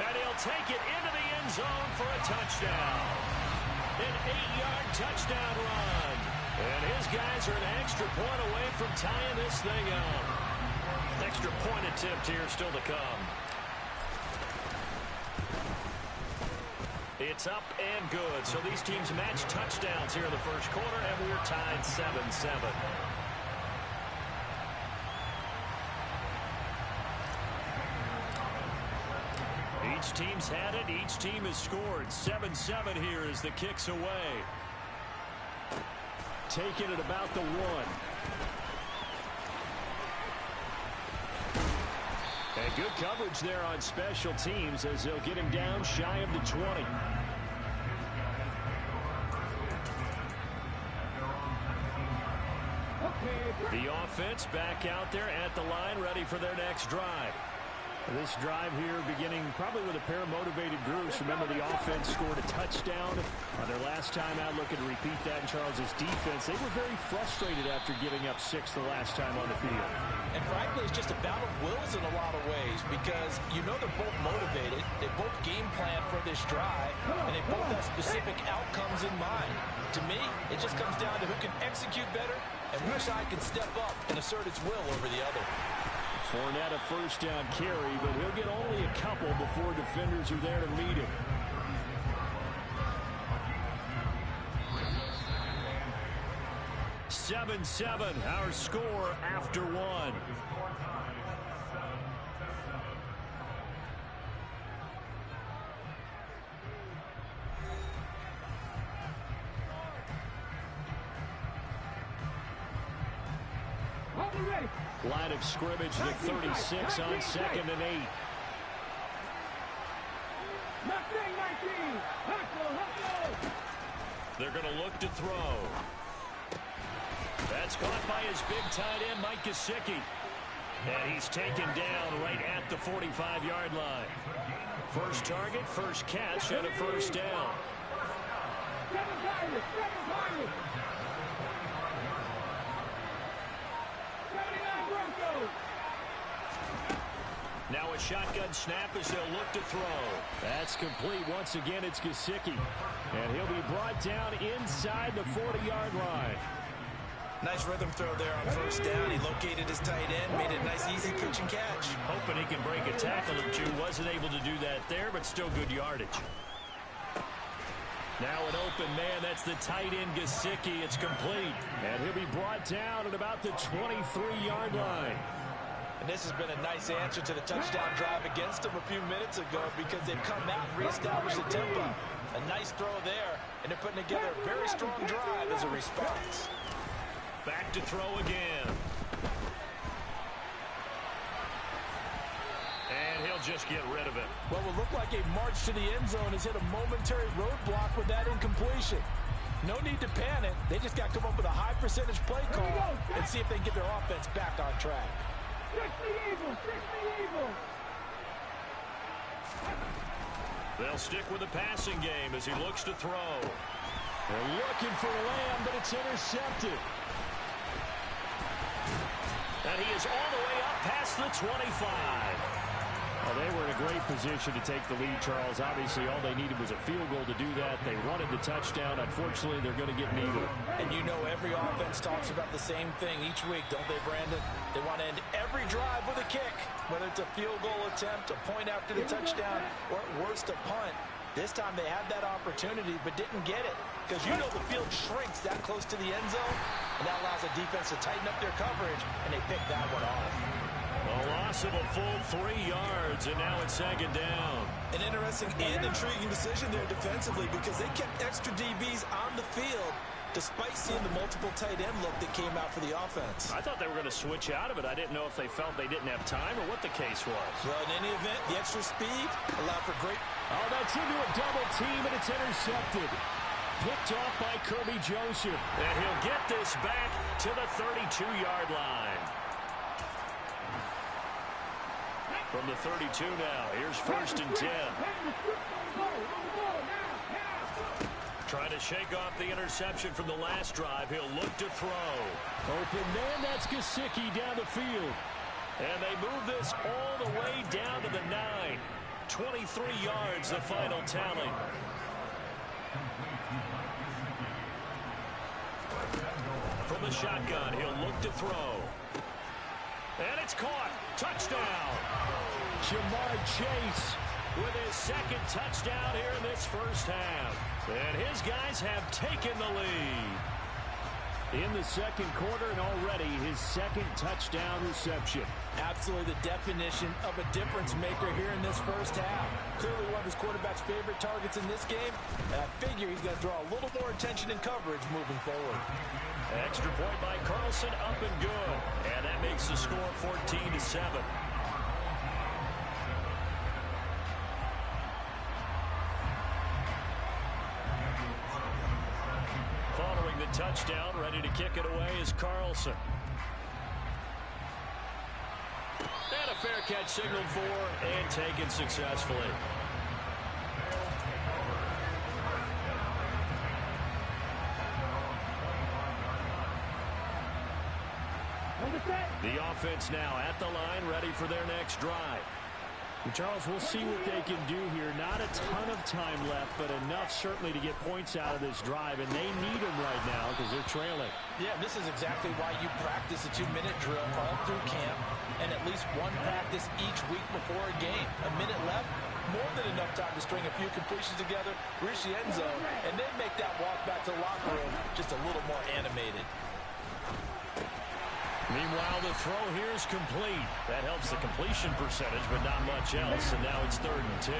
And he'll take it into the end zone for a touchdown. An 8-yard touchdown run. And his guys are an extra point away from tying this thing up. Extra point attempt here still to come. It's up and good. So these teams match touchdowns here in the first quarter, and we're tied 7-7. Each team's had it. Each team has scored. 7-7 here as the kick's away. Taking it about the 1. And good coverage there on special teams as they'll get him down shy of the 20. The offense back out there at the line, ready for their next drive. This drive here beginning probably with a pair of motivated groups. Remember, the offense scored a touchdown on their last time out. Looking to repeat that in Charles's defense. They were very frustrated after giving up 6 the last time on the field. And frankly, it's just a battle of wills in a lot of ways because you know they're both motivated. They both game plan for this drive, and they both have specific outcomes in mind. To me, it just comes down to who can execute better and which side can step up and assert its will over the other. Fournette a first down carry, but he'll get only a couple before defenders are there to meet him. "7-7, our score after 1. Line of scrimmage to 36 on 2nd and 8. They're going to look to throw. That's caught by his big tight end, Mike Gesicki. And he's taken down right at the 45-yard line. First target, first catch, and a first down. Now a shotgun snap as they'll look to throw. That's complete. Once again, it's Gesicki. And he'll be brought down inside the 40-yard line. Nice rhythm throw there on first down. He located his tight end, made it a nice, easy pitch and catch. Hoping he can break a tackle or two. Wasn't able to do that there, but still good yardage. Now an open man. That's the tight end, Gesicki. It's complete. And he'll be brought down at about the 23-yard line. And this has been a nice answer to the touchdown drive against them a few minutes ago because they've come out and reestablished the tempo. A nice throw there, and they're putting together a very strong drive as a response. Back to throw again. And he'll just get rid of it. What will look like a march to the end zone has hit a momentary roadblock with that incompletion. No need to panic. They just got to come up with a high percentage play call and see if they can get their offense back on track. They'll stick with the passing game as he looks to throw. They're looking for Lamb, but it's intercepted. And he is all the way up past the 25. Well, they were in a great position to take the lead, Charles. Obviously, all they needed was a field goal to do that. They wanted the touchdown. Unfortunately, they're going to get neither. And you know every offense talks about the same thing each week, don't they, Brandon? They want to end every drive with a kick, whether it's a field goal attempt, a point after the touchdown, or at worst, a punt. This time they had that opportunity but didn't get it because you know the field shrinks that close to the end zone, and that allows the defense to tighten up their coverage, and they picked that one off. A loss of a full 3 yards, and now it's 2nd down. An interesting and intriguing decision there defensively because they kept extra DBs on the field despite seeing the multiple tight end look that came out for the offense. I thought they were going to switch out of it. I didn't know if they felt they didn't have time or what the case was. Well, in any event, the extra speed allowed for great... Oh, that's into a double team, and it's intercepted. Picked off by Kirby Joseph. And he'll get this back to the 32-yard line. From the 32 now, here's 1st and 10. Trying to shake off the interception from the last drive. He'll look to throw. Open man, that's Gesicki down the field. And they move this all the way down to the 9. 23 yards, the final tally. From the shotgun, he'll look to throw. And it's caught. Touchdown. Jamar Chase with his 2nd touchdown here in this first half. And his guys have taken the lead. In the 2nd quarter, and already his 2nd touchdown reception. Absolutely the definition of a difference maker here in this first half. Clearly one of his quarterback's favorite targets in this game, and I figure he's going to draw a little more attention and coverage moving forward. Extra point by Carlson, up and good. And that makes the score 14-7. Following the touchdown, ready to kick it away is Carlson. And a fair catch signaled for and taken successfully. The offense now at the line, ready for their next drive. And Charles, we'll see what they can do here. Not a ton of time left, but enough certainly to get points out of this drive, and they need them right now because they're trailing. Yeah, this is exactly why you practice a 2-minute drill all through camp and at least one practice each week before a game. A minute left, more than enough time to string a few completions together, reach the end zone, and then make that walk back to the locker room just a little more animated. Meanwhile, the throw here is complete. That helps the completion percentage, but not much else. And now it's 3rd and 10.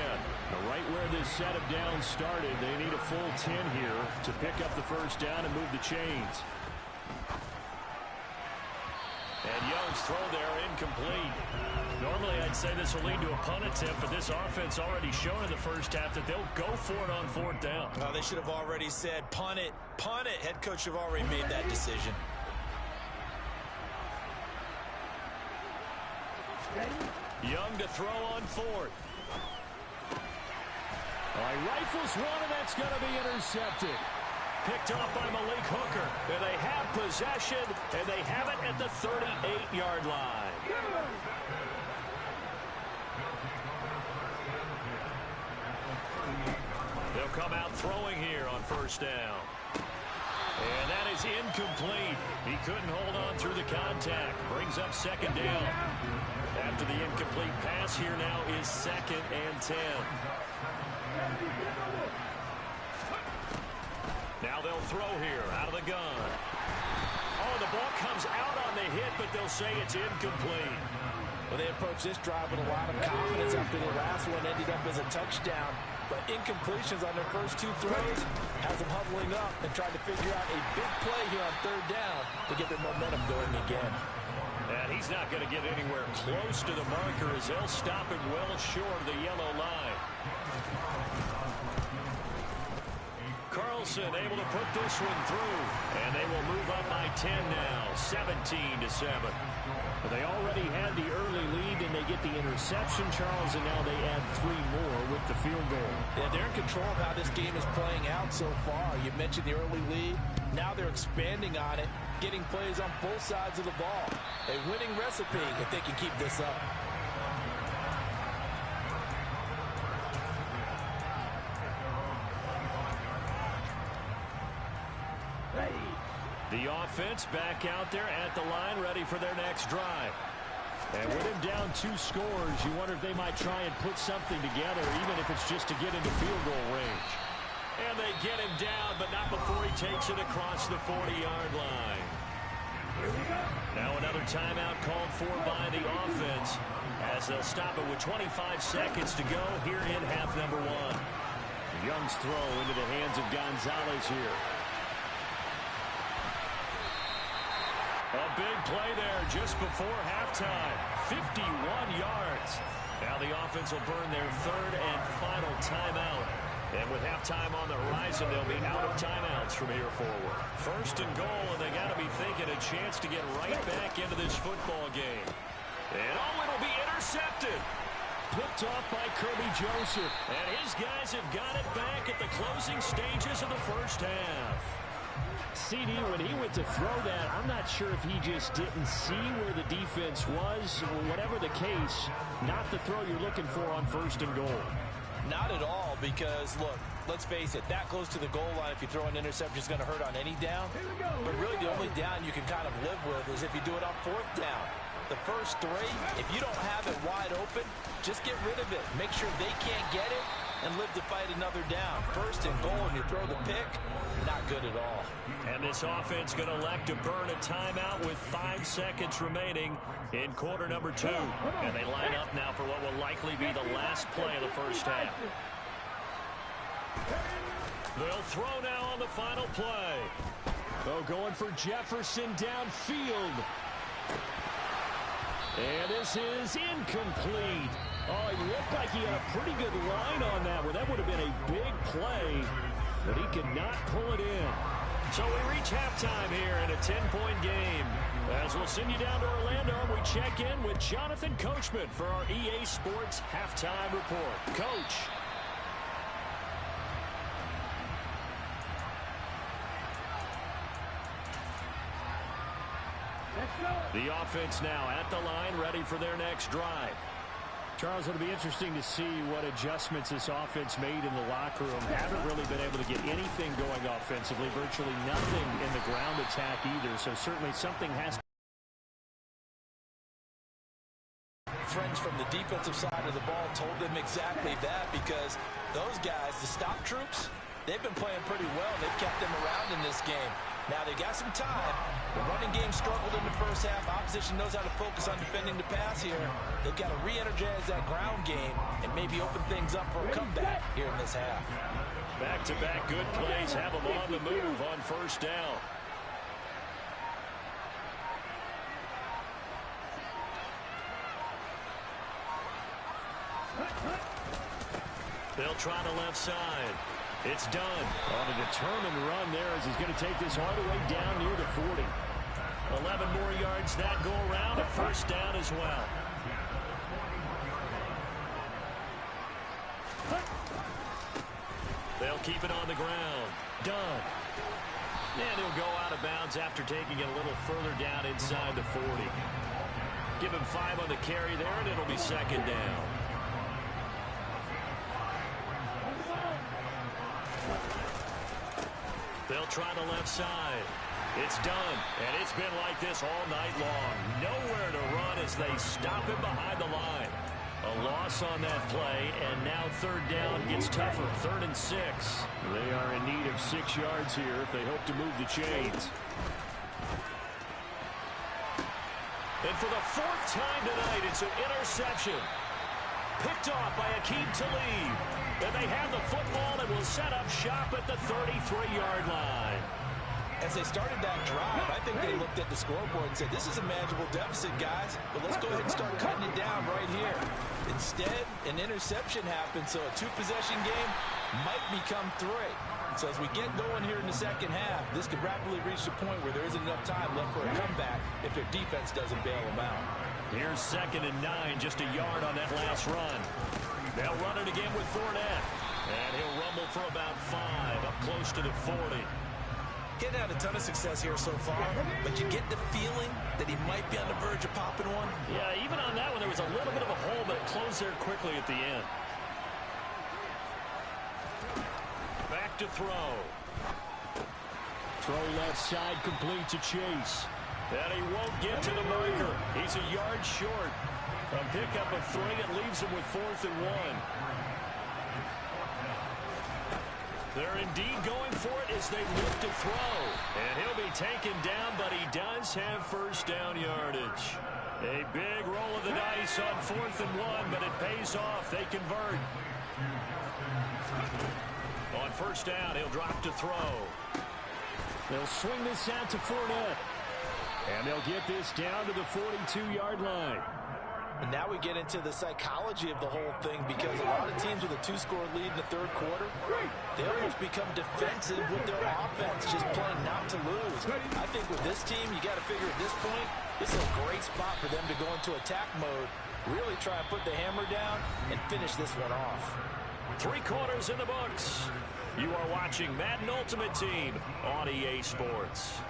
Right where this set of downs started, they need a full 10 here to pick up the first down and move the chains. And Young's throw there incomplete. Normally, I'd say this will lead to a punt attempt, but this offense already shown in the first half that they'll go for it on 4th down. Oh, they should have already said, punt it, punt it. Head coach should have already made that decision. Young to throw on 4th. Rifles one, and that's going to be intercepted. Picked off by Malik Hooker. And they have possession, and they have it at the 38-yard line. They'll come out throwing here on 1st down. And that is incomplete. He couldn't hold on through the contact. Brings up 2nd down. After the incomplete pass, here now is 2nd and 10. Now they'll throw here out of the gun. Oh, the ball comes out on the hit, but they'll say it's incomplete. Well, they approached this drive with a lot of confidence after the last one ended up as a touchdown. But incompletions on their first 2 throws has them huddling up and trying to figure out a big play here on 3rd down to get their momentum going again. And he's not going to get anywhere close to the marker as they'll stop him well short of the yellow line. Carlson able to put this one through. And they will move up by 10 now, 17-7. But they already had the early lead, and they get the interception, Charles, and now they add 3 more with the field goal. Yeah, they're in control of how this game is playing out so far. You mentioned the early lead. Now they're expanding on it, getting plays on both sides of the ball. A winning recipe if they can keep this up. The offense back out there at the line, ready for their next drive. And with him down 2 scores, you wonder if they might try and put something together, even if it's just to get into field goal range. And they get him down, but not before he takes it across the 40-yard line. Now another timeout called for by the offense as they'll stop it with 25 seconds to go here in half number 1. Young's throw into the hands of Gonzalez here. A big play there just before halftime. 51 yards. Now the offense will burn their 3rd and final timeout And with halftime on the horizon, they'll be out of timeouts from here forward. First and goal, and they got to be thinking a chance to get right back into this football game. And it'll be intercepted. Picked off by Kirby Joseph. And his guys have got it back at the closing stages of the first half. CD, when he went to throw that, I'm not sure if he just didn't see where the defense was. Whatever the case, not the throw you're looking for on first and goal. Not at all, because, look, let's face it, that close to the goal line, if you throw an interception, is going to hurt on any down. But really the only down you can kind of live with is if you do it on fourth down. The first three, if you don't have it wide open, just get rid of it. Make sure they can't get it and live to fight another down. First and goal, and you throw the pick, not good at all. And this offense going to elect to burn a timeout with 5 seconds remaining in quarter number 2. And they line up now for what will likely be the last play of the first half. They'll throw now on the final play. Oh, going for Jefferson downfield. And this is incomplete. Oh, he looked like he had a pretty good line on that one. That would have been a big play, but he could not pull it in. So we reach halftime here in a 10-point game. As we'll send you down to Orlando, we check in with Jonathan Coachman for our EA Sports Halftime Report. Coach. The offense now at the line, ready for their next drive. Charles, it'll be interesting to see what adjustments this offense made in the locker room. Haven't really been able to get anything going offensively, virtually nothing in the ground attack either, so certainly something has to. Friends from the defensive side of the ball told them exactly that, because those guys, the stop troops, they've been playing pretty well. They've kept them around in this game. Now they got some time. The running game struggled in the first half. Opposition knows how to focus on defending the pass here. They've got to re-energize that ground game and maybe open things up for a comeback here in this half. Back-to-back good plays have them on the move on first down. They'll try the left side. It's done on a determined run there as he's going to take this all the way down near the 40. 11 more yards that go around, a first down as well. They'll keep it on the ground. Done. And he'll go out of bounds after taking it a little further down inside the 40. Give him 5 on the carry there, and it'll be second down. They'll try the left side. It's done, and it's been like this all night long. Nowhere to run as they stop him behind the line. A loss on that play, and now third down gets tougher. 3rd and 6. They are in need of 6 yards here if they hope to move the chains. And for the 4th time tonight, it's an interception. Picked off by Akeem Talib. And they have the football and will set up shop at the 33-yard line. As they started that drive, I think they looked at the scoreboard and said, this is a manageable deficit, guys, but let's go ahead and start cutting it down right here. Instead, an interception happened, so a 2-possession game might become 3. So as we get going here in the second half, this could rapidly reach the point where there isn't enough time left for a comeback if their defense doesn't bail them out. Here's 2nd and 9, just a yard on that last run. They'll run it again with Fournette. And he'll rumble for about 5, up close to the 40. Getting had a ton of success here so far, but you get the feeling that he might be on the verge of popping one. Yeah, even on that one, there was a little bit of a hole, but it closed there quickly at the end. Back to throw. Throw left side, complete to Chase. And he won't get to the marker. He's a yard short. A pickup of 3, it leaves him with 4th and 1. They're indeed going for it as they look to throw. And he'll be taken down, but he does have first down yardage. A big roll of the dice on 4th and 1, but it pays off. They convert. On first down, he'll drop to throw. They'll swing this out to Fournette. And they'll get this down to the 42-yard line. And now we get into the psychology of the whole thing, because a lot of teams with a 2-score lead in the third quarter, they almost become defensive with their offense, just playing not to lose. I think with this team, you got to figure at this point, this is a great spot for them to go into attack mode, really try and put the hammer down and finish this one off. 3 quarters in the books. You are watching Madden Ultimate Team on EA Sports.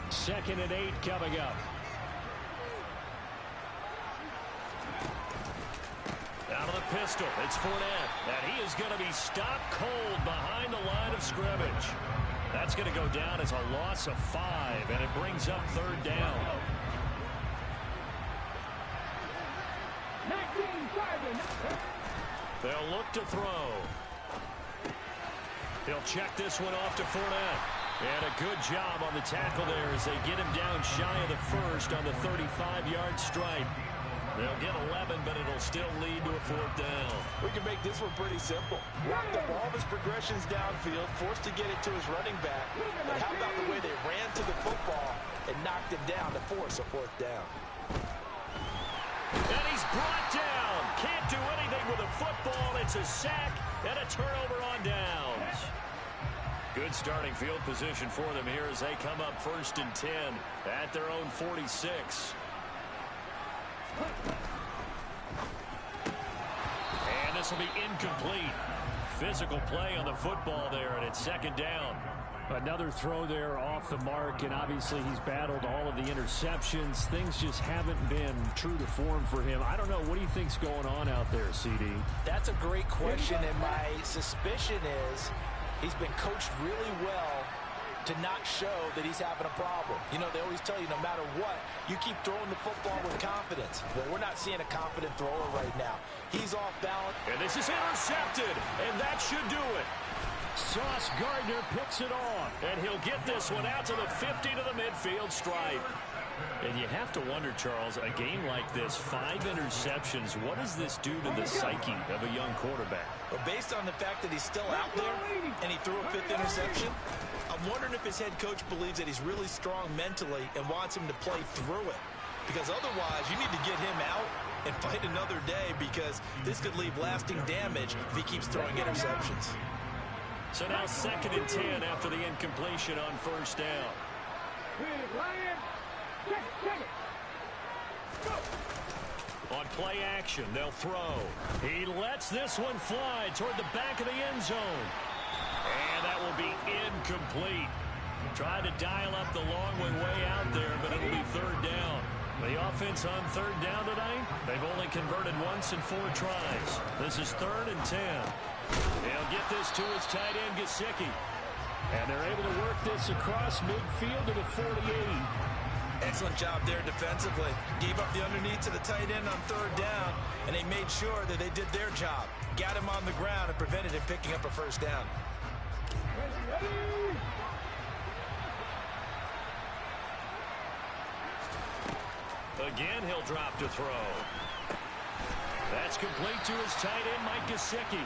Second and 8 coming up. Out of the pistol, it's Fournette. And he is going to be stopped cold behind the line of scrimmage. That's going to go down as a loss of 5, and it brings up third down. They'll look to throw. He'll check this one off to Fournette. And a good job on the tackle there as they get him down shy of the first on the 35-yard stripe. They'll get 11, but it'll still lead to a fourth down. We can make this one pretty simple. Lock up all of his progressions downfield, forced to get it to his running back. And how about the way they ran to the football and knocked him down to force a fourth down? And he's brought down. Can't do anything with a football. It's a sack and a turnover on downs. Good starting field position for them here as they come up 1st and 10 at their own 46. And this will be incomplete. Physical play on the football there, and it's second down. Another throw there off the mark, and obviously he's battled all of the interceptions. Things just haven't been true to form for him. I don't know. What do you think's going on out there, CD? That's a great question, and my suspicion is he's been coached really well to not show that he's having a problem. You know, they always tell you no matter what, you keep throwing the football with confidence. Well, we're not seeing a confident thrower right now. He's off balance. And this is intercepted, and that should do it. Sauce Gardner picks it off, and he'll get this one out to the 50 to the midfield stripe. And you have to wonder, Charles, a game like this, 5 interceptions, what does this do to the psyche of a young quarterback? Well, based on the fact that he's still out there and he threw a 5th interception, I'm wondering if his head coach believes that he's really strong mentally and wants him to play through it. Because otherwise, you need to get him out and fight another day, because this could leave lasting damage if he keeps throwing interceptions. So now 2nd and 10 after the incompletion on 1st down. On play action, they'll throw. He lets this one fly toward the back of the end zone. And that will be incomplete. Tried to dial up the long way out there, but it'll be third down. The offense on third down tonight, they've only converted once in 4 tries. This is 3rd and 10. They'll get this to his tight end, Gesicki. And they're able to work this across midfield to the 48. Excellent job there defensively. Gave up the underneath to the tight end on 3rd down, and they made sure that they did their job. Got him on the ground and prevented him picking up a 1st down. Again, he'll drop to throw. That's complete to his tight end, Mike Gesicki.